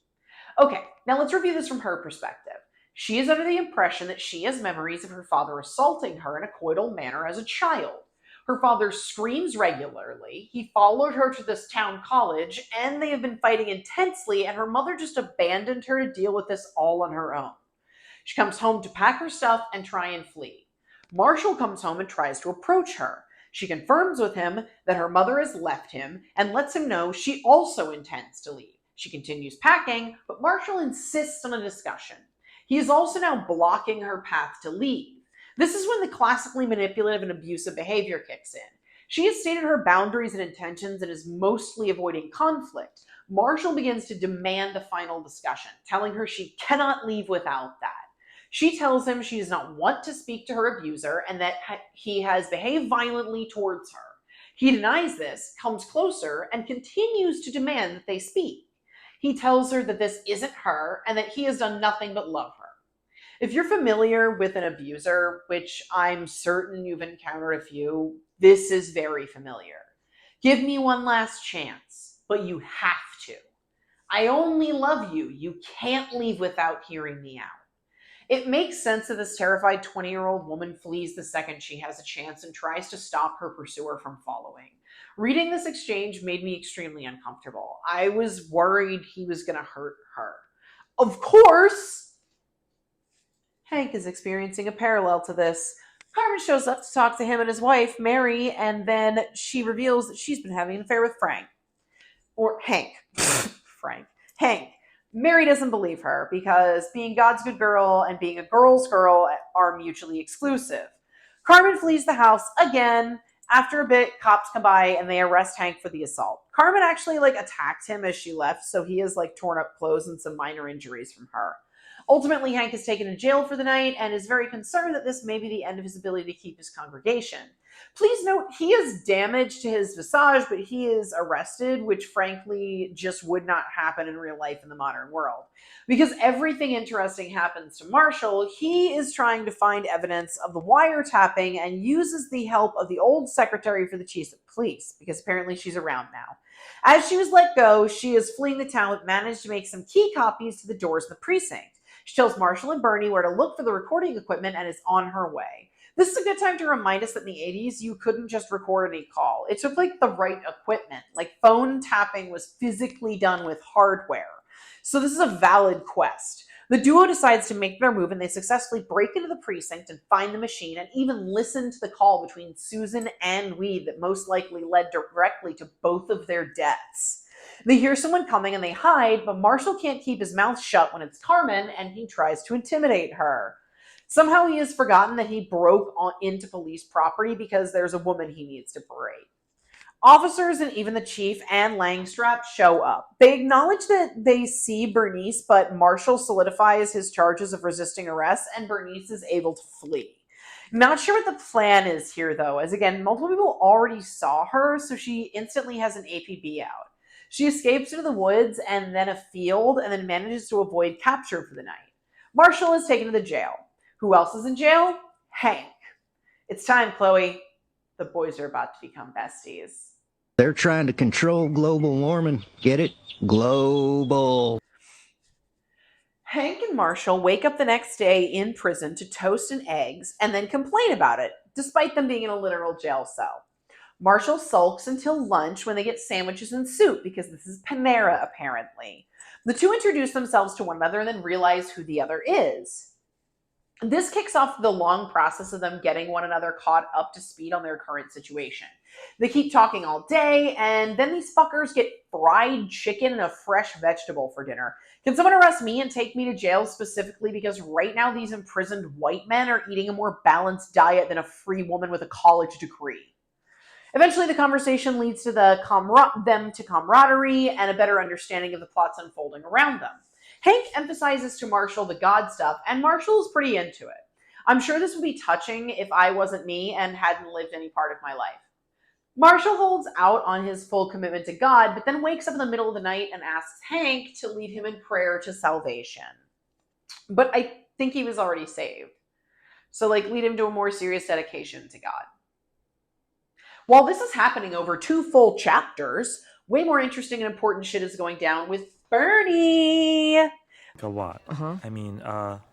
Okay, now let's review this from her perspective. She is under the impression that she has memories of her father assaulting her in a coital manner as a child. Her father screams regularly. He followed her to this town college, and they have been fighting intensely, and her mother just abandoned her to deal with this all on her own. She comes home to pack her stuff and try and flee. Marshall comes home and tries to approach her. She confirms with him that her mother has left him and lets him know she also intends to leave. She continues packing, but Marshall insists on a discussion. He is also now blocking her path to leave. This is when the classically manipulative and abusive behavior kicks in. She has stated her boundaries and intentions and is mostly avoiding conflict. Marshall begins to demand a final discussion, telling her she cannot leave without that. She tells him she does not want to speak to her abuser and that he has behaved violently towards her. He denies this, comes closer, and continues to demand that they speak. He tells her that this isn't her and that he has done nothing but love her. If you're familiar with an abuser, which I'm certain you've encountered a few, this is very familiar. Give me one last chance, but you have to. I only love you. You can't leave without hearing me out. It makes sense that this terrified 20-year-old woman flees the second she has a chance and tries to stop her pursuer from following. Reading this exchange made me extremely uncomfortable. I was worried he was going to hurt her. Of course, Hank is experiencing a parallel to this. Carmen shows up to talk to him and his wife, Mary, and then she reveals that she's been having an affair with Frank. Or Hank. Frank. Hank. Mary doesn't believe her because being God's good girl and being a girl's girl are mutually exclusive. Carmen flees the house again. After a bit, cops come by and they arrest Hank for the assault. Carmen actually attacked him as she left, so he has torn up clothes and some minor injuries from her. Ultimately, Hank is taken to jail for the night and is very concerned that this may be the end of his ability to keep his congregation. Please note, he has damage to his visage, but he is arrested, which frankly just would not happen in real life in the modern world. Because everything interesting happens to Marshall, he is trying to find evidence of the wiretapping and uses the help of the old secretary for the chief of police, because apparently she's around now. As she was let go, she is fleeing the town but managed to make some key copies to the doors of the precinct. She tells Marshall and Bernie where to look for the recording equipment and is on her way. This is a good time to remind us that in the 80s, you couldn't just record any call. It took the right equipment. Phone tapping was physically done with hardware. So this is a valid quest. The duo decides to make their move and they successfully break into the precinct and find the machine and even listen to the call between Susan and Weed that most likely led directly to both of their deaths. They hear someone coming and they hide, but Marshall can't keep his mouth shut when it's Carmen and he tries to intimidate her. Somehow he has forgotten that he broke into police property because there's a woman he needs to berate. Officers and even the chief and Langstrap show up. They acknowledge that they see Bernice, but Marshall solidifies his charges of resisting arrest and Bernice is able to flee. Not sure what the plan is here though, as again, multiple people already saw her, so she instantly has an APB out. She escapes into the woods and then a field and then manages to avoid capture for the night. Marshall is taken to the jail. Who else is in jail? Hank. It's time, Chloe. The boys are about to become besties. They're trying to control global warming. Get it? Global. Hank and Marshall wake up the next day in prison to toast and eggs and then complain about it, despite them being in a literal jail cell. Marshall sulks until lunch when they get sandwiches and soup because this is Panera, apparently. The two introduce themselves to one another and then realize who the other is. This kicks off the long process of them getting one another caught up to speed on their current situation. They keep talking all day, and then these fuckers get fried chicken and a fresh vegetable for dinner. Can someone arrest me and take me to jail specifically because right now these imprisoned white men are eating a more balanced diet than a free woman with a college degree? Eventually, the conversation leads to them to camaraderie and a better understanding of the plots unfolding around them. Hank emphasizes to Marshall the God stuff, and Marshall is pretty into it. I'm sure this would be touching if I wasn't me and hadn't lived any part of my life. Marshall holds out on his full commitment to God, but then wakes up in the middle of the night and asks Hank to lead him in prayer to salvation. But I think he was already saved. So, lead him to a more serious dedication to God. While this is happening over 2 full chapters, way more interesting and important shit is going down with Bernie. Like a what? I mean,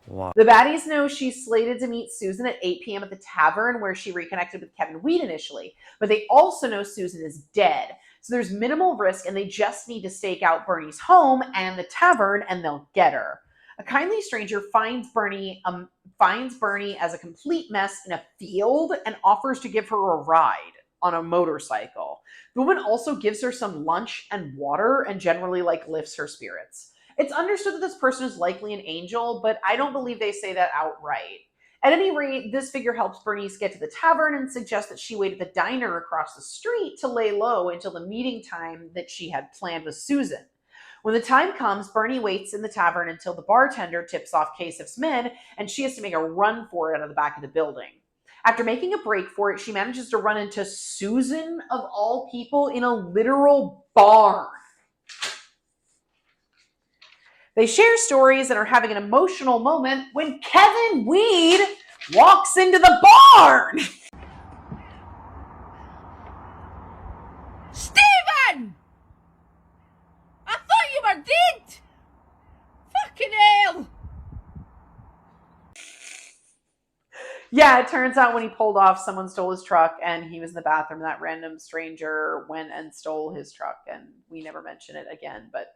what? The baddies know she's slated to meet Susan at 8 p.m. at the tavern where she reconnected with Kevin Weed initially, but they also know Susan is dead. So there's minimal risk and they just need to stake out Bernie's home and the tavern and they'll get her. A kindly stranger finds Bernie as a complete mess in a field and offers to give her a ride on a motorcycle. The woman also gives her some lunch and water and generally lifts her spirits. It's understood that this person is likely an angel, but I don't believe they say that outright. At any rate, this figure helps Bernice get to the tavern and suggests that she wait at the diner across the street to lay low until the meeting time that she had planned with Susan. When the time comes, Bernie waits in the tavern until the bartender tips off Kasif's men, and she has to make a run for it out of the back of the building. After making a break for it, she manages to run into Susan, of all people, in a literal barn. They share stories and are having an emotional moment when Kevin Weed walks into the barn. Stephen! I thought you were dead! Fucking hell! Yeah, it turns out when he pulled off, someone stole his truck and he was in the bathroom. That random stranger went and stole his truck, and we never mention it again, but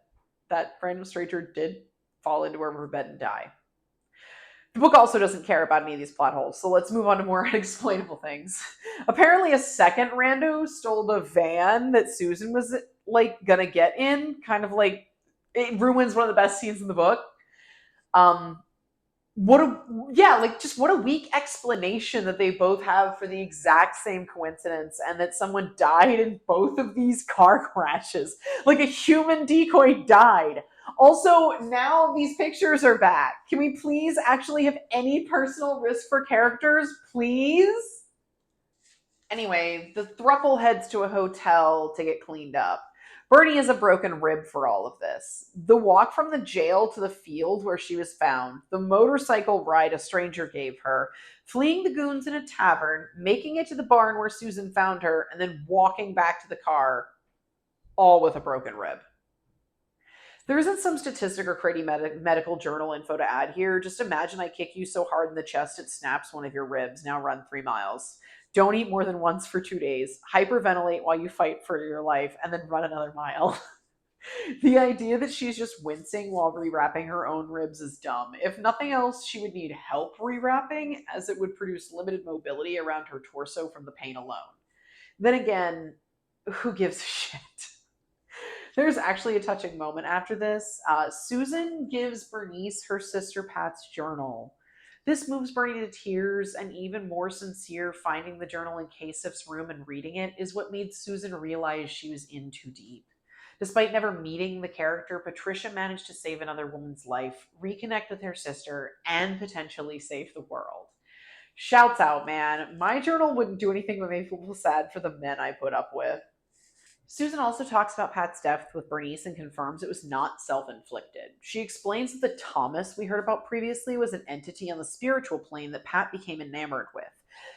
that random stranger did fall into a riverbed and die. The book also doesn't care about any of these plot holes, so let's move on to more unexplainable things. Apparently a second rando stole the van that Susan was gonna get in, it ruins one of the best scenes in the book. What a weak explanation that they both have for the exact same coincidence and that someone died in both of these car crashes. Like a human decoy died. Also, now these pictures are back. Can we please actually have any personal risk for characters, please? Anyway, the throuple heads to a hotel to get cleaned up. Bernie has a broken rib for all of this. The walk from the jail to the field where she was found, the motorcycle ride a stranger gave her, fleeing the goons in a tavern, making it to the barn where Susan found her, and then walking back to the car, all with a broken rib. There isn't some statistic or crazy medical journal info to add here. Just imagine I kick you so hard in the chest it snaps one of your ribs. Now run 3 miles. Don't eat more than once for 2 days. Hyperventilate while you fight for your life, and then run another mile. The idea that she's just wincing while rewrapping her own ribs is dumb. If nothing else, she would need help rewrapping, as it would produce limited mobility around her torso from the pain alone. Then again, who gives a shit? There's actually a touching moment after this. Susan gives Bernice her sister Pat's journal. This moves Bernie to tears, and even more sincere, finding the journal in Kasif's room and reading it is what made Susan realize she was in too deep. Despite never meeting the character, Patricia managed to save another woman's life, reconnect with her sister, and potentially save the world. Shouts out, man. My journal wouldn't do anything but make me feel sad for the men I put up with. Susan also talks about Pat's death with Bernice and confirms it was not self-inflicted. She explains that the Thomas we heard about previously was an entity on the spiritual plane that Pat became enamored with.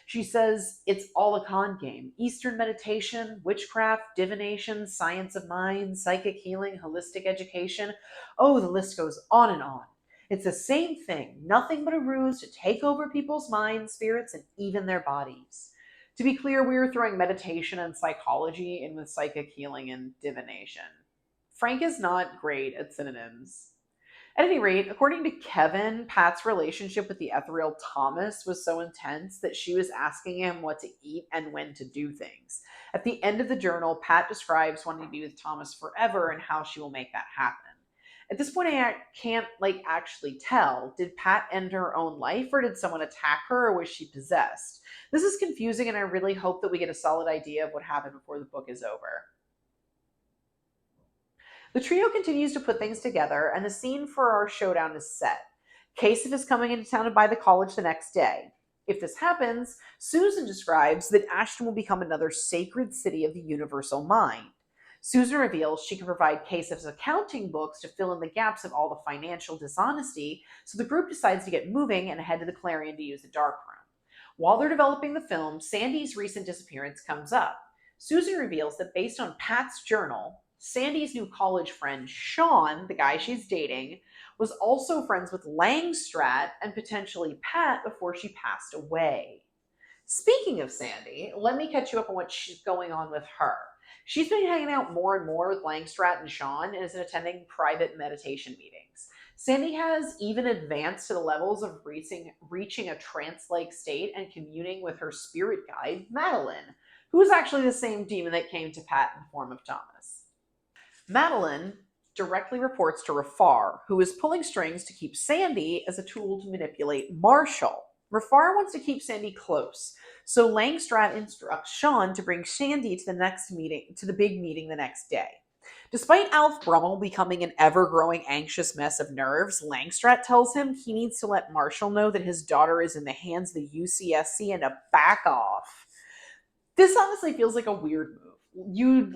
She says it's all a con game. Eastern meditation, witchcraft, divination, science of mind, psychic healing, holistic education. Oh, the list goes on and on. It's the same thing, nothing but a ruse to take over people's minds, spirits, and even their bodies. To be clear, we were throwing meditation and psychology in with psychic healing and divination. Frank is not great at synonyms. At any rate, according to Kevin, Pat's relationship with the ethereal Thomas was so intense that she was asking him what to eat and when to do things. At the end of the journal, Pat describes wanting to be with Thomas forever and how she will make that happen. At this point, I can't actually tell. Did Pat end her own life, or did someone attack her, or was she possessed? This is confusing, and I really hope that we get a solid idea of what happened before the book is over. The trio continues to put things together, and the scene for our showdown is set. Kasif is coming into town to buy the college the next day. If this happens, Susan describes that Ashton will become another sacred city of the universal mind. Susan reveals she can provide Kasif's accounting books to fill in the gaps of all the financial dishonesty, so the group decides to get moving and head to the Clarion to use the darkroom. While they're developing the film, Sandy's recent disappearance comes up. Susan reveals that based on Pat's journal, Sandy's new college friend, Sean, the guy she's dating, was also friends with Langstrat and potentially Pat before she passed away. Speaking of Sandy, let me catch you up on what's going on with her. She's been hanging out more and more with Langstrat and Sean and is attending private meditation meetings. Sandy has even advanced to the levels of reaching a trance-like state and communing with her spirit guide, Madeline, who is actually the same demon that came to Pat in the form of Thomas. Madeline directly reports to Rafar, who is pulling strings to keep Sandy as a tool to manipulate Marshall. Rafar wants to keep Sandy close, so Langstrat instructs Sean to bring Sandy to the big meeting the next day. Despite Alf Brummel becoming an ever-growing anxious mess of nerves, Langstrat tells him he needs to let Marshall know that his daughter is in the hands of the UCSC and to back off. This honestly feels like a weird move. You'd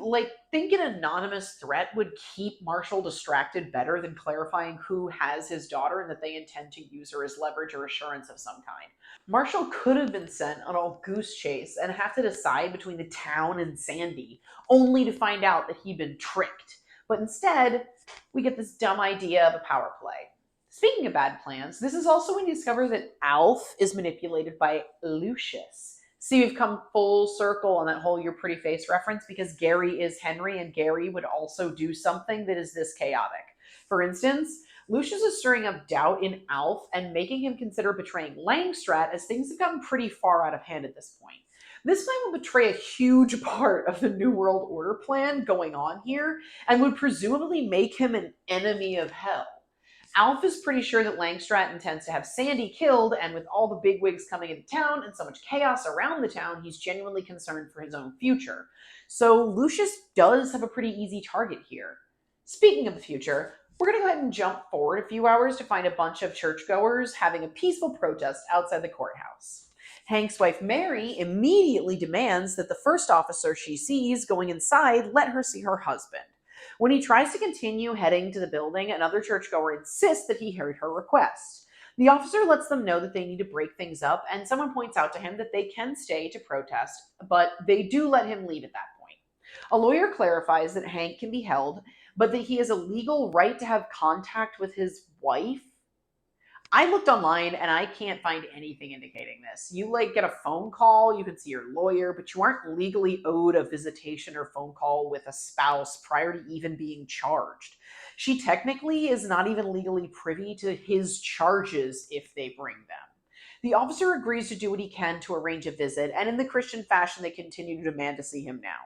think an anonymous threat would keep Marshall distracted better than clarifying who has his daughter and that they intend to use her as leverage or assurance of some kind. Marshall could have been sent on a goose chase and have to decide between the town and Sandy, only to find out that he'd been tricked. But instead, we get this dumb idea of a power play. Speaking of bad plans, this is also when you discover that Alf is manipulated by Lucius. See, we've come full circle on that whole "your pretty face" reference because Gary is Henry, and Gary would also do something that is this chaotic. For instance, Lucius is stirring up doubt in Alf and making him consider betraying Langstrat, as things have gotten pretty far out of hand at this point. This plan will betray a huge part of the New World Order plan going on here and would presumably make him an enemy of hell. Alf is pretty sure that Langstrat intends to have Sandy killed, and with all the bigwigs coming into town and so much chaos around the town, he's genuinely concerned for his own future. So Lucius does have a pretty easy target here. Speaking of the future, we're going to go ahead and jump forward a few hours to find a bunch of churchgoers having a peaceful protest outside the courthouse. Hank's wife Mary immediately demands that the first officer she sees going inside let her see her husband. When he tries to continue heading to the building, another churchgoer insists that he heard her request. The officer lets them know that they need to break things up, and someone points out to him that they can stay to protest, but they do let him leave at that point. A lawyer clarifies that Hank can be held, but that he has a legal right to have contact with his wife. I looked online and I can't find anything indicating this. You get a phone call, you can see your lawyer, but you aren't legally owed a visitation or phone call with a spouse prior to even being charged. She technically is not even legally privy to his charges if they bring them. The officer agrees to do what he can to arrange a visit, and in the Christian fashion, they continue to demand to see him now.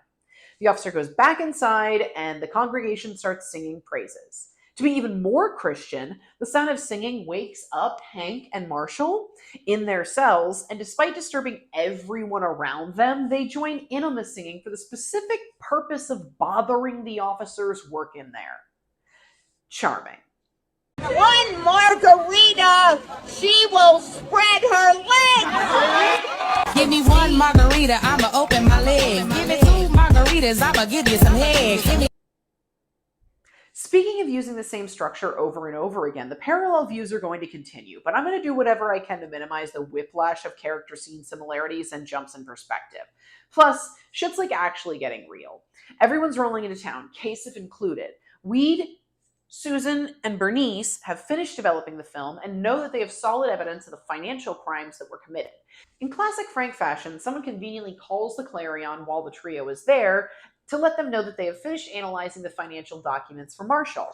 The officer goes back inside and the congregation starts singing praises. To be even more Christian, the sound of singing wakes up Hank and Marshall in their cells, and despite disturbing everyone around them, they join in on the singing for the specific purpose of bothering the officer's work in there. Charming. One margarita, she will spread her legs. Give me one margarita, I'ma open my legs. Give me two margaritas, I'ma give you some head. Speaking of using the same structure over and over again, the parallel views are going to continue, but I'm going to do whatever I can to minimize the whiplash of character scene similarities and jumps in perspective. Plus, shit's actually getting real. Everyone's rolling into town, Kasif included. Weed, Susan, and Bernice have finished developing the film and know that they have solid evidence of the financial crimes that were committed. In classic Frank fashion, someone conveniently calls the Clarion while the trio is there to let them know that they have finished analyzing the financial documents for Marshall.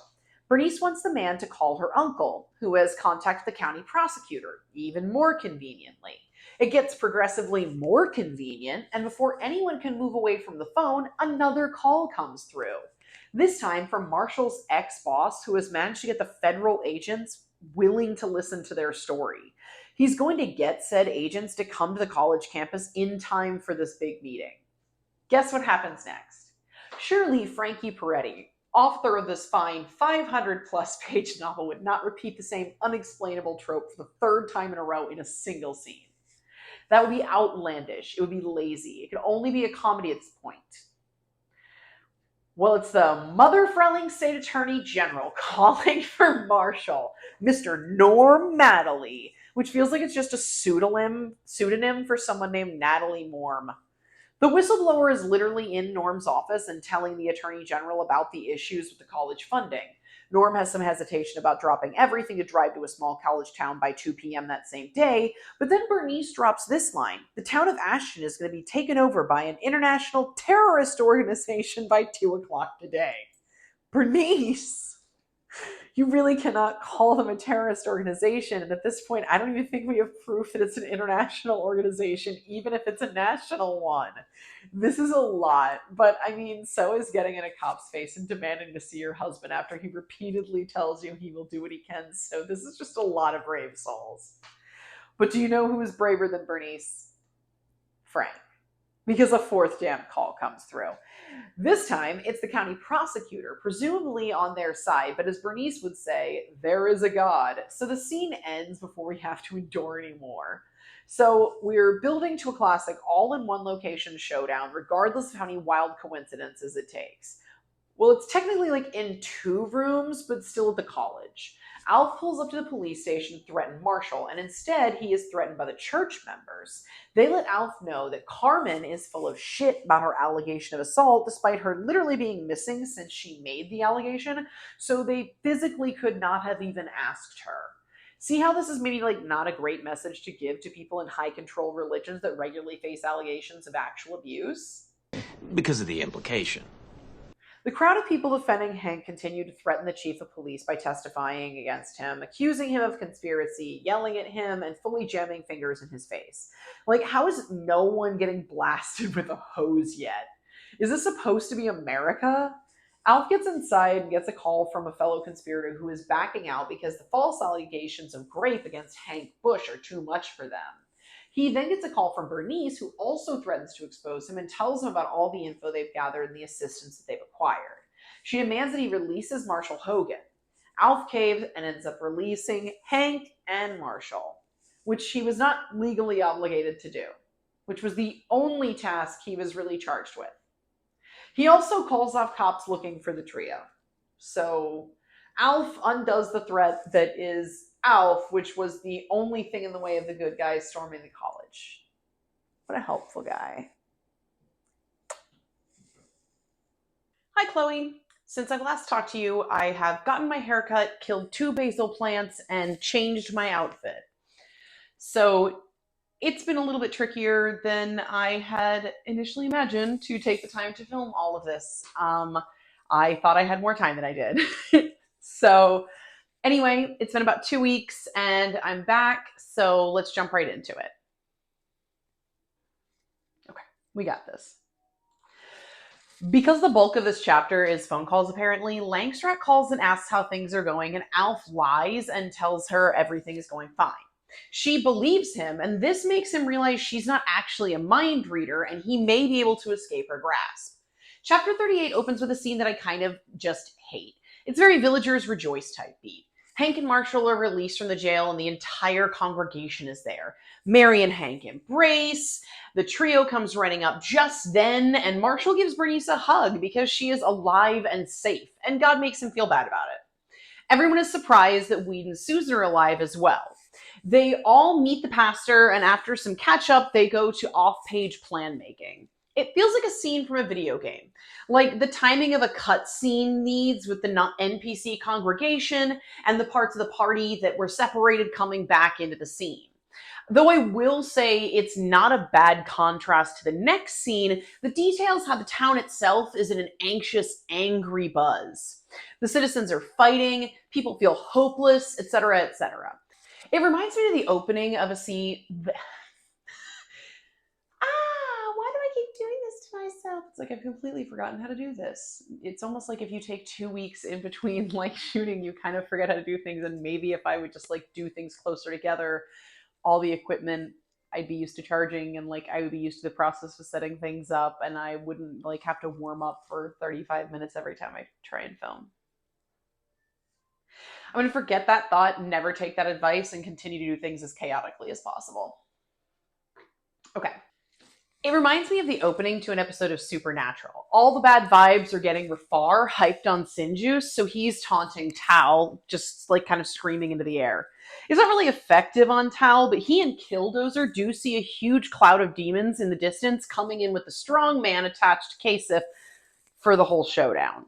Bernice wants the man to call her uncle, who has contacted the county prosecutor, even more conveniently. It gets progressively more convenient, and before anyone can move away from the phone, another call comes through. This time from Marshall's ex-boss, who has managed to get the federal agents willing to listen to their story. He's going to get said agents to come to the college campus in time for this big meeting. Guess what happens next? Surely Frank E Peretti, author of this fine 500-plus page novel, would not repeat the same unexplainable trope for the third time in a row in a single scene. That would be outlandish. It would be lazy. It could only be a comedy at this point. Well, it's the mother-frelling state attorney general calling for Marshall, Mr. Norm Madley, which feels like it's just a pseudonym for someone named Natalie Morm. The whistleblower is literally in Norm's office and telling the attorney general about the issues with the college funding. Norm has some hesitation about dropping everything to drive to a small college town by 2 p.m. that same day, but then Bernice drops this line: the town of Ashton is going to be taken over by an international terrorist organization by 2 o'clock today. Bernice! You really cannot call them a terrorist organization. And at this point, I don't even think we have proof that it's an international organization, even if it's a national one. This is a lot. But I mean, so is getting in a cop's face and demanding to see your husband after he repeatedly tells you he will do what he can. So this is just a lot of brave souls. But do you know who is braver than Bernice? Frank. Because a fourth damn call comes through. This time, it's the county prosecutor, presumably on their side, but as Bernice would say, there is a God. So the scene ends before we have to endure anymore. So we're building to a classic all-in-one location showdown, regardless of how many wild coincidences it takes. Well, it's technically like in 2 rooms, but still at the college. Alf pulls up to the police station to threaten Marshall, and instead he is threatened by the church members. They let Alf know that Carmen is full of shit about her allegation of assault, despite her literally being missing since she made the allegation, so they physically could not have even asked her. See how this is maybe like not a great message to give to people in high control religions that regularly face allegations of actual abuse? Because of the implication. The crowd of people defending Hank continued to threaten the chief of police by testifying against him, accusing him of conspiracy, yelling at him, and fully jamming fingers in his face. Like, how is no one getting blasted with a hose yet? Is this supposed to be America? Alf gets inside and gets a call from a fellow conspirator who is backing out because the false allegations of rape against Hank Bush are too much for them. He then gets a call from Bernice, who also threatens to expose him and tells him about all the info they've gathered and the assistance that they've acquired. She demands that he releases Marshall Hogan. Alf caves and ends up releasing Hank and Marshall, which he was not legally obligated to do, which was the only task he was really charged with. He also calls off cops looking for the trio. So Alf undoes the threat that is Alf, which was the only thing in the way of the good guys storming the college. What a helpful guy. Hi, Chloe. Since I've last talked to you, I have gotten my hair cut, killed 2 basil plants, and changed my outfit. So it's been a little bit trickier than I had initially imagined to take the time to film all of this. I thought I had more time than I did. So anyway, it's been about 2 weeks and I'm back, so let's jump right into it. Okay, we got this. Because the bulk of this chapter is phone calls, apparently, Langstrat calls and asks how things are going, and Alf lies and tells her everything is going fine. She believes him, and this makes him realize she's not actually a mind reader, and he may be able to escape her grasp. Chapter 38 opens with a scene that I kind of just hate. It's very Villagers Rejoice type beat. Hank and Marshall are released from the jail and the entire congregation is there. Mary and Hank embrace. The trio comes running up just then, and Marshall gives Bernice a hug because she is alive and safe, and God makes him feel bad about it. Everyone is surprised that Weed and Susan are alive as well. They all meet the pastor, and after some catch-up, they go to off-page plan making. It feels like a scene from a video game, like the timing of a cutscene needs with the NPC congregation and the parts of the party that were separated coming back into the scene. Though I will say it's not a bad contrast to the next scene, the details how the town itself is in an anxious, angry buzz. The citizens are fighting, people feel hopeless, etc., etc. It reminds me of the opening of a scene... why do I keep doing this to myself? It's like I've completely forgotten how to do this. It's almost like if you take 2 weeks in between like shooting, you kind of forget how to do things. And maybe if I would just like do things closer together, all the equipment I'd be used to charging, and like I would be used to the process of setting things up, and I wouldn't like have to warm up for 35 minutes every time I try and film. I'm going to forget that thought, never take that advice, and continue to do things as chaotically as possible. Okay. It reminds me of the opening to an episode of Supernatural. All the bad vibes are getting Rafar hyped on sin juice, so he's taunting Tal, just like kind of screaming into the air. It's not really effective on Tal, but he and Killdozer do see a huge cloud of demons in the distance coming in with the strong man attached to Kasif for the whole showdown.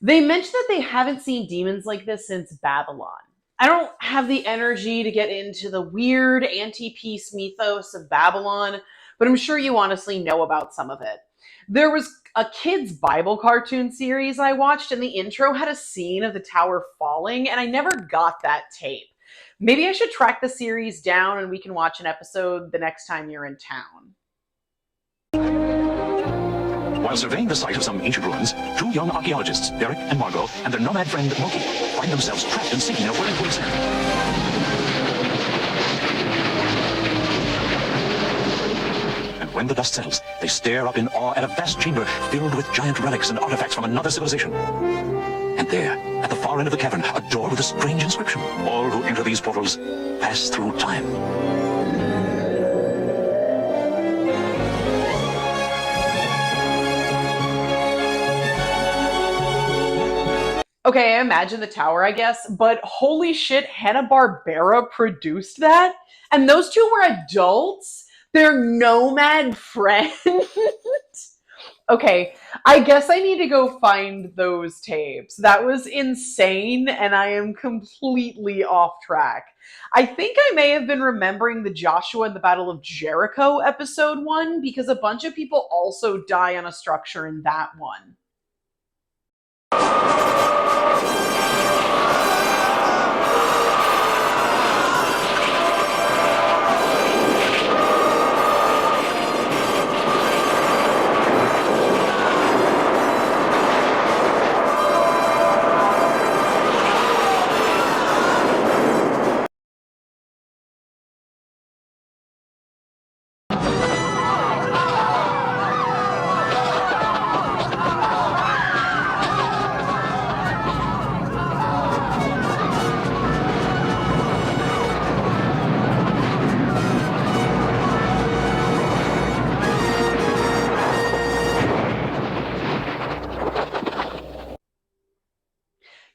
They mention that they haven't seen demons like this since Babylon. I don't have the energy to get into the weird anti-peace mythos of Babylon, but I'm sure you honestly know about some of it. There was a kids' Bible cartoon series I watched, and the intro had a scene of the tower falling, and I never got that tape. Maybe I should track the series down and we can watch an episode the next time you're in town. While surveying the site of some ancient ruins, two young archaeologists, Derek and Margot, and their nomad friend, Moki, find themselves trapped and sinking in a whirling quicksand. And when the dust settles, they stare up in awe at a vast chamber filled with giant relics and artifacts from another civilization. And there, at the far end of the cavern, a door with a strange inscription. All who enter these portals pass through time. Okay, I imagine the tower, I guess, but holy shit, Hanna-Barbera produced that? And those two were adults? They're nomad friends? Okay, I guess I need to go find those tapes. That was insane, and I am completely off track. I think I may have been remembering the Joshua and the Battle of Jericho episode 1, because a bunch of people also die on a structure in that one.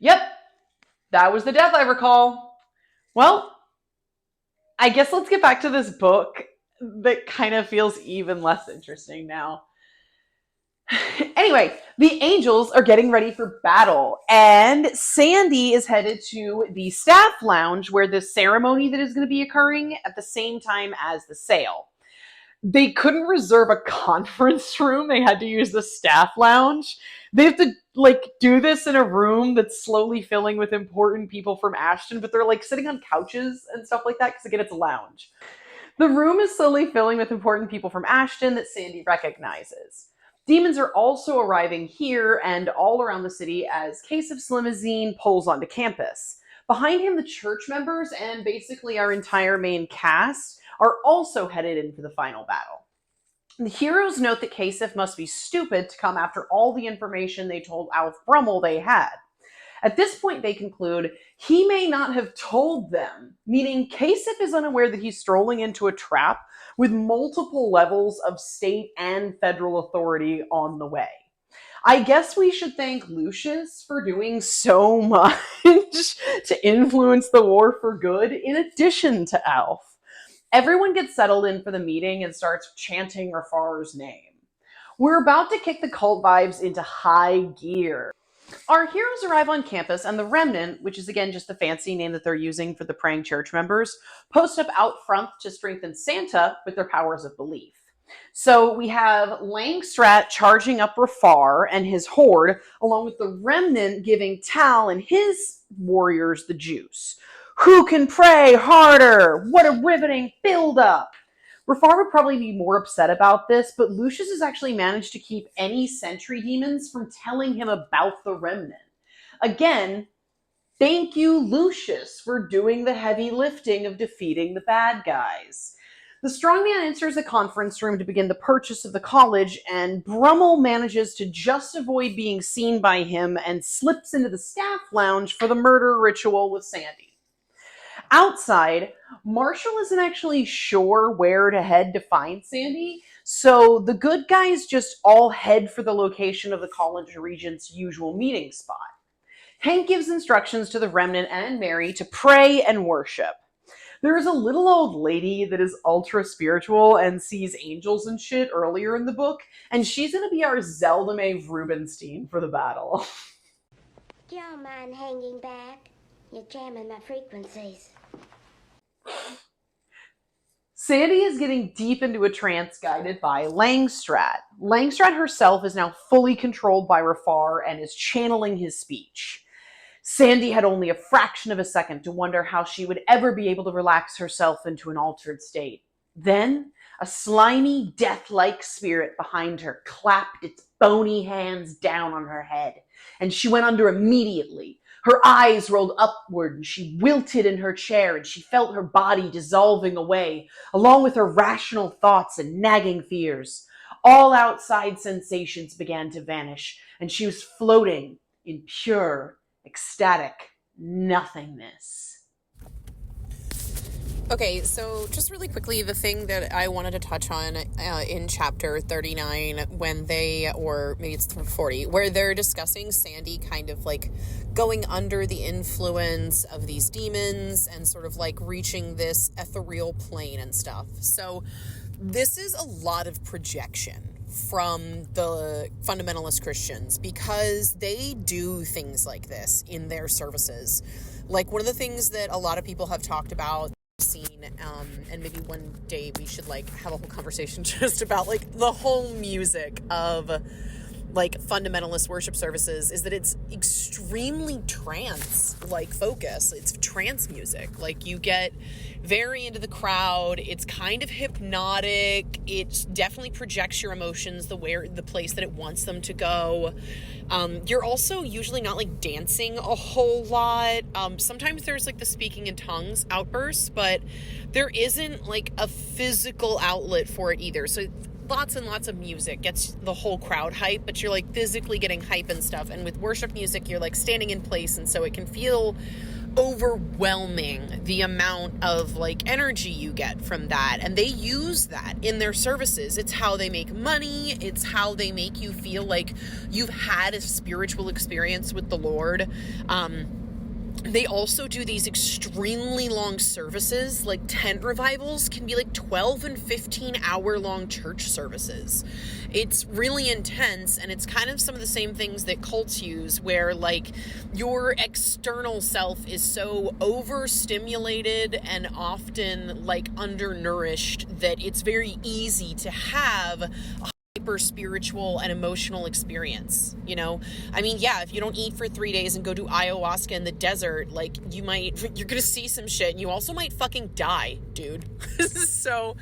Yep, that was the death I recall. Well, I guess let's get back to this book that kind of feels even less interesting now. Anyway, the angels are getting ready for battle, and Sandy is headed to the staff lounge where the ceremony that is going to be occurring at the same time as the sale. They couldn't reserve a conference room. They had to use the staff lounge. They have to do this in a room that's slowly filling with important people from Ashton, but they're sitting on couches and stuff like that because again, it's a lounge. The room is slowly filling with important people from Ashton that Sandy recognizes. Demons are also arriving here and all around the city as Kasif's limousine pulls onto campus. Behind him, the church members and basically our entire main cast are also headed in for the final battle. The heroes note that Kasif must be stupid to come after all the information they told Alf Brummel they had. At this point, they conclude he may not have told them, meaning Kasif is unaware that he's strolling into a trap with multiple levels of state and federal authority on the way. I guess we should thank Lucius for doing so much to influence the war for good, in addition to Alf. Everyone gets settled in for the meeting and starts chanting Rafar's name. We're about to kick the cult vibes into high gear. Our heroes arrive on campus, and the Remnant, which is again just the fancy name that they're using for the praying church members, post up out front to strengthen Santa with their powers of belief. So we have Langstrat charging up Rafar and his horde, along with the Remnant giving Tal and his warriors the juice. Who can pray harder? What a riveting build-up! Rafar would probably be more upset about this, but Lucius has actually managed to keep any sentry demons from telling him about the Remnant. Again, thank you, Lucius, for doing the heavy lifting of defeating the bad guys. The strongman enters the conference room to begin the purchase of the college, and Brummel manages to just avoid being seen by him and slips into the staff lounge for the murder ritual with Sandy. Outside, Marshall isn't actually sure where to head to find Sandy, So the good guys just all head for the location of the college regent's usual meeting spot. Hank gives instructions to the remnant and Mary to pray and worship. There is a little old lady that is ultra spiritual and sees angels and shit earlier in the book, and she's going to be our Zelda Mae Rubinstein for the battle. Don't mind hanging back. You're jamming my frequencies. Sandy is getting deep into a trance guided by Langstrat. Langstrat herself is now fully controlled by Rafar and is channeling his speech. Sandy had only a fraction of a second to wonder how she would ever be able to relax herself into an altered state. Then, a slimy, death-like spirit behind her clapped its bony hands down on her head, and she went under immediately. Her eyes rolled upward, and she wilted in her chair, and she felt her body dissolving away, along with her rational thoughts and nagging fears. All outside sensations began to vanish, and she was floating in pure, ecstatic nothingness. Okay, so just really quickly, the thing that I wanted to touch on in chapter 39, when they, or maybe it's 40, where they're discussing Sandy kind of like going under the influence of these demons and sort of like reaching this ethereal plane and stuff. So this is a lot of projection from the fundamentalist Christians, because they do things like this in their services. Like, one of the things that a lot of people have talked about, seen, and maybe one day we should like have a whole conversation just about like the whole music of like fundamentalist worship services, is that it's extremely trance like focus. It's trance music. Like, you get very into the crowd. It's kind of hypnotic. It definitely projects your emotions the place that it wants them to go. You're also usually not like dancing a whole lot. Sometimes there's like the speaking in tongues outbursts, but there isn't like a physical outlet for it either. So lots and lots of music gets the whole crowd hype, but you're like physically getting hype and stuff. And with worship music, you're like standing in place, and so it can feel overwhelming, the amount of like energy you get from that. And they use that in their services. It's how they make money. It's how they make you feel like you've had a spiritual experience with the Lord. They also do these extremely long services. Like, tent revivals can be like 12 and 15 hour long church services. It's really intense, and it's kind of some of the same things that cults use, where like your external self is so overstimulated and often like undernourished that it's very easy to have a hyper spiritual and emotional experience. You know, I mean, yeah, if you don't eat for 3 days and go do ayahuasca in the desert, like, you're gonna see some shit, and you also might fucking die, dude. So,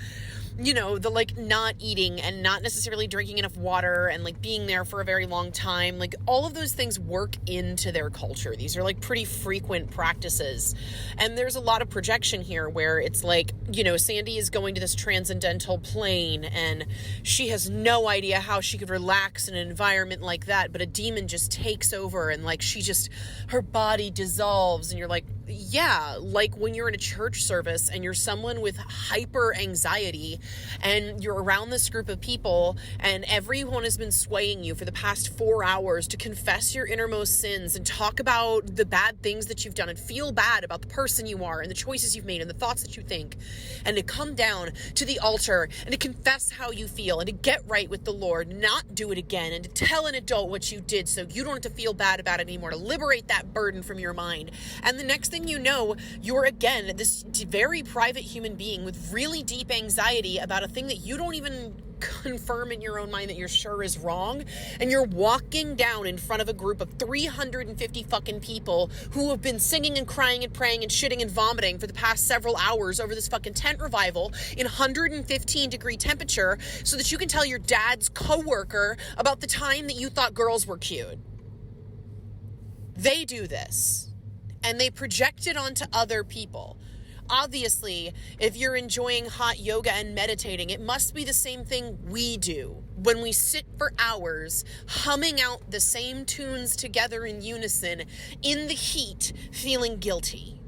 you know, the like not eating and not necessarily drinking enough water and like being there for a very long time, like all of those things work into their culture. These are like pretty frequent practices. And there's a lot of projection here where it's like, you know, Sandy is going to this transcendental plane and she has no idea how she could relax in an environment like that, but a demon just takes over and like her body dissolves, and you're like, yeah, like when you're in a church service and you're someone with hyper anxiety and you're around this group of people and everyone has been swaying you for the past 4 hours to confess your innermost sins and talk about the bad things that you've done and feel bad about the person you are and the choices you've made and the thoughts that you think, and to come down to the altar and to confess how you feel and to get right with the Lord, not do it again, and to tell an adult what you did so you don't have to feel bad about it anymore, to liberate that burden from your mind. And the next thing you know, you're again this very private human being with really deep anxiety about a thing that you don't even confirm in your own mind that you're sure is wrong, and you're walking down in front of a group of 350 fucking people who have been singing and crying and praying and shitting and vomiting for the past several hours over this fucking tent revival in 115 degree temperature so that you can tell your dad's coworker about the time that you thought girls were cute. They do this, and they project it onto other people. Obviously, if you're enjoying hot yoga and meditating, it must be the same thing we do when we sit for hours humming out the same tunes together in unison in the heat, feeling guilty.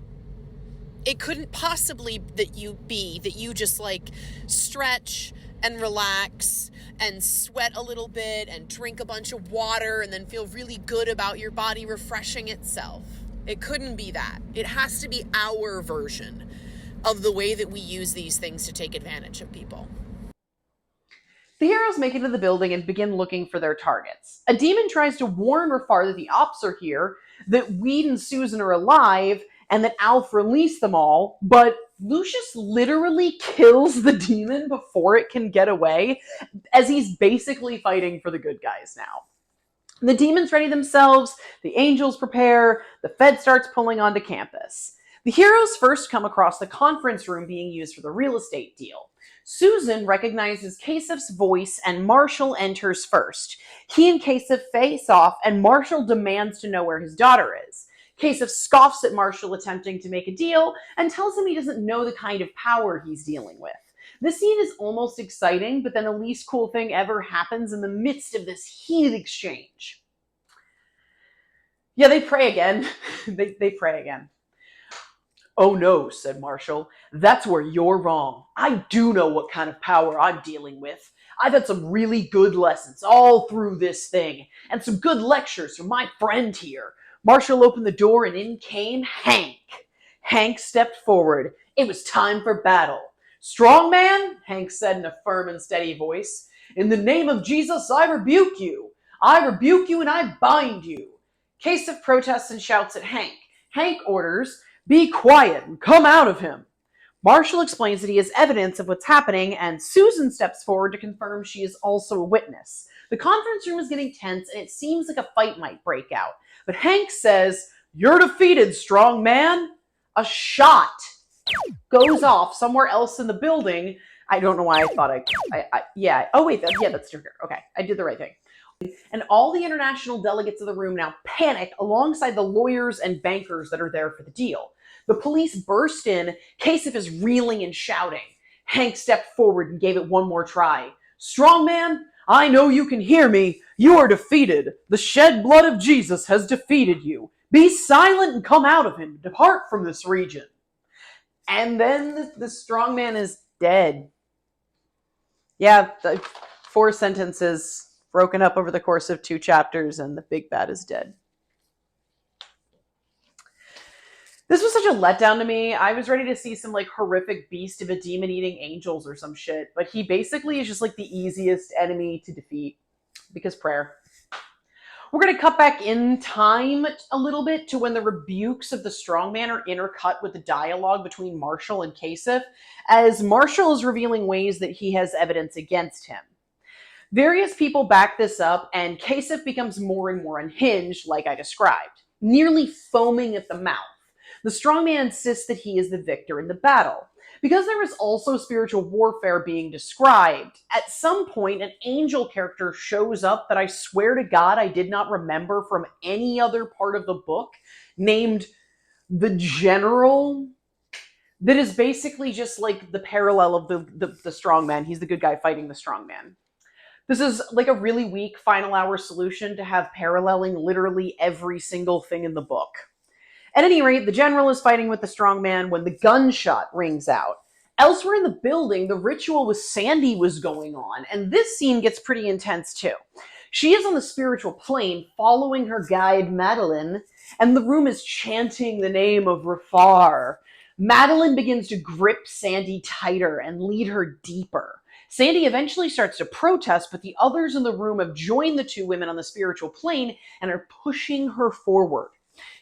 It couldn't possibly that you just like stretch and relax and sweat a little bit and drink a bunch of water and then feel really good about your body refreshing itself. It couldn't be that. It has to be our version of the way that we use these things to take advantage of people. The heroes make it to the building and begin looking for their targets. A demon tries to warn Rafar that the ops are here, that Weed and Susan are alive, and that Alf released them all, but Lucius literally kills the demon before it can get away, as he's basically fighting for the good guys now. The demons ready themselves, the angels prepare, the Fed starts pulling onto campus. The heroes first come across the conference room being used for the real estate deal. Susan recognizes Kasif's voice and Marshall enters first. He and Kasif face off and Marshall demands to know where his daughter is. Kasif scoffs at Marshall attempting to make a deal and tells him he doesn't know the kind of power he's dealing with. This scene is almost exciting, but then the least cool thing ever happens in the midst of this heated exchange. Yeah, they pray again. they pray again. "Oh no," said Marshall. "That's where you're wrong. I do know what kind of power I'm dealing with. I've had some really good lessons all through this thing, and some good lectures from my friend here." Marshall opened the door and in came Hank. Hank stepped forward. It was time for battle. "Strong man," Hank said in a firm and steady voice, "in the name of Jesus, I rebuke you. I rebuke you and I bind you." Kasif protests and shouts at Hank. Hank orders, "Be quiet and come out of him." Marshall explains that he has evidence of what's happening, and Susan steps forward to confirm she is also a witness. The conference room is getting tense, and it seems like a fight might break out. But Hank says, "You're defeated, strong man." A shot goes off somewhere else in the building. I don't know why I thought oh wait, that's trigger. Okay, I did the right thing. And all the international delegates of the room now panic alongside the lawyers and bankers that are there for the deal. The police burst in. Kasif is reeling and shouting. Hank stepped forward and gave it one more try. "Strong man, I know you can hear me. You are defeated. The shed blood of Jesus has defeated you. Be silent and come out of him. Depart from this region." And then the strong man is dead. Yeah, 4 sentences broken up over the course of 2 chapters, and the big bad is dead. This was such a letdown to me. I was ready to see some like horrific beast of a demon eating angels or some shit, but he basically is just like the easiest enemy to defeat because prayer. We're going to cut back in time a little bit to when the rebukes of the strongman are intercut with the dialogue between Marshall and Kasif, as Marshall is revealing ways that he has evidence against him. Various people back this up, and Kasif becomes more and more unhinged, like I described, nearly foaming at the mouth. The strongman insists that he is the victor in the battle. Because there is also spiritual warfare being described, at some point an angel character shows up that I swear to God I did not remember from any other part of the book, named the General, that is basically just like the parallel of the strongman. He's the good guy fighting the strongman. This is like a really weak final hour solution to have paralleling literally every single thing in the book. At any rate, the general is fighting with the strongman when the gunshot rings out. Elsewhere in the building, the ritual with Sandy was going on, and this scene gets pretty intense too. She is on the spiritual plane following her guide Madeline, and the room is chanting the name of Rafar. Madeline begins to grip Sandy tighter and lead her deeper. Sandy eventually starts to protest, but the others in the room have joined the 2 women on the spiritual plane and are pushing her forward.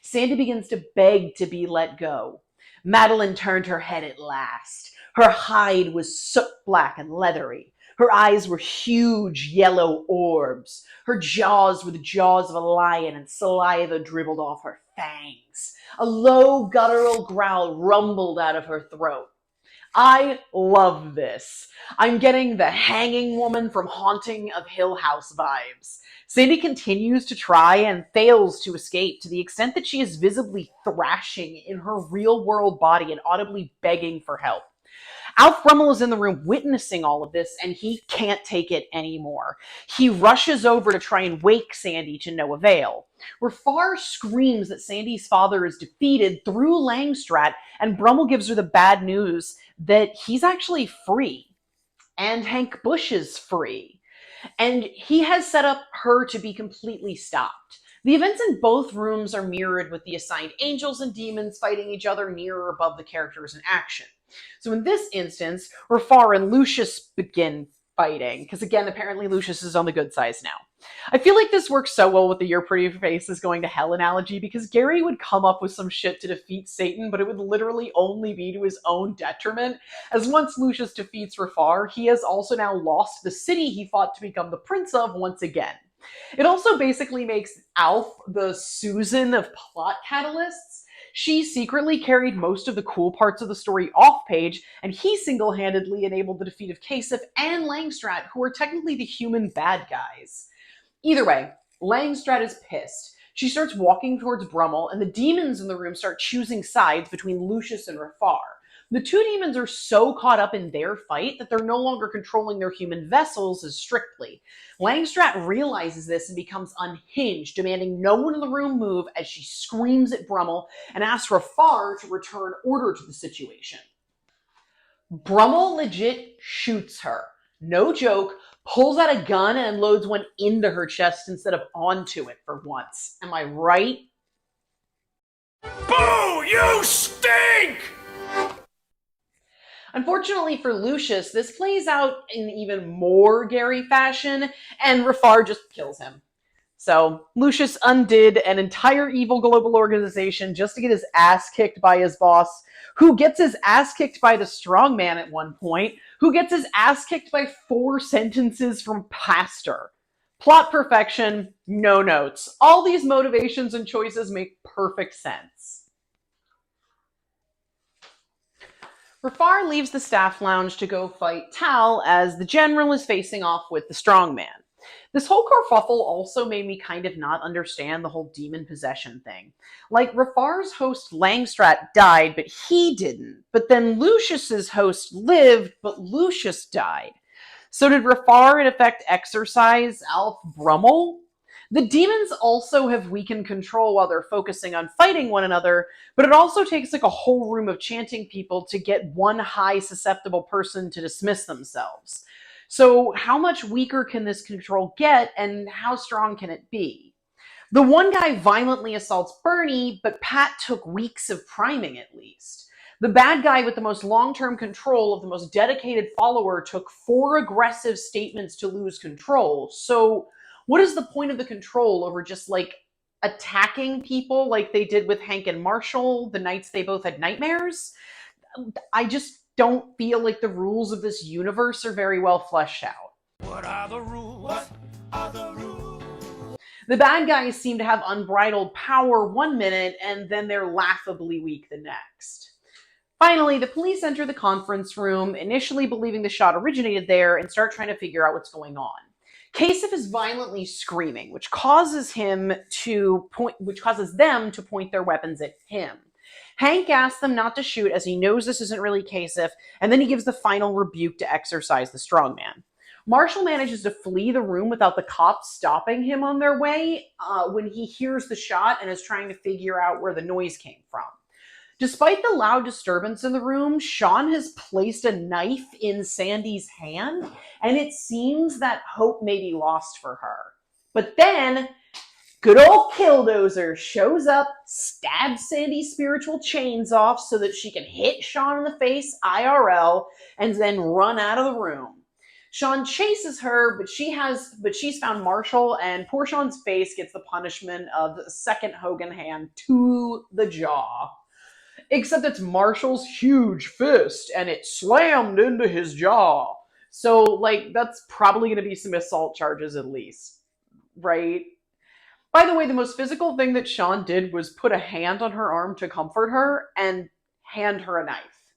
Sandy begins to beg to be let go. Madeline turned her head at last. Her hide was soot black and leathery. Her eyes were huge yellow orbs. Her jaws were the jaws of a lion, and saliva dribbled off her fangs. A low guttural growl rumbled out of her throat. I love this. I'm getting the hanging woman from Haunting of Hill House vibes. Sandy continues to try and fails to escape to the extent that she is visibly thrashing in her real-world body and audibly begging for help. Alf Brummel is in the room witnessing all of this, and he can't take it anymore. He rushes over to try and wake Sandy to no avail. Rafar screams that Sandy's father is defeated through Langstrat, and Brummel gives her the bad news that he's actually free. And Hank Bush is free. And he has set up her to be completely stopped. The events in both rooms are mirrored with the assigned angels and demons fighting each other near or above the characters in action. So in this instance, Rafar and Lucius begin fighting, because again, apparently Lucius is on the good side now. I feel like this works so well with the "your pretty face is going to hell" analogy, because Gary would come up with some shit to defeat Satan, but it would literally only be to his own detriment, as once Lucius defeats Rafar, he has also now lost the city he fought to become the prince of once again. It also basically makes Alf the Susan of plot catalysts. She secretly carried most of the cool parts of the story off page, and he single-handedly enabled the defeat of Kasif and Langstrat, who are technically the human bad guys. Either way, Langstrat is pissed. She starts walking towards Brummel, and the demons in the room start choosing sides between Lucius and Rafar. The two demons are so caught up in their fight that they're no longer controlling their human vessels as strictly. Langstrat realizes this and becomes unhinged, demanding no one in the room move as she screams at Brummel and asks Rafar to return order to the situation. Brummel legit shoots her. No joke, pulls out a gun and loads one into her chest instead of onto it for once. Am I right? Boo! You stink! Unfortunately for Lucius, this plays out in even more Gary fashion, and Rafar just kills him. So, Lucius undid an entire evil global organization just to get his ass kicked by his boss, who gets his ass kicked by the strongman at one point, who gets his ass kicked by 4 sentences from Pastor. Plot perfection, no notes. All these motivations and choices make perfect sense. Rafar leaves the staff lounge to go fight Tal as the general is facing off with the strongman. This whole kerfuffle also made me kind of not understand the whole demon possession thing. Like, Rafar's host Langstrat died, but he didn't. But then Lucius's host lived, but Lucius died. So did Rafar in effect exorcise Alf Brummel? The demons also have weakened control while they're focusing on fighting one another, but it also takes like a whole room of chanting people to get one high susceptible person to dismiss themselves. So how much weaker can this control get, and how strong can it be? The one guy violently assaults Bernie, but Pat took weeks of priming at least. The bad guy with the most long-term control of the most dedicated follower took 4 aggressive statements to lose control. So what is the point of the control over just, like, attacking people like they did with Hank and Marshall the nights they both had nightmares? I just don't feel like the rules of this universe are very well fleshed out. What are the rules? What are the rules? The bad guys seem to have unbridled power one minute, and then they're laughably weak the next. Finally, the police enter the conference room, initially believing the shot originated there, and start trying to figure out what's going on. Kasif is violently screaming, which causes them to point their weapons at him. Hank asks them not to shoot as he knows this isn't really Kasif, and then he gives the final rebuke to exorcise the strongman. Marshall manages to flee the room without the cops stopping him on their way when he hears the shot and is trying to figure out where the noise came from. Despite the loud disturbance in the room, Sean has placed a knife in Sandy's hand, and it seems that hope may be lost for her. But then, good old Killdozer shows up, stabs Sandy's spiritual chains off so that she can hit Sean in the face IRL, and then run out of the room. Sean chases her, but she's found Marshall, and poor Sean's face gets the punishment of the second Hogan hand to the jaw. Except it's Marshall's huge fist, and it slammed into his jaw. So, like, that's probably going to be some assault charges at least, right? By the way, the most physical thing that Sean did was put a hand on her arm to comfort her and hand her a knife.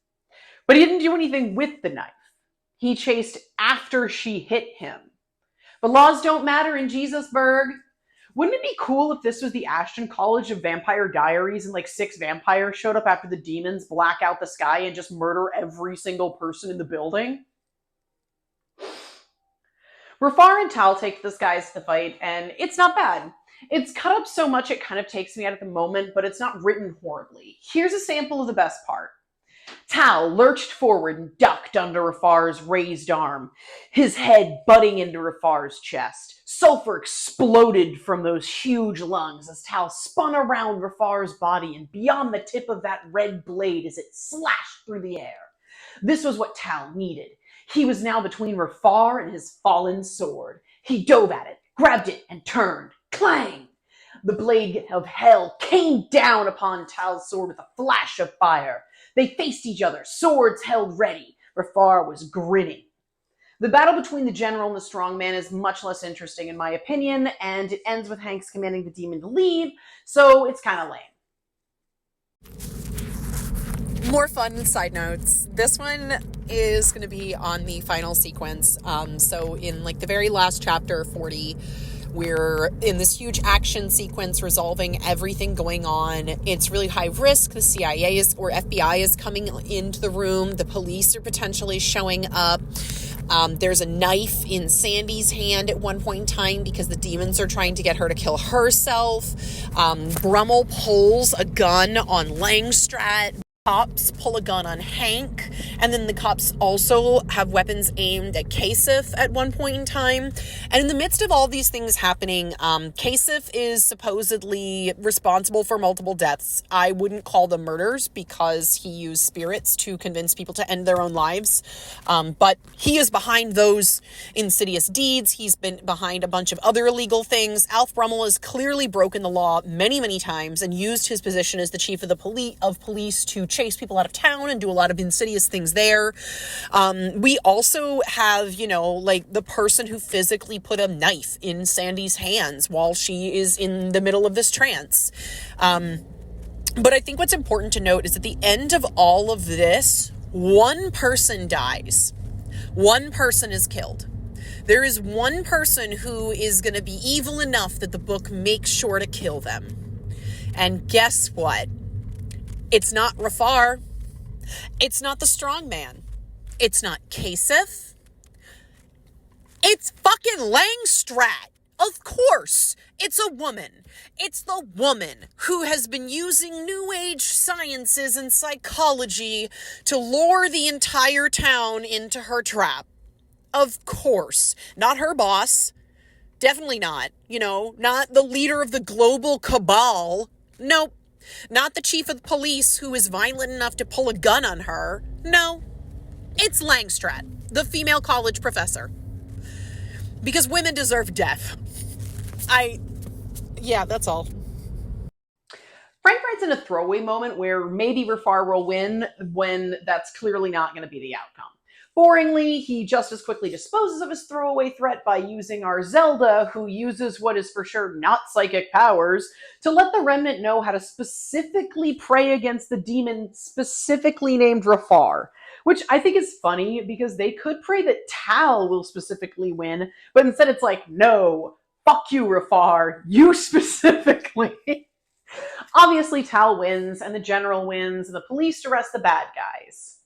But he didn't do anything with the knife. He chased after she hit him. But laws don't matter in Jesusburg. Wouldn't it be cool if this was the Ashton College of Vampire Diaries and like 6 vampires showed up after the demons black out the sky and just murder every single person in the building? Rafar and Tal take this guys to the fight, and it's not bad. It's cut up so much it kind of takes me out at the moment, but it's not written horribly. Here's a sample of the best part. Tal lurched forward and ducked under Rafar's raised arm, his head butting into Rafar's chest. Sulfur exploded from those huge lungs as Tal spun around Rafar's body and beyond the tip of that red blade as it slashed through the air. This was what Tal needed. He was now between Rafar and his fallen sword. He dove at it, grabbed it, and turned. Clang! The blade of hell came down upon Tal's sword with a flash of fire. They faced each other, swords held ready. Rafar was grinning. The battle between the general and the strongman is much less interesting in my opinion, and it ends with Hanks commanding the demon to leave, so it's kind of lame. More fun side notes. This one is going to be on the final sequence. So in like the very last chapter, 40, we're in this huge action sequence resolving everything going on. It's really high risk. The CIA is or FBI is coming into the room. The police are potentially showing up. There's a knife in Sandy's hand at one point in time because the demons are trying to get her to kill herself. Brummel pulls a gun on Langstrat. Cops pull a gun on Hank, and then the cops also have weapons aimed at Kasif at one point in time. And in the midst of all these things happening, Kasif is supposedly responsible for multiple deaths. I wouldn't call them murders because he used spirits to convince people to end their own lives. But he is behind those insidious deeds. He's been behind a bunch of other illegal things. Alf Brummel has clearly broken the law many, many times and used his position as the chief of the police to chase people out of town and do a lot of insidious things there. We also have, like the person who physically put a knife in Sandy's hands while she is in the middle of this trance. But I think what's important to note is at the end of all of this, one person dies. One person is killed. There is one person who is going to be evil enough that the book makes sure to kill them. And guess what? It's not Rafar. It's not the strong man. It's not Kasif. It's fucking Langstrat. Of course, it's a woman. It's the woman who has been using New Age sciences and psychology to lure the entire town into her trap. Of course. Not her boss. Definitely not. Not the leader of the global cabal. Nope. Not the chief of police who is violent enough to pull a gun on her. No. It's Langstrat, the female college professor. Because women deserve death. Yeah, that's all. Frank writes in a throwaway moment where maybe Rafar will win when that's clearly not going to be the outcome. Boringly, he just as quickly disposes of his throwaway threat by using our Zelda, who uses what is for sure not psychic powers, to let the Remnant know how to specifically pray against the demon specifically named Rafar. Which I think is funny because they could pray that Tal will specifically win, but instead it's like, no, fuck you, Rafar, you specifically. Obviously, Tal wins, and the general wins, and the police arrest the bad guys.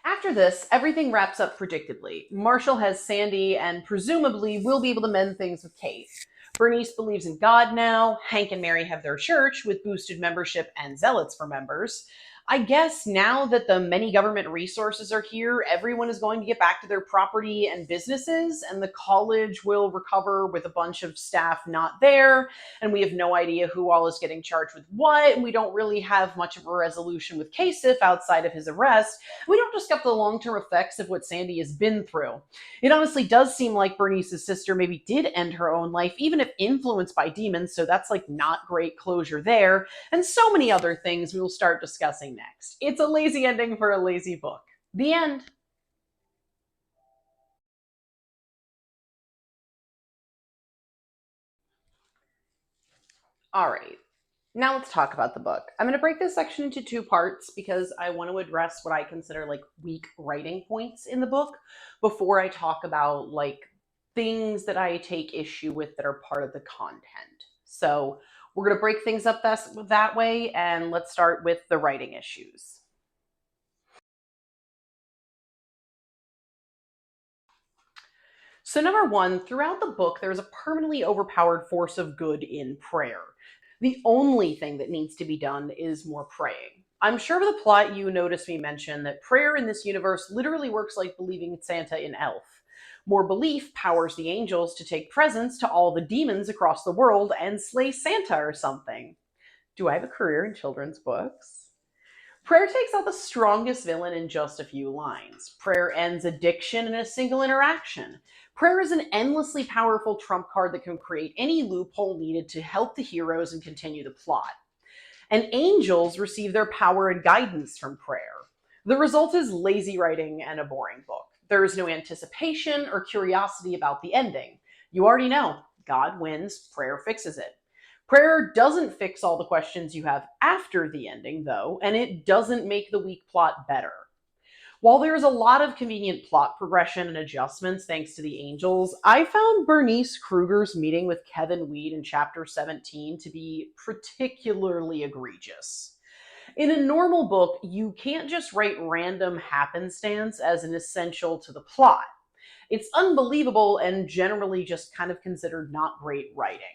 After this, everything wraps up predictably. Marshall has Sandy and presumably will be able to mend things with Kate. Bernice believes in God now. Hank and Mary have their church with boosted membership and zealots for members. I guess now that the many government resources are here, everyone is going to get back to their property and businesses, and the college will recover with a bunch of staff not there, and we have no idea who all is getting charged with what, and we don't really have much of a resolution with Kasif outside of his arrest. We don't discuss the long-term effects of what Sandy has been through. It honestly does seem like Bernice's sister maybe did end her own life, even if influenced by demons, so that's like not great closure there, and so many other things we will start discussing next. It's a lazy ending for a lazy book. The end. All right. Now let's talk about the book. I'm going to break this section into 2 parts because I want to address what I consider like weak writing points in the book before I talk about like things that I take issue with that are part of the content. So we're going to break things up that way, and let's start with the writing issues. So number one, throughout the book, there's a permanently overpowered force of good in prayer. The only thing that needs to be done is more praying. I'm sure for the plot you noticed me mention that prayer in this universe literally works like believing in Santa in Elf. More belief powers the angels to take presents to all the demons across the world and slay Santa or something. Do I have a career in children's books? Prayer takes out the strongest villain in just a few lines. Prayer ends addiction in a single interaction. Prayer is an endlessly powerful trump card that can create any loophole needed to help the heroes and continue the plot. And angels receive their power and guidance from prayer. The result is lazy writing and a boring book. There is no anticipation or curiosity about the ending. You already know, God wins, prayer fixes it. Prayer doesn't fix all the questions you have after the ending, though, and it doesn't make the weak plot better. While there's a lot of convenient plot progression and adjustments thanks to the angels, I found Bernice Kruger's meeting with Kevin Weed in chapter 17 to be particularly egregious. In a normal book, you can't just write random happenstance as an essential to the plot. It's unbelievable and generally just kind of considered not great writing.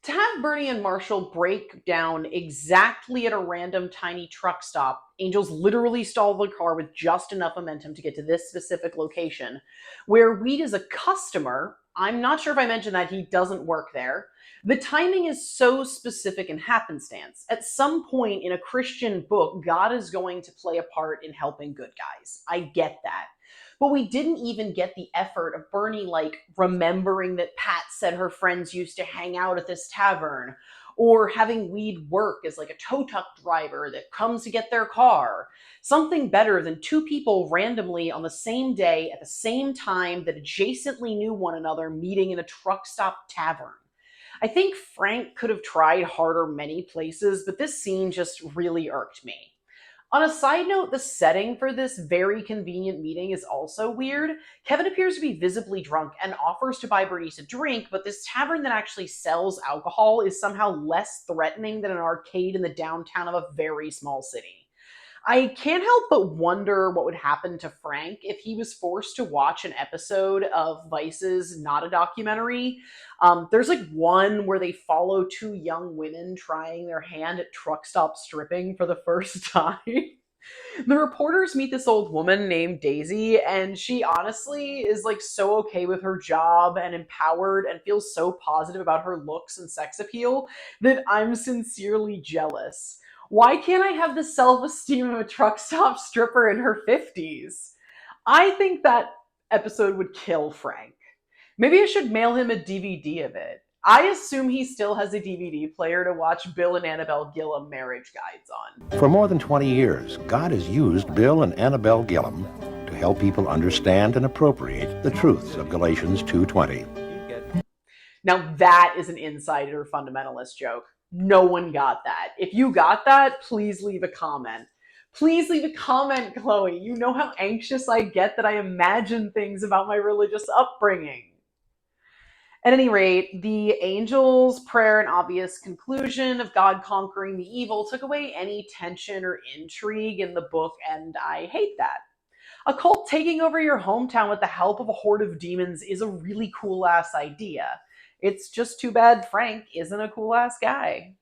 To have Bernie and Marshall break down exactly at a random tiny truck stop, Angels literally stall the car with just enough momentum to get to this specific location, where Weed is a customer. I'm not sure if I mentioned that he doesn't work there. The timing is so specific and happenstance. At some point in a Christian book, God is going to play a part in helping good guys. I get that. But we didn't even get the effort of Bernie, remembering that Pat said her friends used to hang out at this tavern, or having Weed work as a tow truck driver that comes to get their car. Something better than two people randomly on the same day at the same time that adjacently knew one another meeting in a truck stop tavern. I think Frank could have tried harder many places, but this scene just really irked me. On a side note, the setting for this very convenient meeting is also weird. Kevin appears to be visibly drunk and offers to buy Bernice a drink, but this tavern that actually sells alcohol is somehow less threatening than an arcade in the downtown of a very small city. I can't help but wonder what would happen to Frank if he was forced to watch an episode of Vice's Not a Documentary. There's one where they follow two young women trying their hand at truck stop stripping for the first time. The reporters meet this old woman named Daisy, and she honestly is so okay with her job and empowered and feels so positive about her looks and sex appeal that I'm sincerely jealous. Why can't I have the self-esteem of a truck stop stripper in her 50s? I think that episode would kill Frank. Maybe I should mail him a DVD of it. I assume he still has a DVD player to watch Bill and Annabelle Gillum marriage guides on. For more than 20 years, God has used Bill and Annabelle Gillum to help people understand and appropriate the truths of Galatians 2:20. Now that is an insider fundamentalist joke. No one got that. If you got that, please leave a comment. Please leave a comment, Chloe. You know how anxious I get that I imagine things about my religious upbringing. At any rate, the angels' prayer and obvious conclusion of God conquering the evil took away any tension or intrigue in the book, and I hate that. A cult taking over your hometown with the help of a horde of demons is a really cool-ass idea. It's just too bad Frank isn't a cool-ass guy.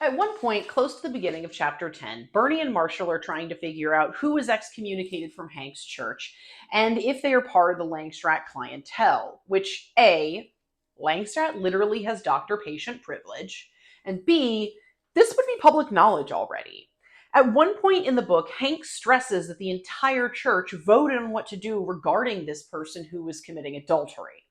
At one point, close to the beginning of chapter 10, Bernie and Marshall are trying to figure out who is excommunicated from Hank's church and if they are part of the Langstrat clientele, which A, Langstrat literally has doctor-patient privilege, and B, this would be public knowledge already. At one point in the book, Hank stresses that the entire church voted on what to do regarding this person who was committing adultery.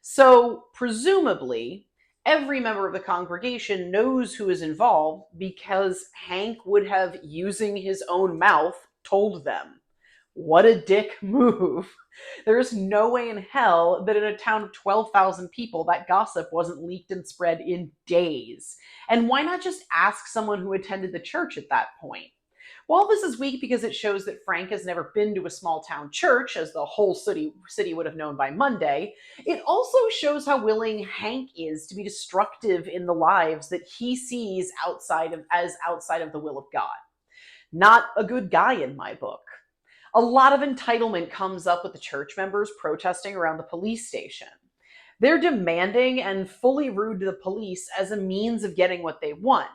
So, presumably, every member of the congregation knows who is involved because Hank would have, using his own mouth, told them. What a dick move. There is no way in hell that in a town of 12,000 people that gossip wasn't leaked and spread in days. And why not just ask someone who attended the church at that point? While this is weak because it shows that Frank has never been to a small town church, as the whole city would have known by Monday, it also shows how willing Hank is to be destructive in the lives that he sees outside of the will of God. Not a good guy in my book. A lot of entitlement comes up with the church members protesting around the police station. They're demanding and fully rude to the police as a means of getting what they want.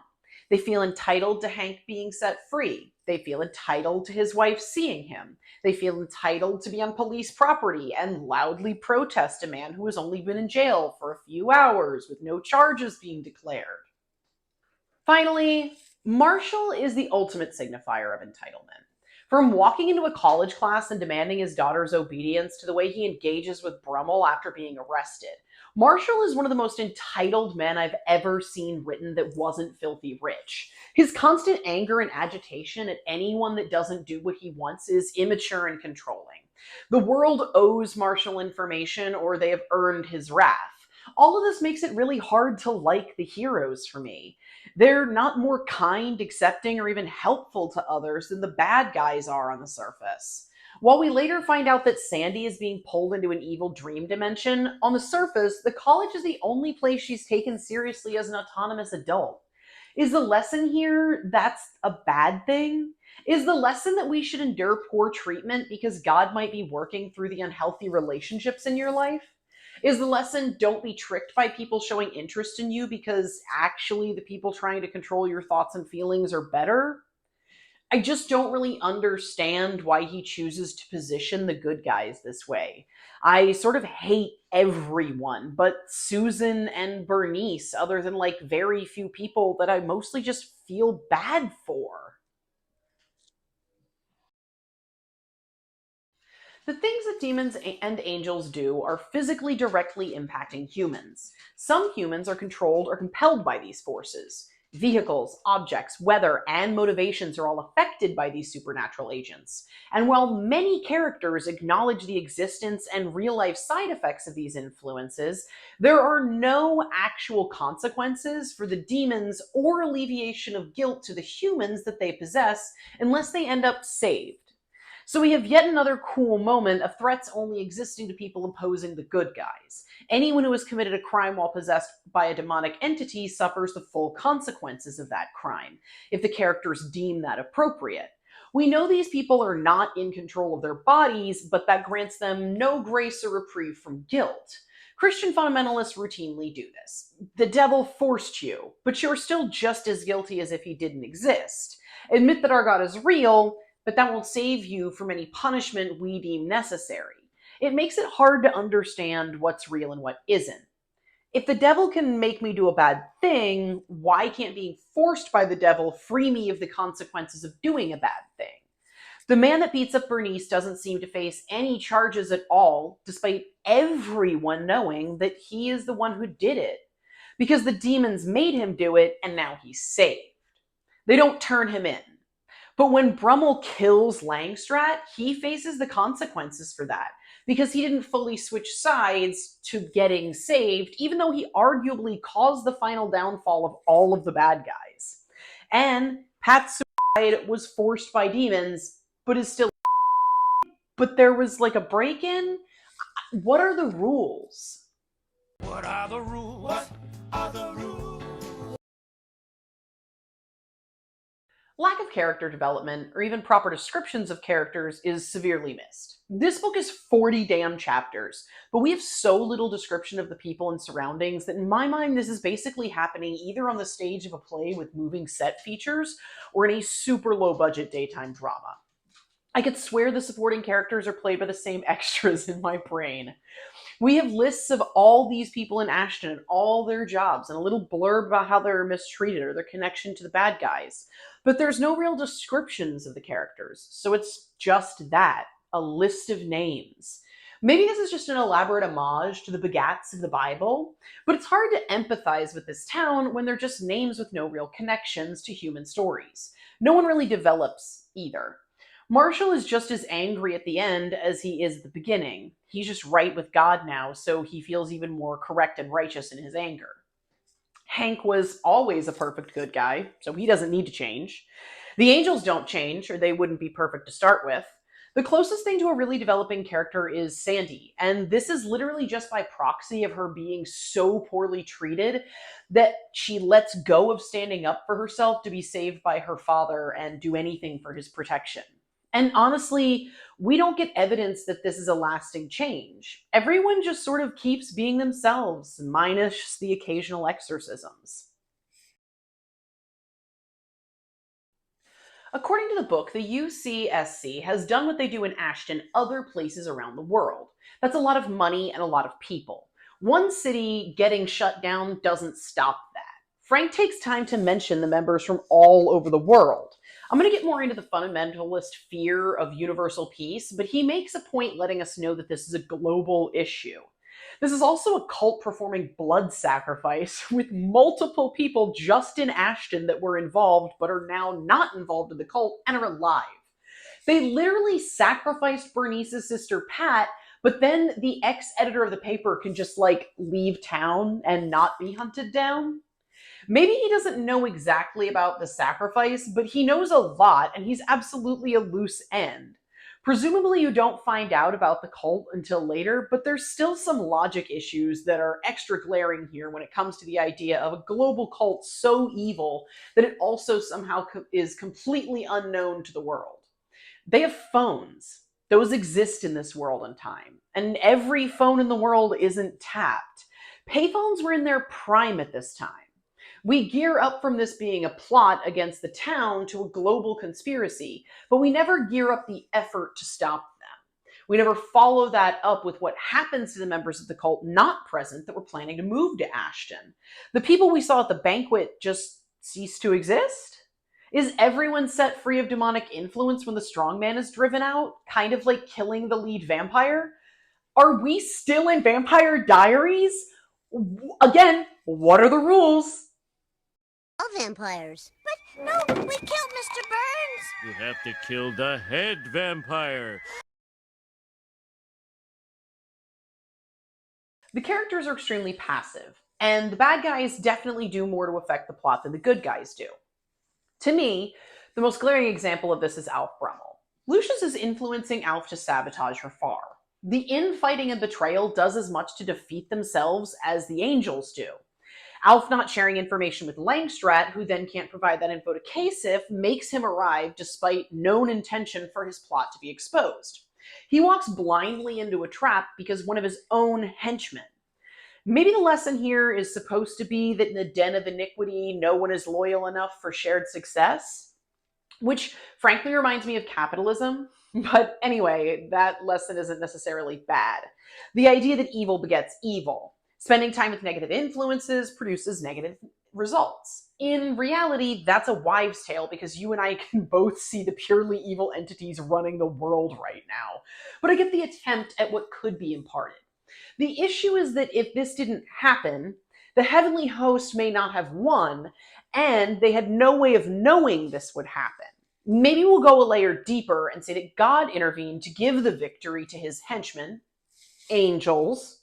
They feel entitled to Hank being set free. They feel entitled to his wife seeing him. They feel entitled to be on police property and loudly protest a man who has only been in jail for a few hours with no charges being declared. Finally, Marshall is the ultimate signifier of entitlement. From walking into a college class and demanding his daughter's obedience to the way he engages with Brummel after being arrested, Marshall is one of the most entitled men I've ever seen written that wasn't filthy rich. His constant anger and agitation at anyone that doesn't do what he wants is immature and controlling. The world owes Marshall information, or they have earned his wrath. All of this makes it really hard to like the heroes for me. They're not more kind, accepting, or even helpful to others than the bad guys are on the surface. While we later find out that Sandy is being pulled into an evil dream dimension, on the surface, the college is the only place she's taken seriously as an autonomous adult. Is the lesson here that's a bad thing? Is the lesson that we should endure poor treatment because God might be working through the unhealthy relationships in your life? Is the lesson don't be tricked by people showing interest in you because actually the people trying to control your thoughts and feelings are better? I just don't really understand why he chooses to position the good guys this way. I sort of hate everyone but Susan and Bernice, other than like very few people that I mostly just feel bad for. The things that demons and angels do are physically directly impacting humans. Some humans are controlled or compelled by these forces. Vehicles, objects, weather, and motivations are all affected by these supernatural agents. And while many characters acknowledge the existence and real-life side effects of these influences, there are no actual consequences for the demons or alleviation of guilt to the humans that they possess unless they end up saved. So we have yet another cool moment of threats only existing to people opposing the good guys. Anyone who has committed a crime while possessed by a demonic entity suffers the full consequences of that crime, if the characters deem that appropriate. We know these people are not in control of their bodies, but that grants them no grace or reprieve from guilt. Christian fundamentalists routinely do this. The devil forced you, but you're still just as guilty as if he didn't exist. Admit that our God is real, but that won't save you from any punishment we deem necessary. It makes it hard to understand what's real and what isn't. If the devil can make me do a bad thing, why can't being forced by the devil free me of the consequences of doing a bad thing? The man that beats up Bernice doesn't seem to face any charges at all, despite everyone knowing that he is the one who did it, because the demons made him do it and now he's saved. They don't turn him in. But when Brummel kills Langstrat, he faces the consequences for that, because he didn't fully switch sides to getting saved, even though he arguably caused the final downfall of all of the bad guys. And Pat's suicide was forced by demons, but is still... But there was like a break-in? What are the rules? What are the rules? What are the rules? Lack of character development, or even proper descriptions of characters, is severely missed. This book is 40 damn chapters, but we have so little description of the people and surroundings that in my mind this is basically happening either on the stage of a play with moving set features or in a super low budget daytime drama. I could swear the supporting characters are played by the same extras in my brain. We have lists of all these people in Ashton and all their jobs and a little blurb about how they're mistreated or their connection to the bad guys. But there's no real descriptions of the characters, so it's just that, a list of names. Maybe this is just an elaborate homage to the begats of the Bible, but it's hard to empathize with this town when they're just names with no real connections to human stories. No one really develops either. Marshall is just as angry at the end as he is at the beginning. He's just right with God now, so he feels even more correct and righteous in his anger. Hank was always a perfect good guy, so he doesn't need to change. The angels don't change, or they wouldn't be perfect to start with. The closest thing to a really developing character is Sandy, and this is literally just by proxy of her being so poorly treated that she lets go of standing up for herself to be saved by her father and do anything for his protection. And honestly, we don't get evidence that this is a lasting change. Everyone just sort of keeps being themselves, minus the occasional exorcisms. According to the book, the UCSC has done what they do in Ashton other places around the world. That's a lot of money and a lot of people. One city getting shut down doesn't stop that. Frank takes time to mention the members from all over the world. I'm going to get more into the fundamentalist fear of universal peace, but he makes a point letting us know that this is a global issue. This is also a cult performing blood sacrifice with multiple people just in Ashton that were involved but are now not involved in the cult and are alive. They literally sacrificed Bernice's sister Pat, but then the ex-editor of the paper can just leave town and not be hunted down. Maybe he doesn't know exactly about the sacrifice, but he knows a lot and he's absolutely a loose end. Presumably, you don't find out about the cult until later, but there's still some logic issues that are extra glaring here when it comes to the idea of a global cult so evil that it also somehow is completely unknown to the world. They have phones. Those exist in this world and time, and every phone in the world isn't tapped. Payphones were in their prime at this time. We gear up from this being a plot against the town to a global conspiracy, but we never gear up the effort to stop them. We never follow that up with what happens to the members of the cult not present that were planning to move to Ashton. The people we saw at the banquet just cease to exist? Is everyone set free of demonic influence when the strongman is driven out, kind of like killing the lead vampire? Are we still in Vampire Diaries? Again, what are the rules? All vampires. But no, we killed Mr. Burns. You have to kill the head vampire. The characters are extremely passive, and the bad guys definitely do more to affect the plot than the good guys do. To me, the most glaring example of this is Alf Brummel. Lucius is influencing Alf to sabotage her farm. The infighting and betrayal does as much to defeat themselves as the angels do. Alf not sharing information with Langstrat, who then can't provide that info to Kasif, makes him arrive despite known intention for his plot to be exposed. He walks blindly into a trap because one of his own henchmen. Maybe the lesson here is supposed to be that in the den of iniquity, no one is loyal enough for shared success, which frankly reminds me of capitalism. But anyway, that lesson isn't necessarily bad. The idea that evil begets evil. Spending time with negative influences produces negative results. In reality, that's a wives' tale because you and I can both see the purely evil entities running the world right now. But I get the attempt at what could be imparted. The issue is that if this didn't happen, the heavenly host may not have won, and they had no way of knowing this would happen. Maybe we'll go a layer deeper and say that God intervened to give the victory to his henchmen, angels.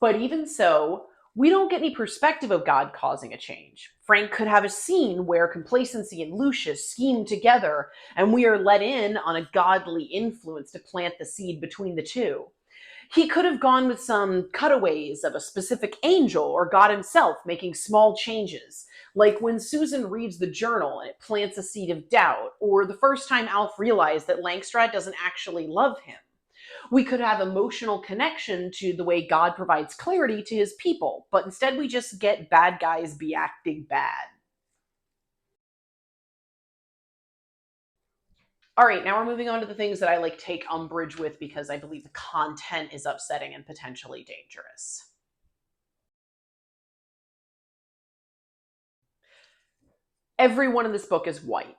But even so, we don't get any perspective of God causing a change. Frank could have a scene where complacency and Lucius scheme together, and we are let in on a godly influence to plant the seed between the two. He could have gone with some cutaways of a specific angel or God himself making small changes, like when Susan reads the journal and it plants a seed of doubt, or the first time Alf realized that Langstrat doesn't actually love him. We could have emotional connection to the way God provides clarity to his people, but instead we just get bad guys be acting bad. All right, now we're moving on to the things that I take umbrage with because I believe the content is upsetting and potentially dangerous. Everyone in this book is white,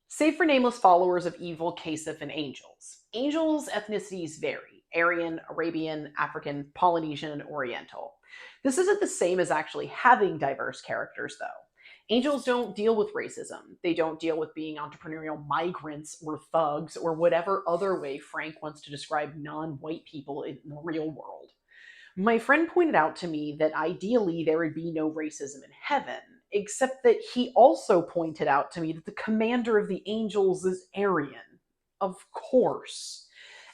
save for nameless followers of evil, Kasif, and angels. Angels' ethnicities vary: Aryan, Arabian, African, Polynesian, and Oriental. This isn't the same as actually having diverse characters, though. Angels don't deal with racism. They don't deal with being entrepreneurial migrants or thugs or whatever other way Frank wants to describe non-white people in the real world. My friend pointed out to me that ideally there would be no racism in heaven, except that he also pointed out to me that the commander of the angels is Aryan. Of course.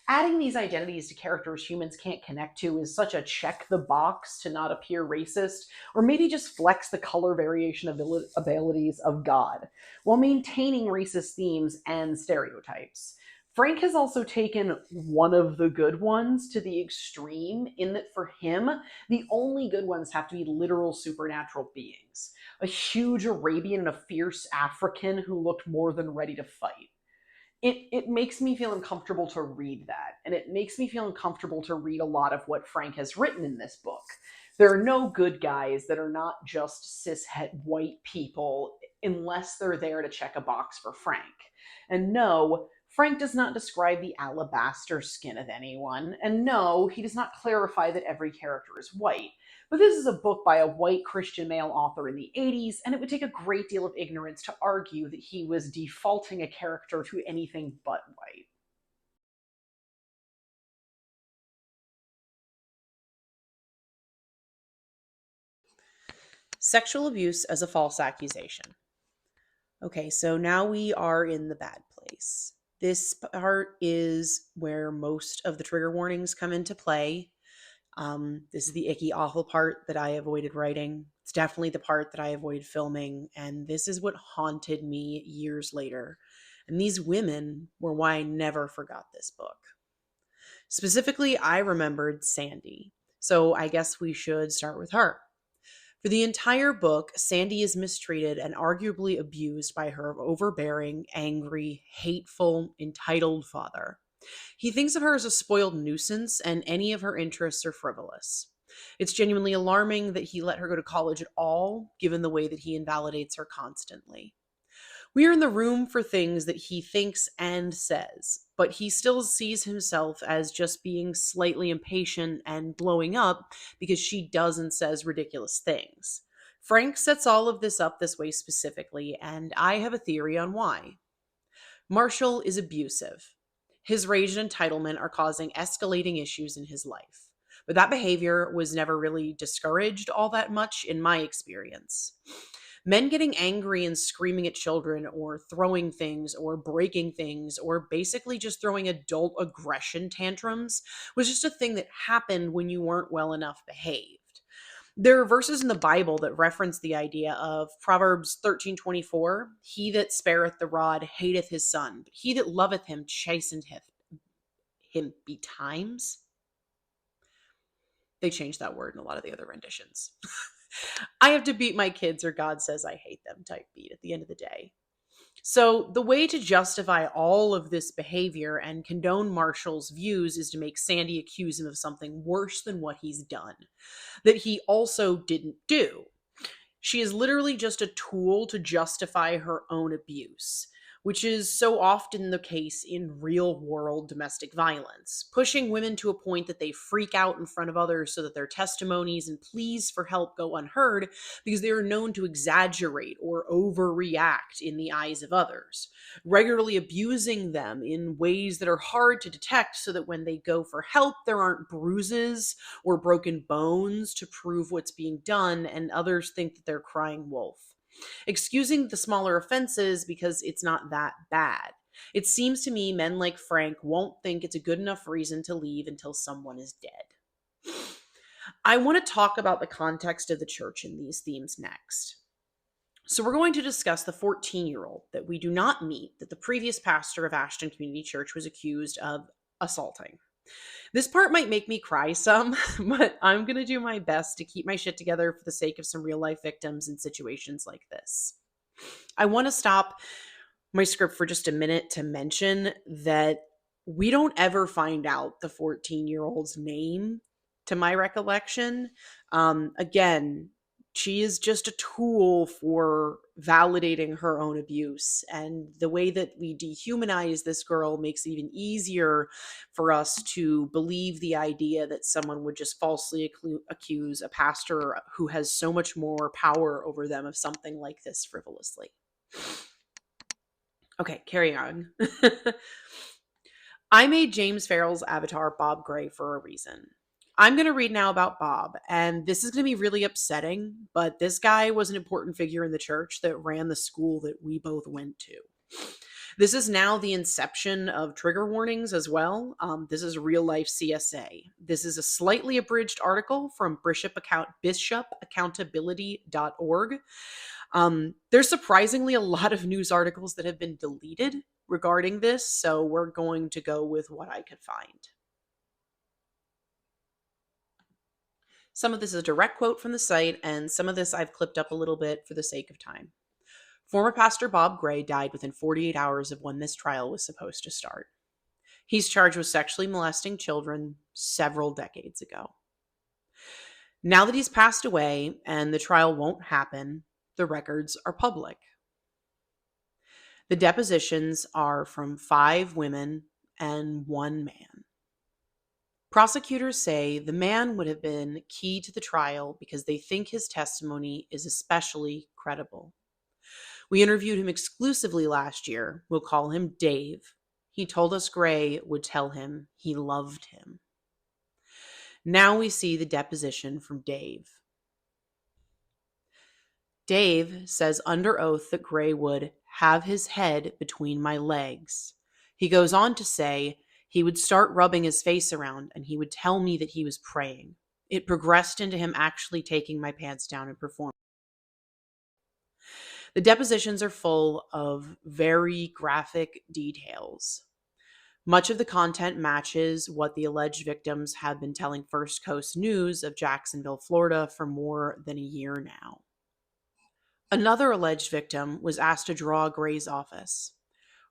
Adding these identities to characters humans can't connect to is such a check the box to not appear racist, or maybe just flex the color variation abilities of God, while maintaining racist themes and stereotypes. Frank has also taken one of the good ones to the extreme, in that for him, the only good ones have to be literal supernatural beings. A huge Arabian and a fierce African who looked more than ready to fight. It makes me feel uncomfortable to read that, and it makes me feel uncomfortable to read a lot of what Frank has written in this book. There are no good guys that are not just cishet white people unless they're there to check a box for Frank. And no, Frank does not describe the alabaster skin of anyone, and no, he does not clarify that every character is white. But this is a book by a white Christian male author in the 80s, and it would take a great deal of ignorance to argue that he was defaulting a character to anything but white. Sexual abuse as a false accusation. Okay, so now we are in the bad place. This part is where most of the trigger warnings come into play. This is the icky, awful part that I avoided writing. It's definitely the part that I avoided filming, and this is what haunted me years later. And these women were why I never forgot this book. Specifically, I remembered Sandy, so I guess we should start with her. For the entire book, Sandy is mistreated and arguably abused by her overbearing, angry, hateful, entitled father. He thinks of her as a spoiled nuisance, and any of her interests are frivolous. It's genuinely alarming that he let her go to college at all, given the way that he invalidates her constantly. We are in the room for things that he thinks and says, but he still sees himself as just being slightly impatient and blowing up because she does and says ridiculous things. Frank sets all of this up this way specifically, and I have a theory on why. Marshall is abusive. His rage and entitlement are causing escalating issues in his life. But that behavior was never really discouraged all that much in my experience. Men getting angry and screaming at children, or throwing things, or breaking things, or basically just throwing adult aggression tantrums was just a thing that happened when you weren't well enough behaved. There are verses in the Bible that reference the idea of Proverbs 13:24, he that spareth the rod hateth his son, but he that loveth him chasteneth him betimes. They changed that word in a lot of the other renditions. I have to beat my kids or God says I hate them type beat at the end of the day. So the way to justify all of this behavior and condone Marshall's views is to make Sandy accuse him of something worse than what he's done, that he also didn't do. She is literally just a tool to justify her own abuse, which is so often the case in real world domestic violence, pushing women to a point that they freak out in front of others so that their testimonies and pleas for help go unheard because they are known to exaggerate or overreact in the eyes of others, regularly abusing them in ways that are hard to detect so that when they go for help, there aren't bruises or broken bones to prove what's being done, and others think that they're crying wolf. Excusing the smaller offenses because it's not that bad. It seems to me men like Frank won't think it's a good enough reason to leave until someone is dead. I want to talk about the context of the church in these themes next. So we're going to discuss the 14-year-old that we do not meet that the previous pastor of Ashton Community Church was accused of assaulting. This part might make me cry some, but I'm going to do my best to keep my shit together for the sake of some real life victims in situations like this. I want to stop my script for just a minute to mention that we don't ever find out the 14-year-old's name, to my recollection. Again, she is just a tool for validating her own abuse. And the way that we dehumanize this girl makes it even easier for us to believe the idea that someone would just falsely accuse a pastor who has so much more power over them of something like this frivolously. Okay, carry on. I made James Farrell's avatar Bob Gray for a reason. I'm going to read now about Bob, and this is going to be really upsetting, but this guy was an important figure in the church that ran the school that we both went to. This is now the inception of trigger warnings as well. This is real life CSA. This is a slightly abridged article from bishopaccountability.org. There's surprisingly a lot of news articles that have been deleted regarding this, so we're going to go with what I could find. Some of this is a direct quote from the site, and some of this I've clipped up a little bit for the sake of time. Former pastor Bob Gray died within 48 hours of when this trial was supposed to start. He's charged with sexually molesting children several decades ago. Now that he's passed away and the trial won't happen, the records are public. The depositions are from 5 women and 1 man. Prosecutors say the man would have been key to the trial because they think his testimony is especially credible. We interviewed him exclusively last year. We'll call him Dave. He told us Gray would tell him he loved him. Now we see the deposition from Dave. Dave says under oath that Gray would have his head between my legs. He goes on to say he would start rubbing his face around and he would tell me that he was praying. It progressed into him actually taking my pants down and performing. The depositions are full of very graphic details. Much of the content matches what the alleged victims have been telling First Coast News of Jacksonville, Florida for more than a year now. Another alleged victim was asked to draw Gray's office.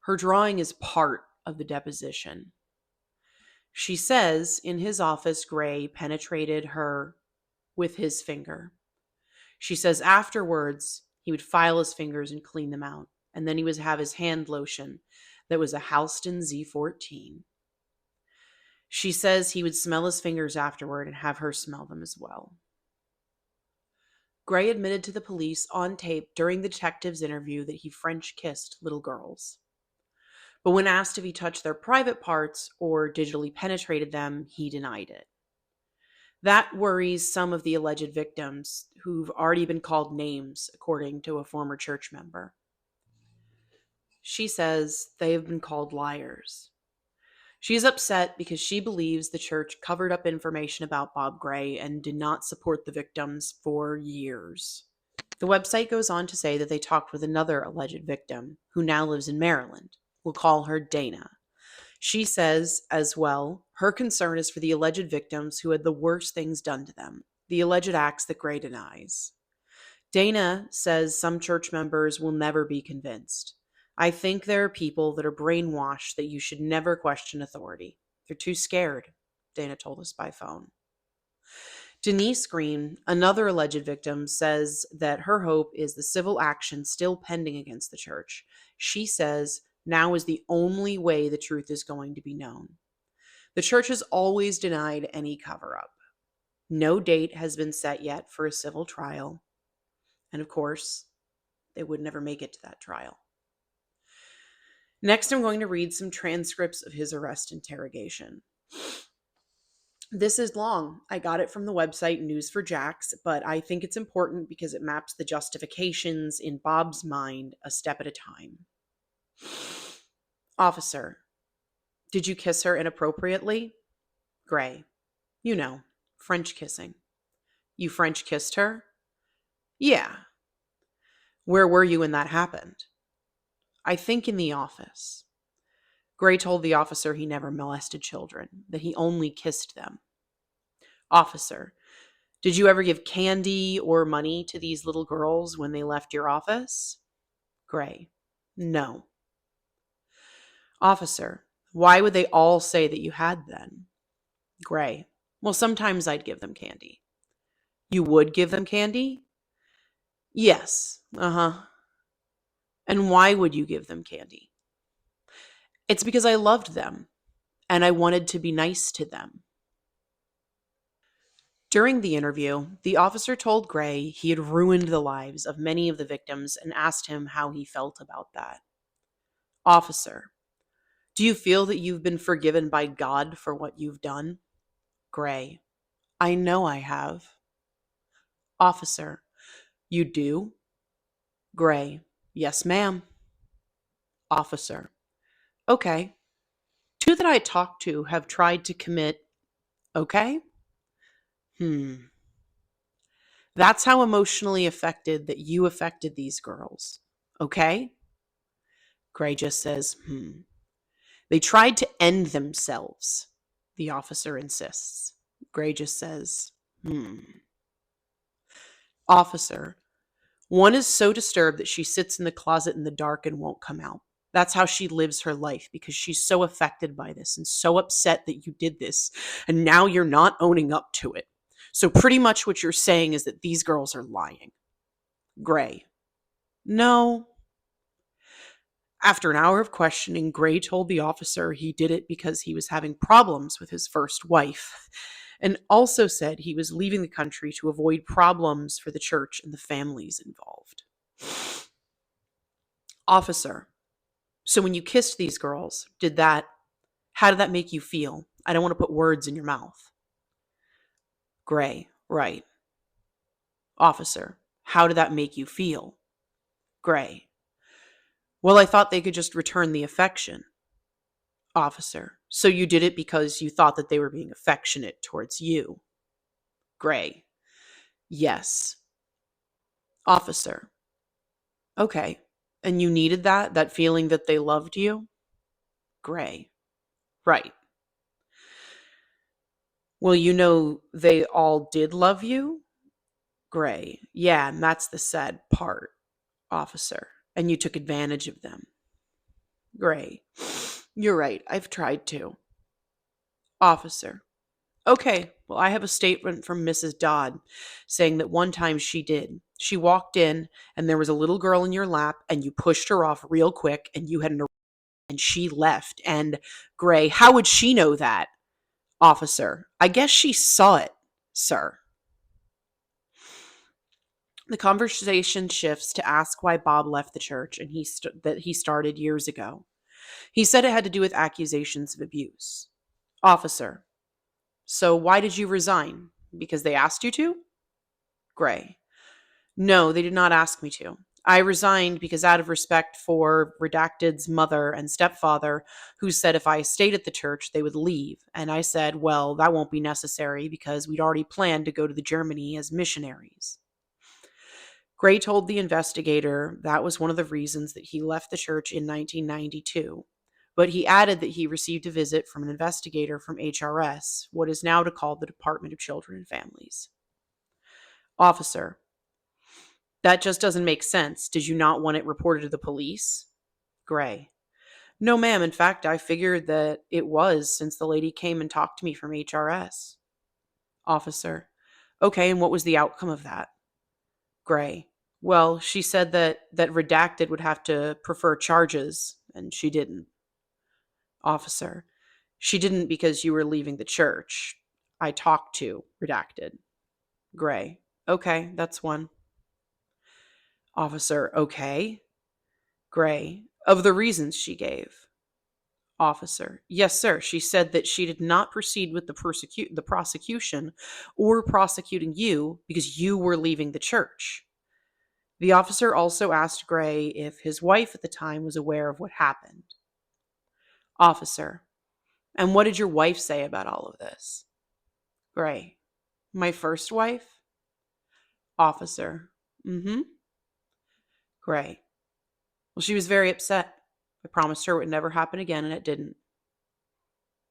Her drawing is part of the deposition. She says in his office, Gray penetrated her with his finger. She says afterwards, he would file his fingers and clean them out. And then he would have his hand lotion that was a Halston Z14. She says he would smell his fingers afterward and have her smell them as well. Gray admitted to the police on tape during the detective's interview that he French kissed little girls. But when asked if he touched their private parts or digitally penetrated them, he denied it. That worries some of the alleged victims who've already been called names, according to a former church member. She says they have been called liars. She is upset because she believes the church covered up information about Bob Gray and did not support the victims for years. The website goes on to say that they talked with another alleged victim who now lives in Maryland. We'll call her Dana. She says, as well, her concern is for the alleged victims who had the worst things done to them, the alleged acts that Gray denies. Dana says some church members will never be convinced. I think there are people that are brainwashed that you should never question authority. They're too scared, Dana told us by phone. Denise Green, another alleged victim, says that her hope is the civil action still pending against the church. She says now is the only way the truth is going to be known. The church has always denied any cover-up. No date has been set yet for a civil trial. And of course, they would never make it to that trial. Next, I'm going to read some transcripts of his arrest interrogation. This is long. I got it from the website News4Jax, but I think it's important because it maps the justifications in Bob's mind a step at a time. Officer, did you kiss her inappropriately? Gray, you know, French kissing. You French kissed her? Yeah. Where were you when that happened? I think in the office. Gray told the officer he never molested children, that he only kissed them. Officer, did you ever give candy or money to these little girls when they left your office? Gray, no. Officer, why would they all say that you had then? Gray, well, sometimes I'd give them candy. You would give them candy? Yes, And why would you give them candy? It's because I loved them, and I wanted to be nice to them. During the interview, the officer told Gray he had ruined the lives of many of the victims and asked him how he felt about that. Officer, do you feel that you've been forgiven by God for what you've done? Gray, I know I have. Officer, you do? Gray, yes, ma'am. Officer, okay. Two that I talked to have tried to commit, okay? That's how emotionally affected that you affected these girls, okay? Gray just says, They tried to end themselves, the officer insists. Gray just says, Officer, one is so disturbed that she sits in the closet in the dark and won't come out. That's how she lives her life because she's so affected by this and so upset that you did this. And now you're not owning up to it. So pretty much what you're saying is that these girls are lying. Gray, no. After an hour of questioning, Gray told the officer he did it because he was having problems with his first wife, and also said he was leaving the country to avoid problems for the church and the families involved. Officer, so when you kissed these girls, how did that make you feel? I don't want to put words in your mouth. Gray, right. Officer, how did that make you feel? Gray, well, I thought they could just return the affection. Officer, so you did it because you thought that they were being affectionate towards you? Gray, yes. Officer, okay. And you needed that feeling that they loved you? Gray, right. Well, you know they all did love you? Gray, yeah, and that's the sad part. Officer, and you took advantage of them? Gray, you're right, I've tried to. Officer, okay, well, I have a statement from Mrs. Dodd saying that one time she did. She walked in and there was a little girl in your lap and you pushed her off real quick and you had an and she left. And Gray, how would she know that? Officer, I guess she saw it, sir. The conversation shifts to ask why Bob left the church and that he started years ago. He said it had to do with accusations of abuse. Officer, so why did you resign? Because they asked you to? Gray, no, they did not ask me to. I resigned because out of respect for Redacted's mother and stepfather, who said if I stayed at the church, they would leave. And I said, well, that won't be necessary because we'd already planned to go to the Germany as missionaries. Gray told the investigator that was one of the reasons that he left the church in 1992. But he added that he received a visit from an investigator from HRS, what is now called the Department of Children and Families. Officer, that just doesn't make sense. Did you not want it reported to the police? Gray, no, ma'am. In fact, I figured that it was since the lady came and talked to me from HRS. Officer, okay, and what was the outcome of that? Gray, well, she said that Redacted would have to prefer charges, and she didn't. Officer, she didn't because you were leaving the church. I talked to Redacted. Gray, okay, that's one. Officer, okay. Gray, of the reasons she gave. Officer, yes, sir. She said that she did not proceed with the prosecution or prosecuting you because you were leaving the church. The officer also asked Gray if his wife at the time was aware of what happened. Officer, and what did your wife say about all of this? Gray, my first wife? Officer, Gray, well, she was very upset. I promised her it would never happen again, and it didn't.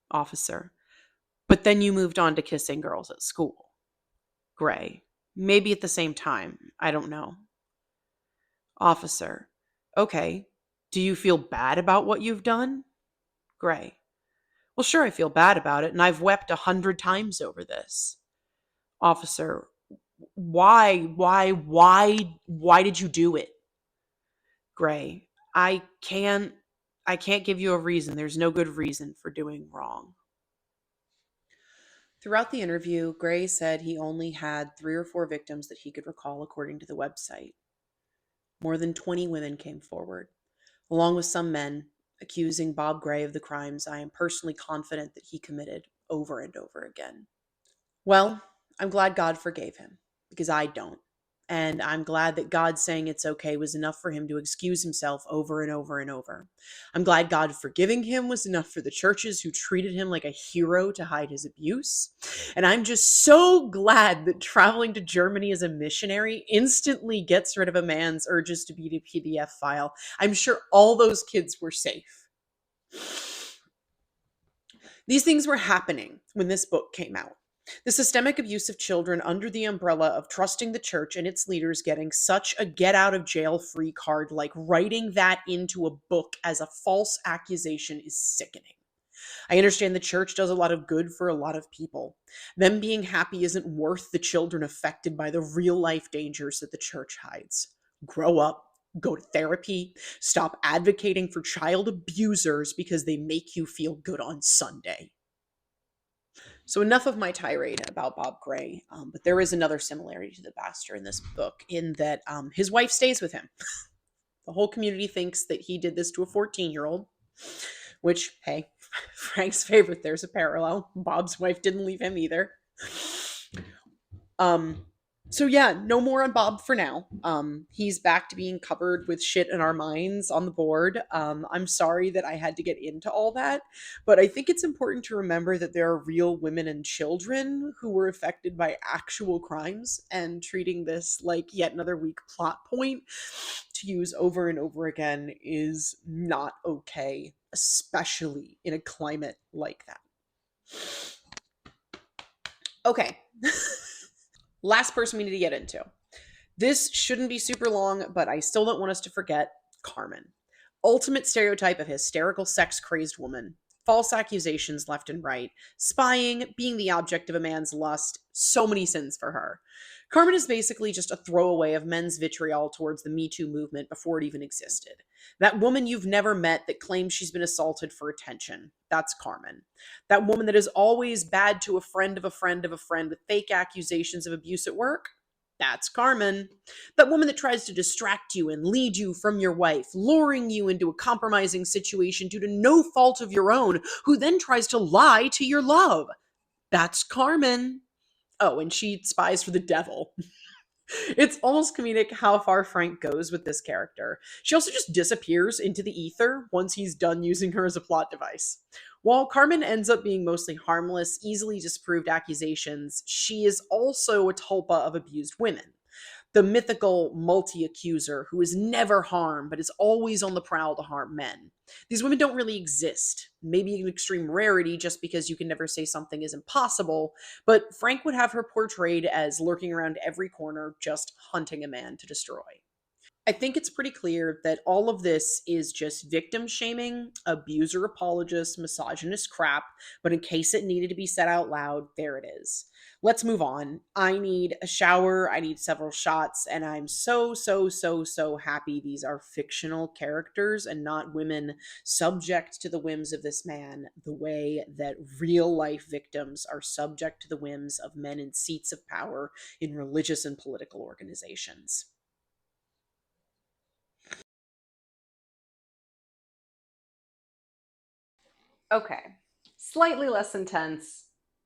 Officer, but then you moved on to kissing girls at school. Gray, maybe at the same time. I don't know. Officer, okay. Do you feel bad about what you've done? Gray, well, sure, I feel bad about it, and I've wept 100 times over this. Officer, why did you do it? Gray, I can't give you a reason. There's no good reason for doing wrong. Throughout the interview, Gray said he only had 3 or 4 victims that he could recall according to the website. More than 20 women came forward, along with some men, accusing Bob Gray of the crimes I am personally confident that he committed over and over again. Well, I'm glad God forgave him, because I don't. And I'm glad that God saying it's okay was enough for him to excuse himself over and over and over. I'm glad God forgiving him was enough for the churches who treated him like a hero to hide his abuse. And I'm just so glad that traveling to Germany as a missionary instantly gets rid of a man's urges to beat a PDF file. I'm sure all those kids were safe. These things were happening when this book came out. The systemic abuse of children under the umbrella of trusting the church and its leaders getting such a get out of jail free card, like writing that into a book as a false accusation, is sickening. I understand the church does a lot of good for a lot of people. Them being happy isn't worth the children affected by the real life dangers that the church hides. Grow up, go to therapy, stop advocating for child abusers because they make you feel good on Sunday. So enough of my tirade about Bob Gray, but there is another similarity to the pastor in this book in that his wife stays with him. The whole community thinks that he did this to a 14-year-old, which, hey, Frank's favorite, there's a parallel. Bob's wife didn't leave him either. So yeah, no more on Bob for now. He's back to being covered with shit in our minds on the board. I'm sorry that I had to get into all that, but I think it's important to remember that there are real women and children who were affected by actual crimes, and treating this like yet another weak plot point to use over and over again is not okay, especially in a climate like that. Okay. Last person we need to get into. This shouldn't be super long, but I still don't want us to forget Carmen. Ultimate stereotype of hysterical sex-crazed woman. False accusations left and right. Spying, being the object of a man's lust. So many sins for her. Carmen is basically just a throwaway of men's vitriol towards the Me Too movement before it even existed. That woman you've never met that claims she's been assaulted for attention. That's Carmen. That woman that is always bad to a friend of a friend of a friend with fake accusations of abuse at work. That's Carmen. That woman that tries to distract you and lead you from your wife, luring you into a compromising situation due to no fault of your own, who then tries to lie to your love. That's Carmen. Oh, and she spies for the devil. It's almost comedic how far Frank goes with this character. She also just disappears into the ether once he's done using her as a plot device. While Carmen ends up being mostly harmless, easily disproved accusations, she is also a tulpa of abused women. The mythical multi-accuser who is never harmed but is always on the prowl to harm men. These women don't really exist. Maybe an extreme rarity just because you can never say something is impossible, but Frank would have her portrayed as lurking around every corner, just hunting a man to destroy. I think it's pretty clear that all of this is just victim shaming, abuser apologist, misogynist crap, but in case it needed to be said out loud, there it is. Let's move on. I need a shower, I need several shots, and I'm so happy these are fictional characters and not women subject to the whims of this man, the way that real life victims are subject to the whims of men in seats of power in religious and political organizations. Okay, slightly less intense,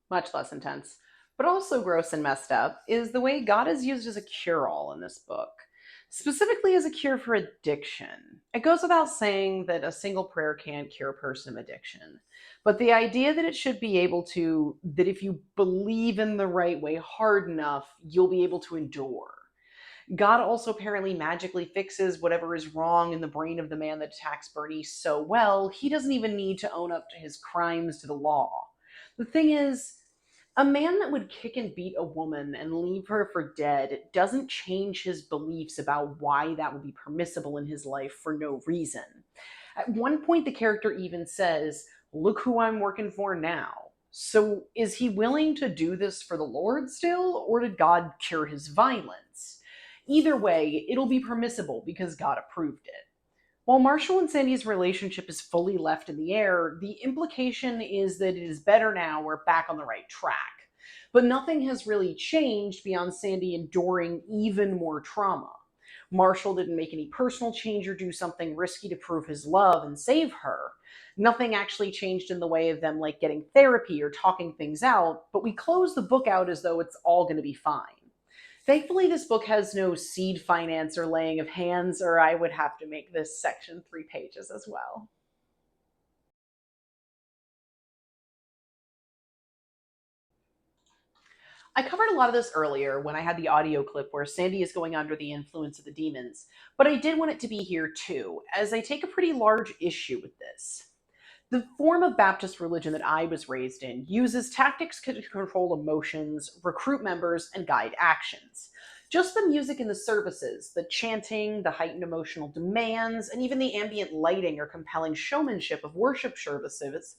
much less intense, but also gross and messed up, is the way God is used as a cure-all in this book, specifically as a cure for addiction. It goes without saying that a single prayer can't cure a person of addiction, but the idea that it should be able to, that if you believe in the right way hard enough, you'll be able to endure. God also apparently magically fixes whatever is wrong in the brain of the man that attacks Bernie so well, he doesn't even need to own up to his crimes to the law. The thing is, a man that would kick and beat a woman and leave her for dead doesn't change his beliefs about why that would be permissible in his life for no reason. At one point, the character even says, "Look who I'm working for now." So is he willing to do this for the Lord still, or did God cure his violence? Either way, it'll be permissible because God approved it. While Marshall and Sandy's relationship is fully left in the air, the implication is that it is better now, we're back on the right track. But nothing has really changed beyond Sandy enduring even more trauma. Marshall didn't make any personal change or do something risky to prove his love and save her. Nothing actually changed in the way of them like getting therapy or talking things out, but we close the book out as though it's all going to be fine. Thankfully, this book has no seed finance or laying of hands, or I would have to make this section 3 pages as well. I covered a lot of this earlier when I had the audio clip where Sandy is going under the influence of the demons, but I did want it to be here too, as I take a pretty large issue with this. The form of Baptist religion that I was raised in uses tactics to control emotions, recruit members, and guide actions. Just the music in the services, the chanting, the heightened emotional demands, and even the ambient lighting or compelling showmanship of worship services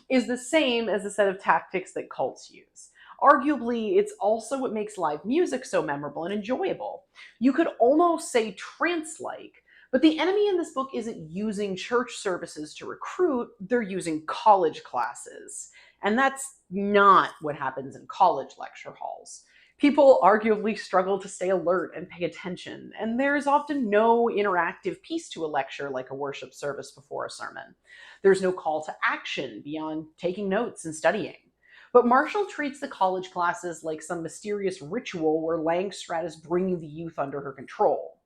is the same as the set of tactics that cults use. Arguably, it's also what makes live music so memorable and enjoyable. You could almost say trance-like, but the enemy in this book isn't using church services to recruit, they're using college classes. And that's not what happens in college lecture halls. People arguably struggle to stay alert and pay attention, and there's often no interactive piece to a lecture like a worship service before a sermon. There's no call to action beyond taking notes and studying. But Marshall treats the college classes like some mysterious ritual where Langstrad is bringing the youth under her control.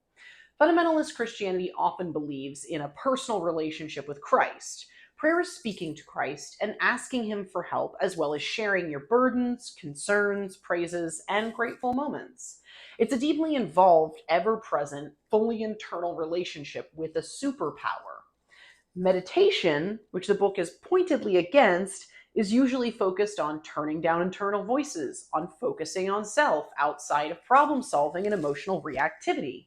Fundamentalist Christianity often believes in a personal relationship with Christ. Prayer is speaking to Christ and asking him for help, as well as sharing your burdens, concerns, praises, and grateful moments. It's a deeply involved, ever-present, fully internal relationship with a superpower. Meditation, which the book is pointedly against, is usually focused on turning down internal voices, on focusing on self outside of problem solving and emotional reactivity.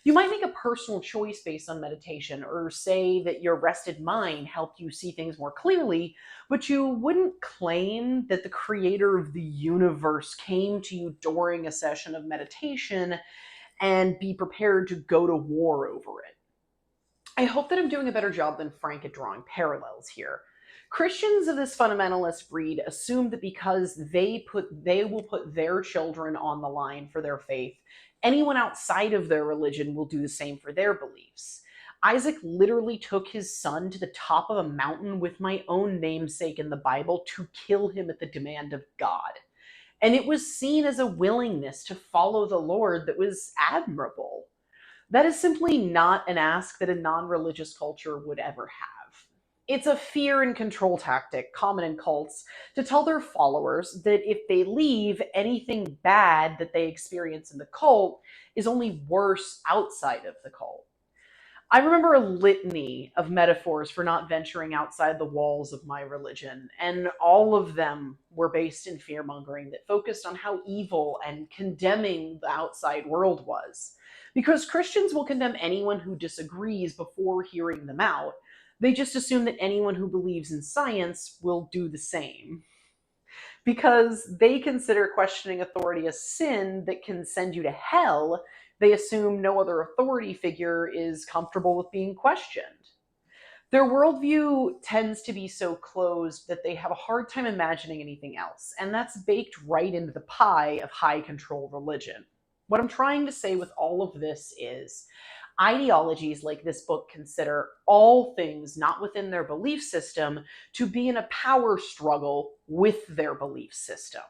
You might make a personal choice based on meditation, or say that your rested mind helped you see things more clearly, but you wouldn't claim that the creator of the universe came to you during a session of meditation and be prepared to go to war over it. I hope that I'm doing a better job than Frank at drawing parallels here. Christians of this fundamentalist breed assume that because they will put their children on the line for their faith, anyone outside of their religion will do the same for their beliefs. Isaac literally took his son to the top of a mountain with my own namesake in the Bible to kill him at the demand of God. And it was seen as a willingness to follow the Lord that was admirable. That is simply not an ask that a non-religious culture would ever have. It's a fear and control tactic common in cults to tell their followers that if they leave, anything bad that they experience in the cult is only worse outside of the cult. I remember a litany of metaphors for not venturing outside the walls of my religion, and all of them were based in fear-mongering that focused on how evil and condemning the outside world was. Because Christians will condemn anyone who disagrees before hearing them out, they just assume that anyone who believes in science will do the same. Because they consider questioning authority a sin that can send you to hell, they assume no other authority figure is comfortable with being questioned. Their worldview tends to be so closed that they have a hard time imagining anything else, and that's baked right into the pie of high control religion. What I'm trying to say with all of this is, ideologies like this book consider all things not within their belief system to be in a power struggle with their belief system.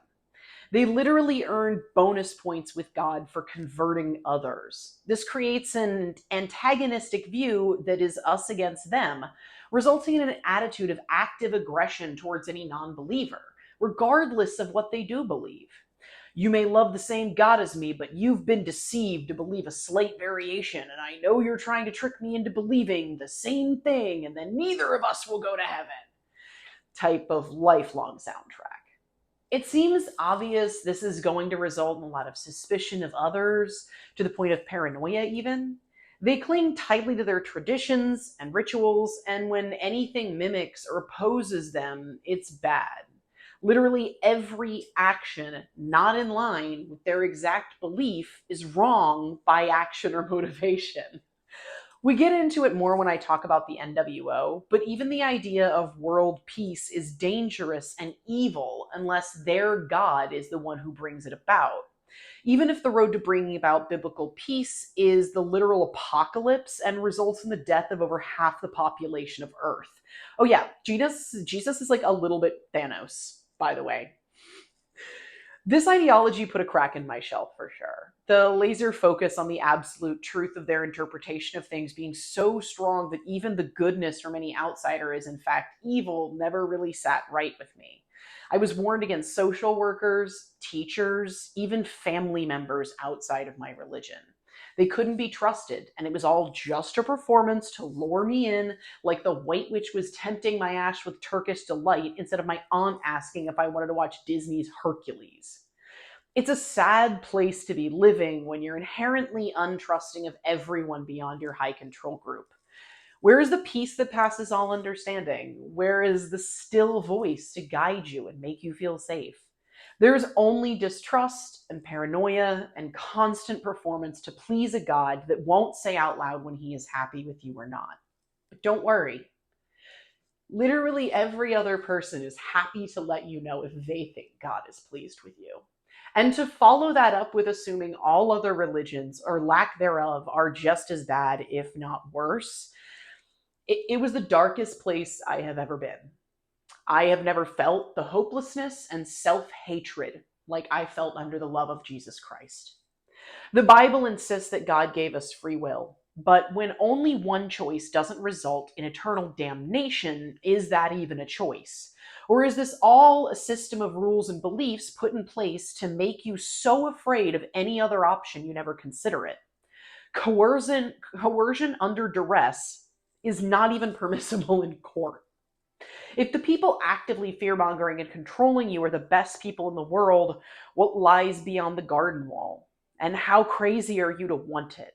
They literally earn bonus points with God for converting others. This creates an antagonistic view that is us against them, resulting in an attitude of active aggression towards any non-believer, regardless of what they do believe. You may love the same God as me, but you've been deceived to believe a slight variation, and I know you're trying to trick me into believing the same thing, and then neither of us will go to heaven. Type of lifelong soundtrack. It seems obvious this is going to result in a lot of suspicion of others, to the point of paranoia even. They cling tightly to their traditions and rituals, and when anything mimics or opposes them, it's bad. Literally every action not in line with their exact belief is wrong by action or motivation. We get into it more when I talk about the NWO, but even the idea of world peace is dangerous and evil unless their God is the one who brings it about. even if the road to bringing about biblical peace is the literal apocalypse and results in the death of over half the population of Earth. Oh yeah, Jesus is like a little bit Thanos, by the way. This ideology put a crack in my shell for sure. The laser focus on the absolute truth of their interpretation of things being so strong that even the goodness from any outsider is in fact evil never really sat right with me. I was warned against social workers, teachers, even family members outside of my religion. They couldn't be trusted, and it was all just a performance to lure me in, like the White Witch was tempting my ash with Turkish delight instead of my aunt asking if I wanted to watch Disney's Hercules. It's a sad place to be living when you're inherently untrusting of everyone beyond your high control group. Where is the peace that passes all understanding? Where is the still voice to guide you and make you feel safe? There's only distrust and paranoia and constant performance to please a God that won't say out loud when he is happy with you or not. But don't worry. Literally every other person is happy to let you know if they think God is pleased with you. And to follow that up with assuming all other religions or lack thereof are just as bad, if not worse, it was the darkest place I have ever been. I have never felt the hopelessness and self-hatred like I felt under the love of Jesus Christ. The Bible insists that God gave us free will, but when only one choice doesn't result in eternal damnation, is that even a choice? Or is this all a system of rules and beliefs put in place to make you so afraid of any other option you never consider it? Coercion under duress is not even permissible in court. If the people actively fear-mongering and controlling you are the best people in the world, what lies beyond the garden wall? And how crazy are you to want it?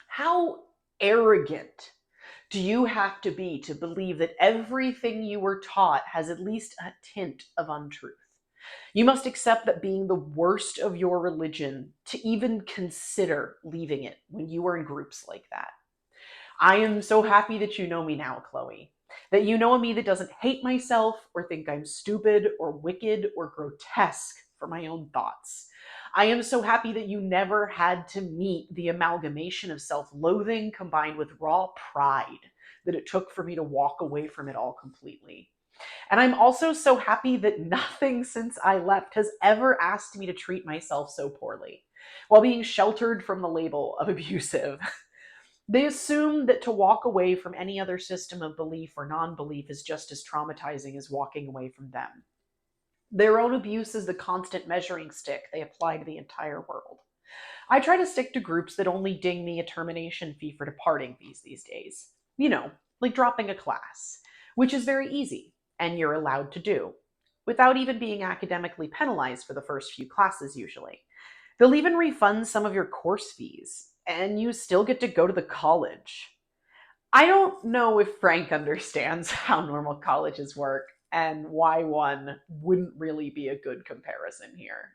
How arrogant do you have to be to believe that everything you were taught has at least a tint of untruth? You must accept that being the worst of your religion to even consider leaving it when you are in groups like that. I am so happy that you know me now, Chloe. That you know a me that doesn't hate myself or think I'm stupid or wicked or grotesque for my own thoughts. I am so happy that you never had to meet the amalgamation of self-loathing combined with raw pride that it took for me to walk away from it all completely. And I'm also so happy that nothing since I left has ever asked me to treat myself so poorly, while being sheltered from the label of abusive. They assume that to walk away from any other system of belief or non-belief is just as traumatizing as walking away from them. Their own abuse is the constant measuring stick they apply to the entire world. I try to stick to groups that only ding me a termination fee for departing these days. You know, like dropping a class, which is very easy, and you're allowed to do, without even being academically penalized for the first few classes usually. They'll even refund some of your course fees, and you still get to go to the college. I don't know if Frank understands how normal colleges work and why one wouldn't really be a good comparison here.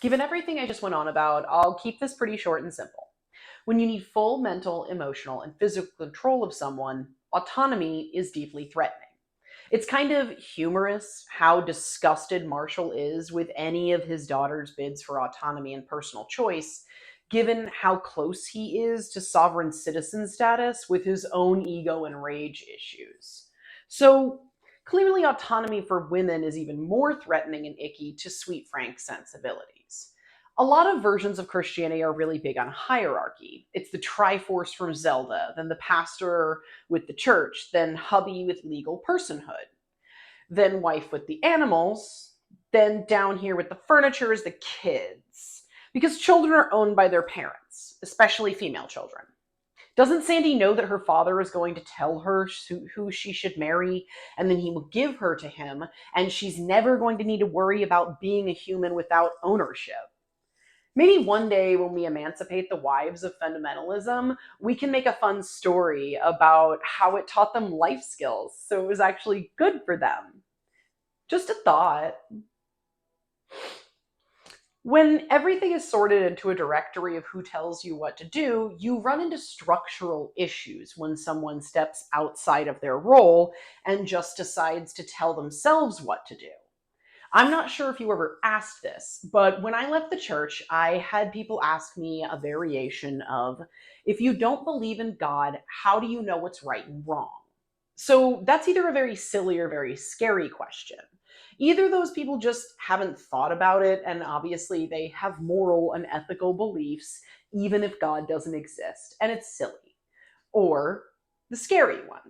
Given everything I just went on about, I'll keep this pretty short and simple. When you need full mental, emotional, and physical control of someone, autonomy is deeply threatening. It's kind of humorous how disgusted Marshall is with any of his daughter's bids for autonomy and personal choice, given how close he is to sovereign citizen status with his own ego and rage issues. So clearly autonomy for women is even more threatening and icky to Sweet Frank's sensibilities. A lot of versions of Christianity are really big on hierarchy. It's the Triforce from Zelda, then the pastor with the church, then hubby with legal personhood, then wife with the animals, then down here with the furniture is the kids. Because children are owned by their parents, especially female children. Doesn't Sandy know that her father is going to tell her who she should marry, and then he will give her to him, and she's never going to need to worry about being a human without ownership? Maybe one day when we emancipate the wives of fundamentalism, we can make a fun story about how it taught them life skills, so it was actually good for them. Just a thought. When everything is sorted into a directory of who tells you what to do, you run into structural issues when someone steps outside of their role and just decides to tell themselves what to do. I'm not sure if you ever asked this, but when I left the church, I had people ask me a variation of, if you don't believe in God, how do you know what's right and wrong? So that's either a very silly or very scary question. Either those people just haven't thought about it, and obviously they have moral and ethical beliefs, even if God doesn't exist, and it's silly. Or the scary one.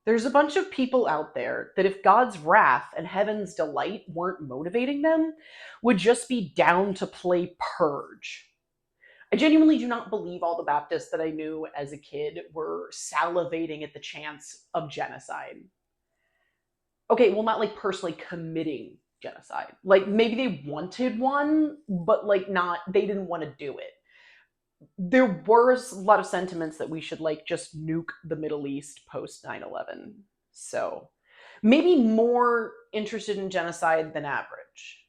There's a bunch of people out there that if God's wrath and heaven's delight weren't motivating them, would just be down to play purge. I genuinely do not believe all the Baptists that I knew as a kid were salivating at the chance of genocide. Okay, well, not like personally committing genocide. Like maybe they wanted one, but like not, they didn't want to do it. There were a lot of sentiments that we should like just nuke the Middle East post 9/11. So maybe more interested in genocide than average.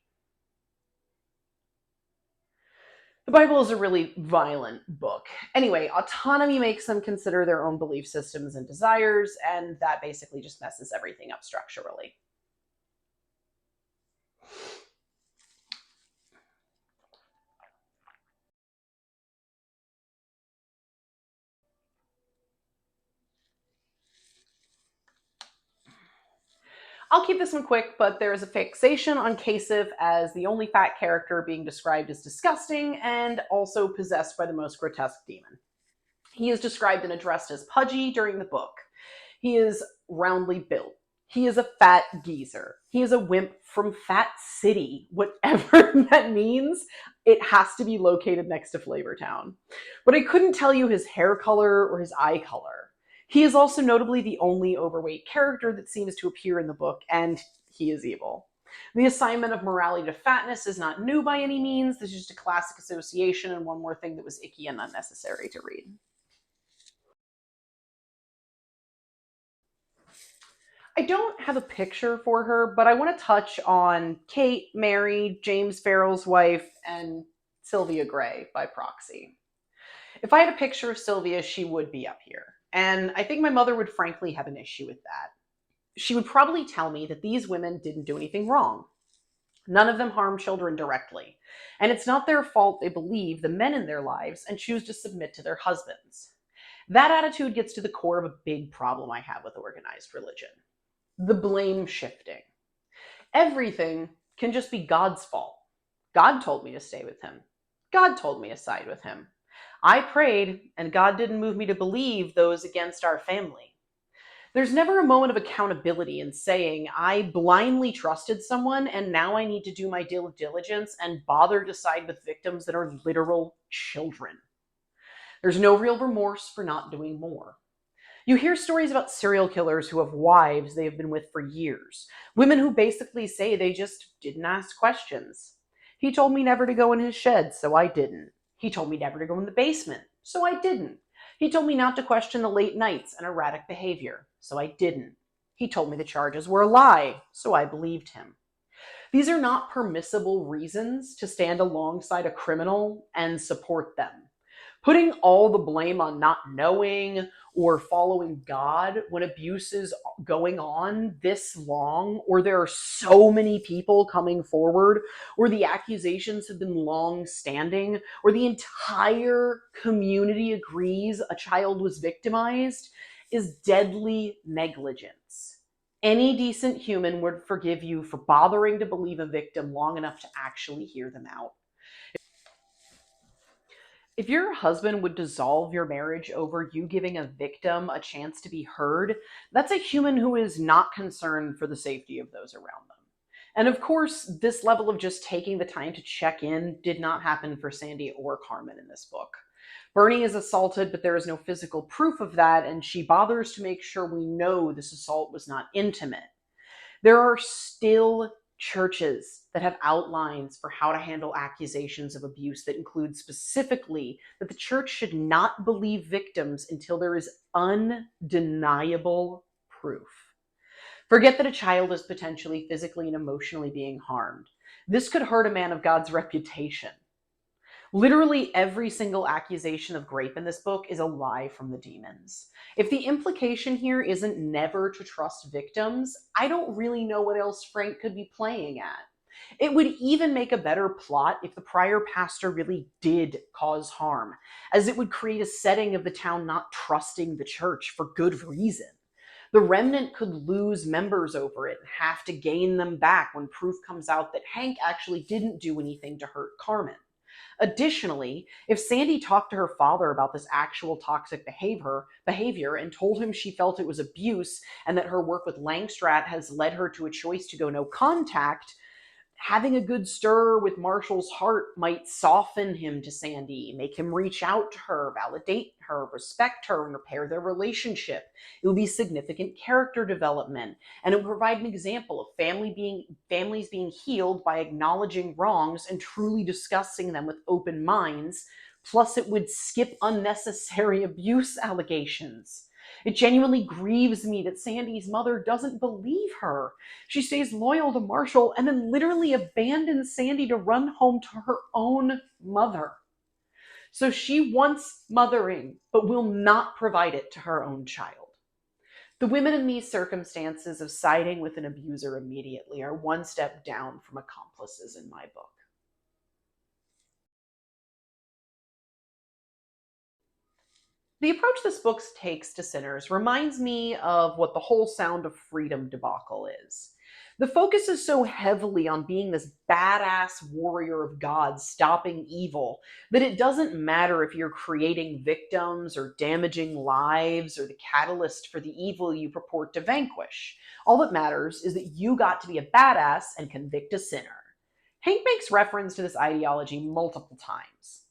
The Bible is a really violent book. Anyway, autonomy makes them consider their own belief systems and desires, and that basically just messes everything up structurally. I'll keep this one quick, but there is a fixation on Kasif as the only fat character being described as disgusting and also possessed by the most grotesque demon. He is described and addressed as pudgy during the book. He is roundly built. He is a fat geezer. He is a wimp from Fat City. Whatever that means, it has to be located next to Flavortown. But I couldn't tell you his hair color or his eye color. He is also notably the only overweight character that seems to appear in the book, and he is evil. The assignment of morality to fatness is not new by any means. This is just a classic association and one more thing that was icky and unnecessary to read. I don't have a picture for her, but I want to touch on Kate, Mary, James Farrell's wife, and Sylvia Gray by proxy. If I had a picture of Sylvia, she would be up here. And I think my mother would frankly have an issue with that. She would probably tell me that these women didn't do anything wrong. None of them harm children directly. And it's not their fault they believe the men in their lives and choose to submit to their husbands. That attitude gets to the core of a big problem I have with organized religion. The blame shifting. Everything can just be God's fault. God told me to stay with him. God told me to side with him. I prayed, and God didn't move me to believe those against our family. There's never a moment of accountability in saying, I blindly trusted someone, and now I need to do my due diligence and bother to side with victims that are literal children. There's no real remorse for not doing more. You hear stories about serial killers who have wives they have been with for years. Women who basically say they just didn't ask questions. He told me never to go in his shed, so I didn't. He told me never to go in the basement, so I didn't. He told me not to question the late nights and erratic behavior, so I didn't. He told me the charges were a lie, so I believed him. These are not permissible reasons to stand alongside a criminal and support them. Putting all the blame on not knowing or following God when abuse is going on this long, or there are so many people coming forward, or the accusations have been long standing, or the entire community agrees a child was victimized, is deadly negligence. Any decent human would forgive you for bothering to believe a victim long enough to actually hear them out. If your husband would dissolve your marriage over you giving a victim a chance to be heard, that's a human who is not concerned for the safety of those around them. And of course, this level of just taking the time to check in did not happen for Sandy or Carmen in this book. Bernie is assaulted, but there is no physical proof of that, and she bothers to make sure we know this assault was not intimate. There are still churches that have outlines for how to handle accusations of abuse that include specifically that the church should not believe victims until there is undeniable proof. Forget that a child is potentially physically and emotionally being harmed. This could hurt a man of God's reputation. Literally every single accusation of grape in this book is a lie from the demons. If the implication here isn't never to trust victims, I don't really know what else Frank could be playing at. It would even make a better plot if the prior pastor really did cause harm, as it would create a setting of the town not trusting the church for good reason. The remnant could lose members over it and have to gain them back when proof comes out that Hank actually didn't do anything to hurt Carmen. Additionally, if Sandy talked to her father about this actual toxic behavior and told him she felt it was abuse and that her work with Langstrat has led her to a choice to go no contact, having a good stir with Marshall's heart might soften him to Sandy, make him reach out to her, validate her, respect her, and repair their relationship. It would be significant character development, and it would provide an example of families being healed by acknowledging wrongs and truly discussing them with open minds. Plus, it would skip unnecessary abuse allegations. It genuinely grieves me that Sandy's mother doesn't believe her. She stays loyal to Marshall and then literally abandons Sandy to run home to her own mother. So she wants mothering, but will not provide it to her own child. The women in these circumstances of siding with an abuser immediately are one step down from accomplices in my book. The approach this book takes to sinners reminds me of what the whole Sound of Freedom debacle is. The focus is so heavily on being this badass warrior of God stopping evil that it doesn't matter if you're creating victims or damaging lives or the catalyst for the evil you purport to vanquish. All that matters is that you got to be a badass and convict a sinner. Hank makes reference to this ideology multiple times.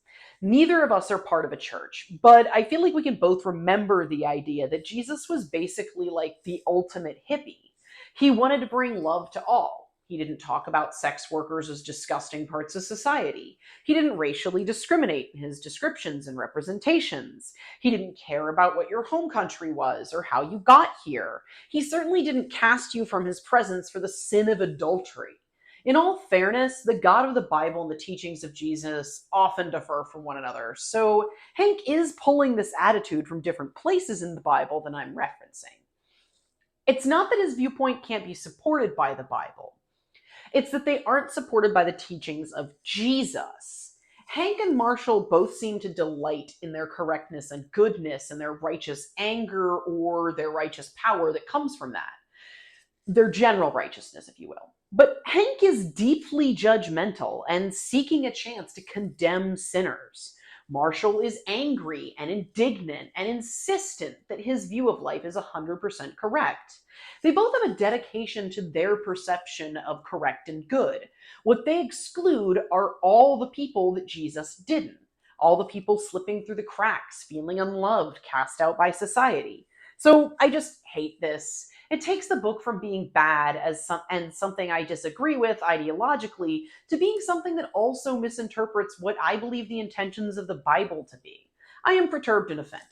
Neither of us are part of a church, but I feel like we can both remember the idea that Jesus was basically like the ultimate hippie. He wanted to bring love to all. He didn't talk about sex workers as disgusting parts of society. He didn't racially discriminate in his descriptions and representations. He didn't care about what your home country was or how you got here. He certainly didn't cast you from his presence for the sin of adultery. In all fairness, the God of the Bible and the teachings of Jesus often differ from one another, so Hank is pulling this attitude from different places in the Bible than I'm referencing. It's not that his viewpoint can't be supported by the Bible. It's that they aren't supported by the teachings of Jesus. Hank and Marshall both seem to delight in their correctness and goodness and their righteous anger or their righteous power that comes from that. Their general righteousness, if you will. But Hank is deeply judgmental and seeking a chance to condemn sinners. Marshall is angry and indignant and insistent that his view of life is 100% correct. They both have a dedication to their perception of correct and good. What they exclude are all the people that Jesus didn't. All the people slipping through the cracks, feeling unloved, cast out by society. So I just hate this. It takes the book from being bad and something I disagree with ideologically to being something that also misinterprets what I believe the intentions of the Bible to be. I am perturbed and offended.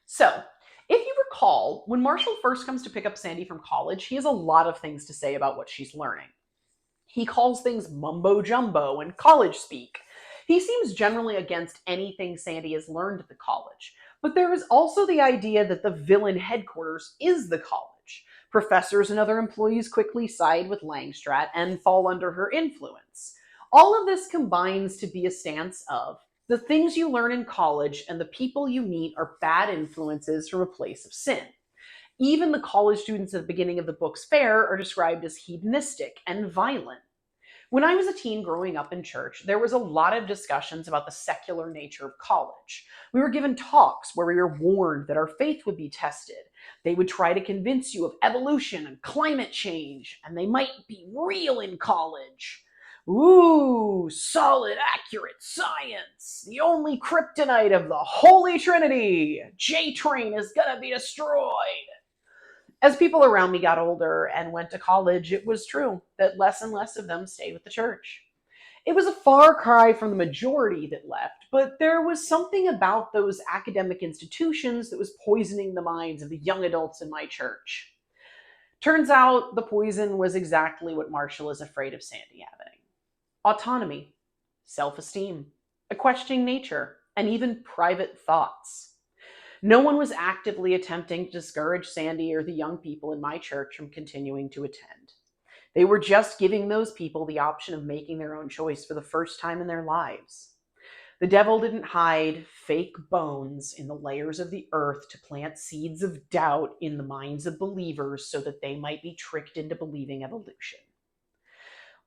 So, if you recall, when Marshall first comes to pick up Sandy from college, he has a lot of things to say about what she's learning. He calls things mumbo jumbo and college speak. He seems generally against anything Sandy has learned at the college, but there is also the idea that the villain headquarters is the college. Professors and other employees quickly side with Langstrat and fall under her influence. All of this combines to be a stance of the things you learn in college and the people you meet are bad influences from a place of sin. Even the college students at the beginning of the book's fair are described as hedonistic and violent. When I was a teen growing up in church, there was a lot of discussions about the secular nature of college. We were given talks where we were warned that our faith would be tested. They would try to convince you of evolution and climate change, and they might be real in college. Ooh, solid, accurate science. The only kryptonite of the Holy Trinity. J-Train is gonna be destroyed. As people around me got older and went to college, it was true that less and less of them stayed with the church. It was a far cry from the majority that left, but there was something about those academic institutions that was poisoning the minds of the young adults in my church. Turns out the poison was exactly what Marshall is afraid of Sandy having. Autonomy, self-esteem, a questioning nature, and even private thoughts. No one was actively attempting to discourage Sandy or the young people in my church from continuing to attend. They were just giving those people the option of making their own choice for the first time in their lives. The devil didn't hide fake bones in the layers of the earth to plant seeds of doubt in the minds of believers so that they might be tricked into believing evolution.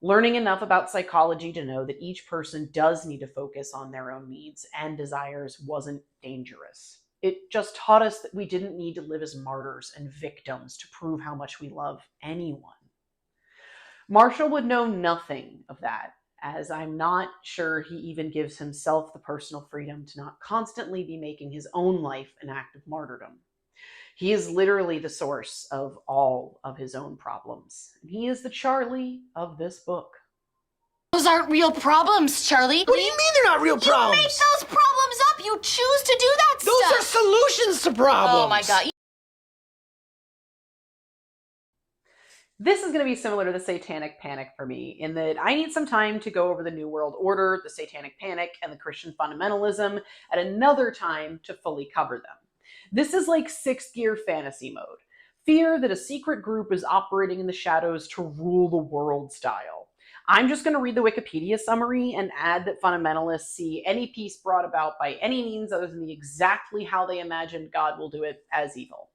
Learning enough about psychology to know that each person does need to focus on their own needs and desires wasn't dangerous. It just taught us that we didn't need to live as martyrs and victims to prove how much we love anyone. Marshall would know nothing of that, as I'm not sure he even gives himself the personal freedom to not constantly be making his own life an act of martyrdom. He is literally the source of all of his own problems. He is the Charlie of this book. Those aren't real problems, Charlie. What do you mean they're not real problems? You make those problems up. You choose to do that Those stuff. are solutions to problems. Oh my God. This is going to be similar to the Satanic Panic for me, in that I need some time to go over the New World Order, the Satanic Panic, and the Christian fundamentalism at another time to fully cover them. This is like sixth gear fantasy mode. Fear that a secret group is operating in the shadows to rule the world style. I'm just going to read the Wikipedia summary and add that fundamentalists see any peace brought about by any means other than exactly how they imagined God will do it as evil.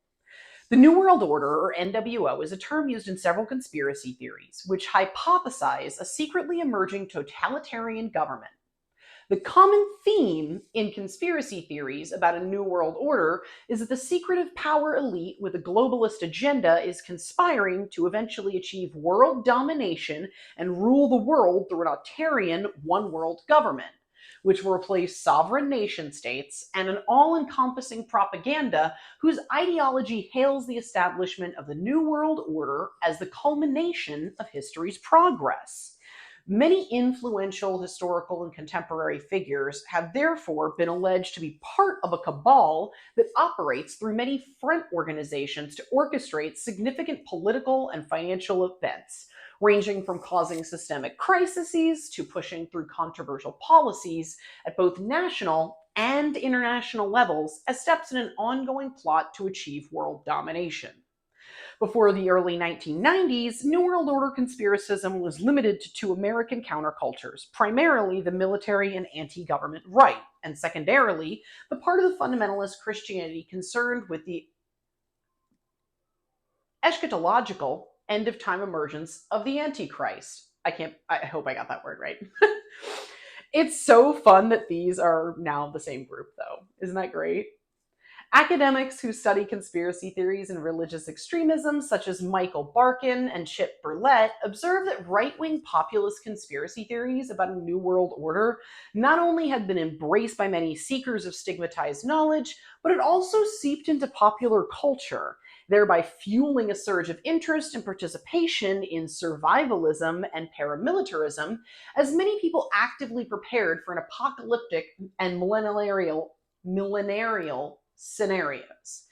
The New World Order, or NWO, is a term used in several conspiracy theories, which hypothesize a secretly emerging totalitarian government. The common theme in conspiracy theories about a New World Order is that the secretive power elite with a globalist agenda is conspiring to eventually achieve world domination and rule the world through an authoritarian one-world government, which will replace sovereign nation-states and an all-encompassing propaganda whose ideology hails the establishment of the New World Order as the culmination of history's progress. Many influential historical and contemporary figures have therefore been alleged to be part of a cabal that operates through many front organizations to orchestrate significant political and financial events, ranging from causing systemic crises to pushing through controversial policies at both national and international levels as steps in an ongoing plot to achieve world domination. Before the early 1990s, New World Order conspiracism was limited to two American countercultures, primarily the military and anti-government right, and secondarily, the part of the fundamentalist Christianity concerned with the eschatological end-of-time emergence of the Antichrist. I hope I got that word right. It's so fun that these are now the same group, though. Isn't that great? Academics who study conspiracy theories and religious extremism, such as Michael Barkin and Chip Burlett, observe that right-wing populist conspiracy theories about a New World Order not only had been embraced by many seekers of stigmatized knowledge, but it also seeped into popular culture, thereby fueling a surge of interest and participation in survivalism and paramilitarism, as many people actively prepared for an apocalyptic and millenarial scenarios.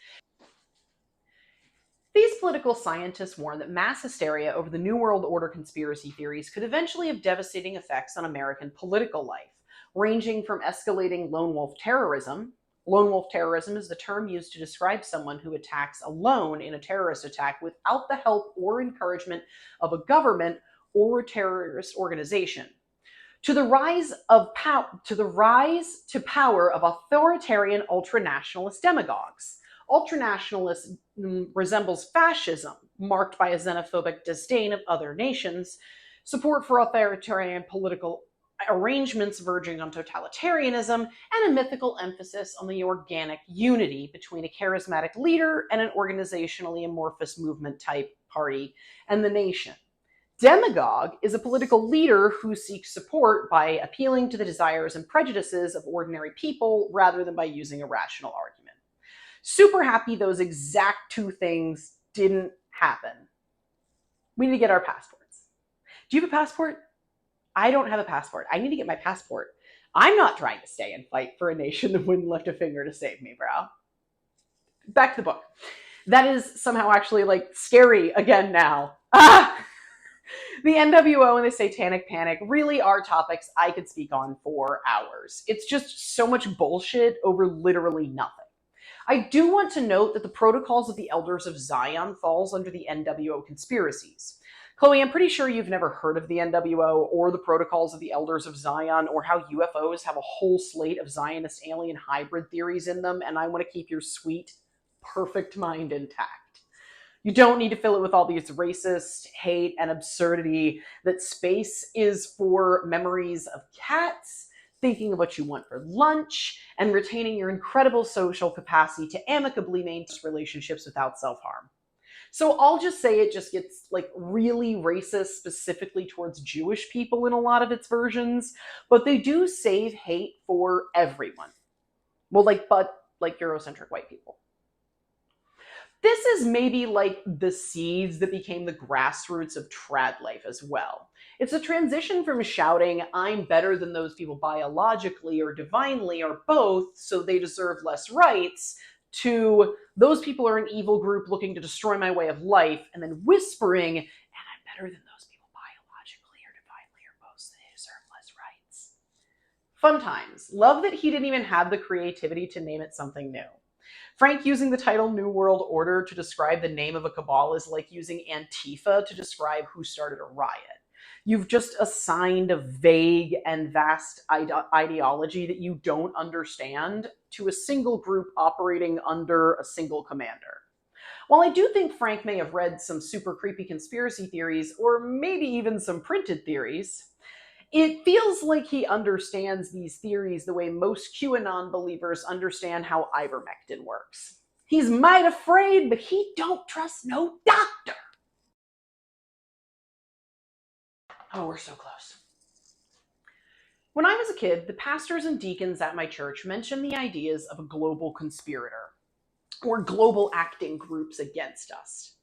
These political scientists warn that mass hysteria over the New World Order conspiracy theories could eventually have devastating effects on American political life, ranging from escalating lone wolf terrorism. Lone wolf terrorism is the term used to describe someone who attacks alone in a terrorist attack without the help or encouragement of a government or a terrorist organization, to the rise to power of authoritarian ultranationalist demagogues. Ultranationalism resembles fascism, marked by a xenophobic disdain of other nations, support for authoritarian political arrangements verging on totalitarianism, and a mythical emphasis on the organic unity between a charismatic leader and an organizationally amorphous movement type party and the nation. Demagogue is a political leader who seeks support by appealing to the desires and prejudices of ordinary people rather than by using a rational argument. Super happy those exact two things didn't happen. We need to get our passports. Do you have a passport? I don't have a passport. I need to get my passport. I'm not trying to stay and fight for a nation that wouldn't lift a finger to save me, bro. Back to the book. That is somehow actually scary again now. The NWO and the Satanic Panic really are topics I could speak on for hours. It's just so much bullshit over literally nothing. I do want to note that the Protocols of the Elders of Zion falls under the NWO conspiracies. Chloe, I'm pretty sure you've never heard of the NWO or the Protocols of the Elders of Zion or how UFOs have a whole slate of Zionist alien hybrid theories in them, and I want to keep your sweet, perfect mind intact. You don't need to fill it with all these racist, hate, and absurdity that space is for memories of cats, thinking of what you want for lunch, and retaining your incredible social capacity to amicably maintain relationships without self-harm. So I'll just say it just gets like really racist specifically towards Jewish people in a lot of its versions, but they do save hate for everyone. Well, but Eurocentric white people. This is maybe like the seeds that became the grassroots of trad life as well. It's a transition from shouting, I'm better than those people biologically or divinely or both, so they deserve less rights, to those people are an evil group looking to destroy my way of life, and then whispering, and I'm better than those people biologically or divinely or both, so they deserve less rights. Fun times. Love that he didn't even have the creativity to name it something new. Frank using the title New World Order to describe the name of a cabal is like using Antifa to describe who started a riot. You've just assigned a vague and vast ideology that you don't understand to a single group operating under a single commander. While I do think Frank may have read some super creepy conspiracy theories, or maybe even some printed theories, it feels like he understands these theories the way most QAnon believers understand how ivermectin works. He's might afraid, but he don't trust no doctor. Oh, we're so close. When I was a kid, the pastors and deacons at my church mentioned the ideas of a global conspirator, or global acting groups against us.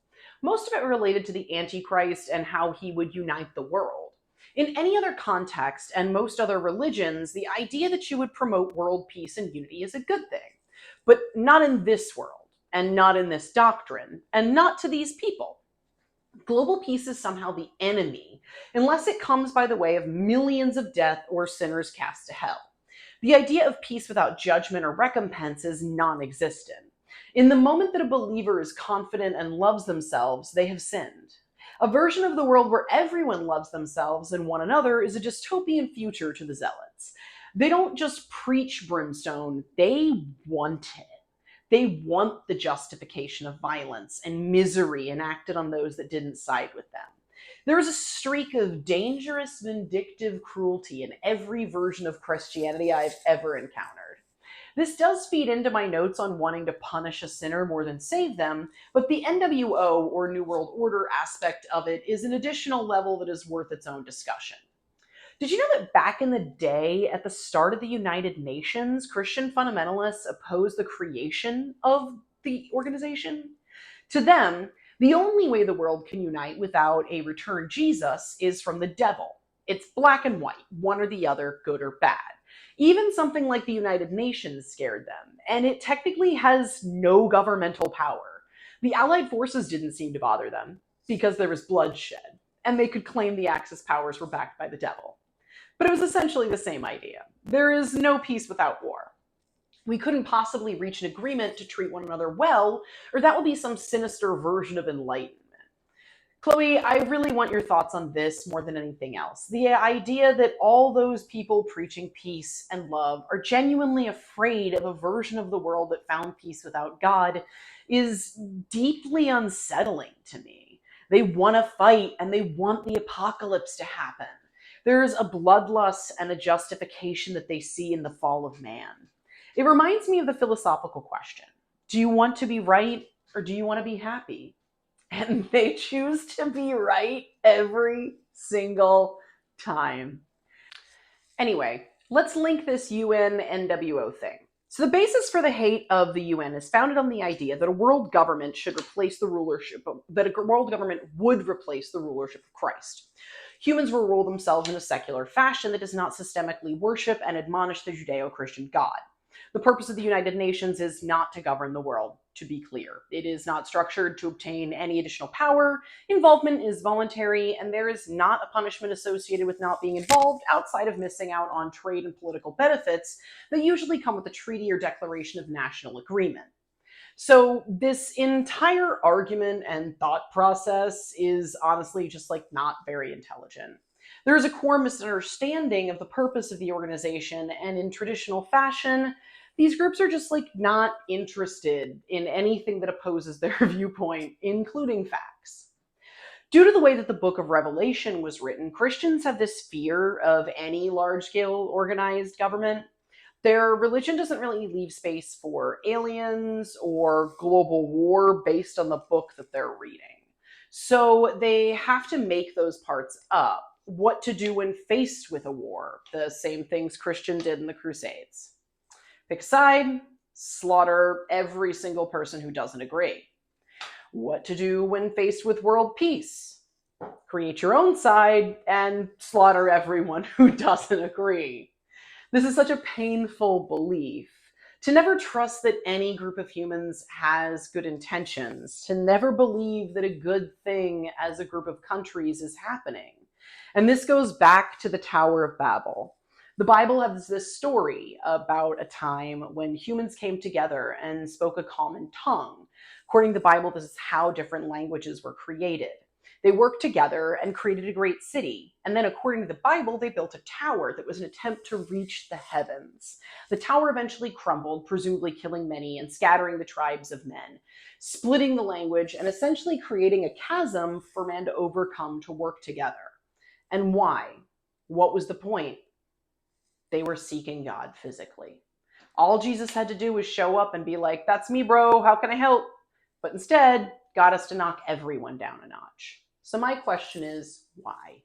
Most of it related to the Antichrist and how he would unite the world. In any other context, and most other religions, the idea that you would promote world peace and unity is a good thing. But not in this world, and not in this doctrine, and not to these people. Global peace is somehow the enemy, unless it comes by the way of millions of death or sinners cast to hell. The idea of peace without judgment or recompense is non-existent. In the moment that a believer is confident and loves themselves, they have sinned. A version of the world where everyone loves themselves and one another is a dystopian future to the zealots. They don't just preach brimstone, they want it. They want the justification of violence and misery enacted on those that didn't side with them. There is a streak of dangerous, vindictive cruelty in every version of Christianity I've ever encountered. This does feed into my notes on wanting to punish a sinner more than save them, but the NWO, or New World Order aspect of it, is an additional level that is worth its own discussion. Did you know that back in the day, at the start of the United Nations, Christian fundamentalists opposed the creation of the organization? To them, the only way the world can unite without a returned Jesus is from the devil. It's black and white, one or the other, good or bad. Even something like the United Nations scared them, and it technically has no governmental power. The Allied forces didn't seem to bother them, because there was bloodshed, and they could claim the Axis powers were backed by the devil. But it was essentially the same idea. There is no peace without war. We couldn't possibly reach an agreement to treat one another well, or that would be some sinister version of enlightenment. Chloe, I really want your thoughts on this more than anything else. The idea that all those people preaching peace and love are genuinely afraid of a version of the world that found peace without God is deeply unsettling to me. They want to fight and they want the apocalypse to happen. There's a bloodlust and a justification that they see in the fall of man. It reminds me of the philosophical question. Do you want to be right or do you want to be happy? And they choose to be right every single time. Anyway, let's link this UN-NWO thing. So the basis for the hate of the UN is founded on the idea that a world government should replace the rulership, that a world government would replace the rulership of Christ. Humans will rule themselves in a secular fashion that does not systemically worship and admonish the Judeo-Christian God. The purpose of the United Nations is not to govern the world, to be clear. It is not structured to obtain any additional power. Involvement is voluntary, and there is not a punishment associated with not being involved outside of missing out on trade and political benefits that usually come with a treaty or declaration of national agreement. So this entire argument and thought process is honestly just like not very intelligent. There is a core misunderstanding of the purpose of the organization, and in traditional fashion, these groups are just like not interested in anything that opposes their viewpoint, including facts. Due to the way that the book of Revelation was written, Christians have this fear of any large scale organized government. Their religion doesn't really leave space for aliens or global war based on the book that they're reading. So they have to make those parts up. What to do when faced with a war, the same things Christian did in the Crusades. Pick a side, slaughter every single person who doesn't agree. What to do when faced with world peace? Create your own side and slaughter everyone who doesn't agree. This is such a painful belief. To never trust that any group of humans has good intentions. To never believe that a good thing as a group of countries is happening. And this goes back to the Tower of Babel. The Bible has this story about a time when humans came together and spoke a common tongue. According to the Bible, this is how different languages were created. They worked together and created a great city. And then according to the Bible, they built a tower that was an attempt to reach the heavens. The tower eventually crumbled, presumably killing many and scattering the tribes of men, splitting the language and essentially creating a chasm for men to overcome to work together. And why? What was the point? They were seeking God physically. All Jesus had to do was show up and be like, "That's me, bro. How can I help?" But instead, got us to knock everyone down a notch. So my question is, why?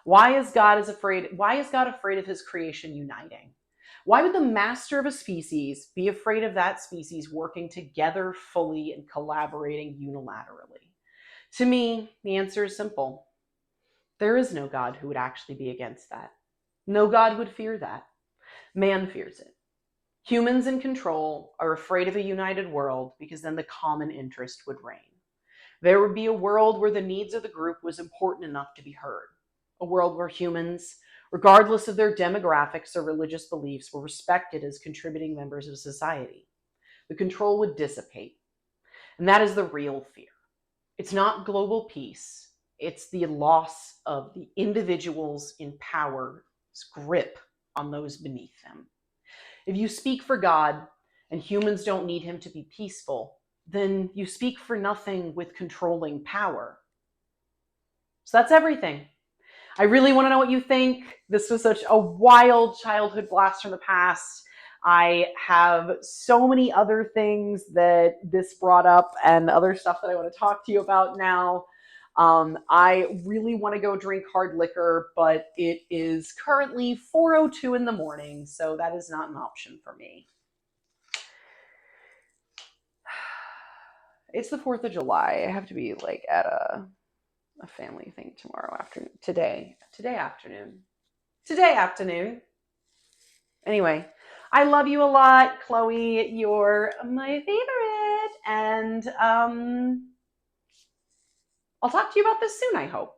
Why is God afraid of his creation uniting? Why would the master of a species be afraid of that species working together fully and collaborating unilaterally? To me, the answer is simple. There is no God who would actually be against that. No God would fear that. Man fears it. Humans in control are afraid of a united world because then the common interest would reign. There would be a world where the needs of the group was important enough to be heard. A world where humans, regardless of their demographics or religious beliefs, were respected as contributing members of society. The control would dissipate. And that is the real fear. It's not global peace. It's the loss of the individuals in power's grip on those beneath them. If you speak for God and humans don't need him to be peaceful, then you speak for nothing with controlling power. So that's everything. I really want to know what you think. This was such a wild childhood blast from the past. I have so many other things that this brought up and other stuff that I want to talk to you about now. I really want to go drink hard liquor, but it is currently 4:02 in the morning, so that is not an option for me. It's the 4th of July. I have to be like at a family thing today afternoon. Anyway, I love you a lot, Chloe. You're my favorite, and I'll talk to you about this soon, I hope.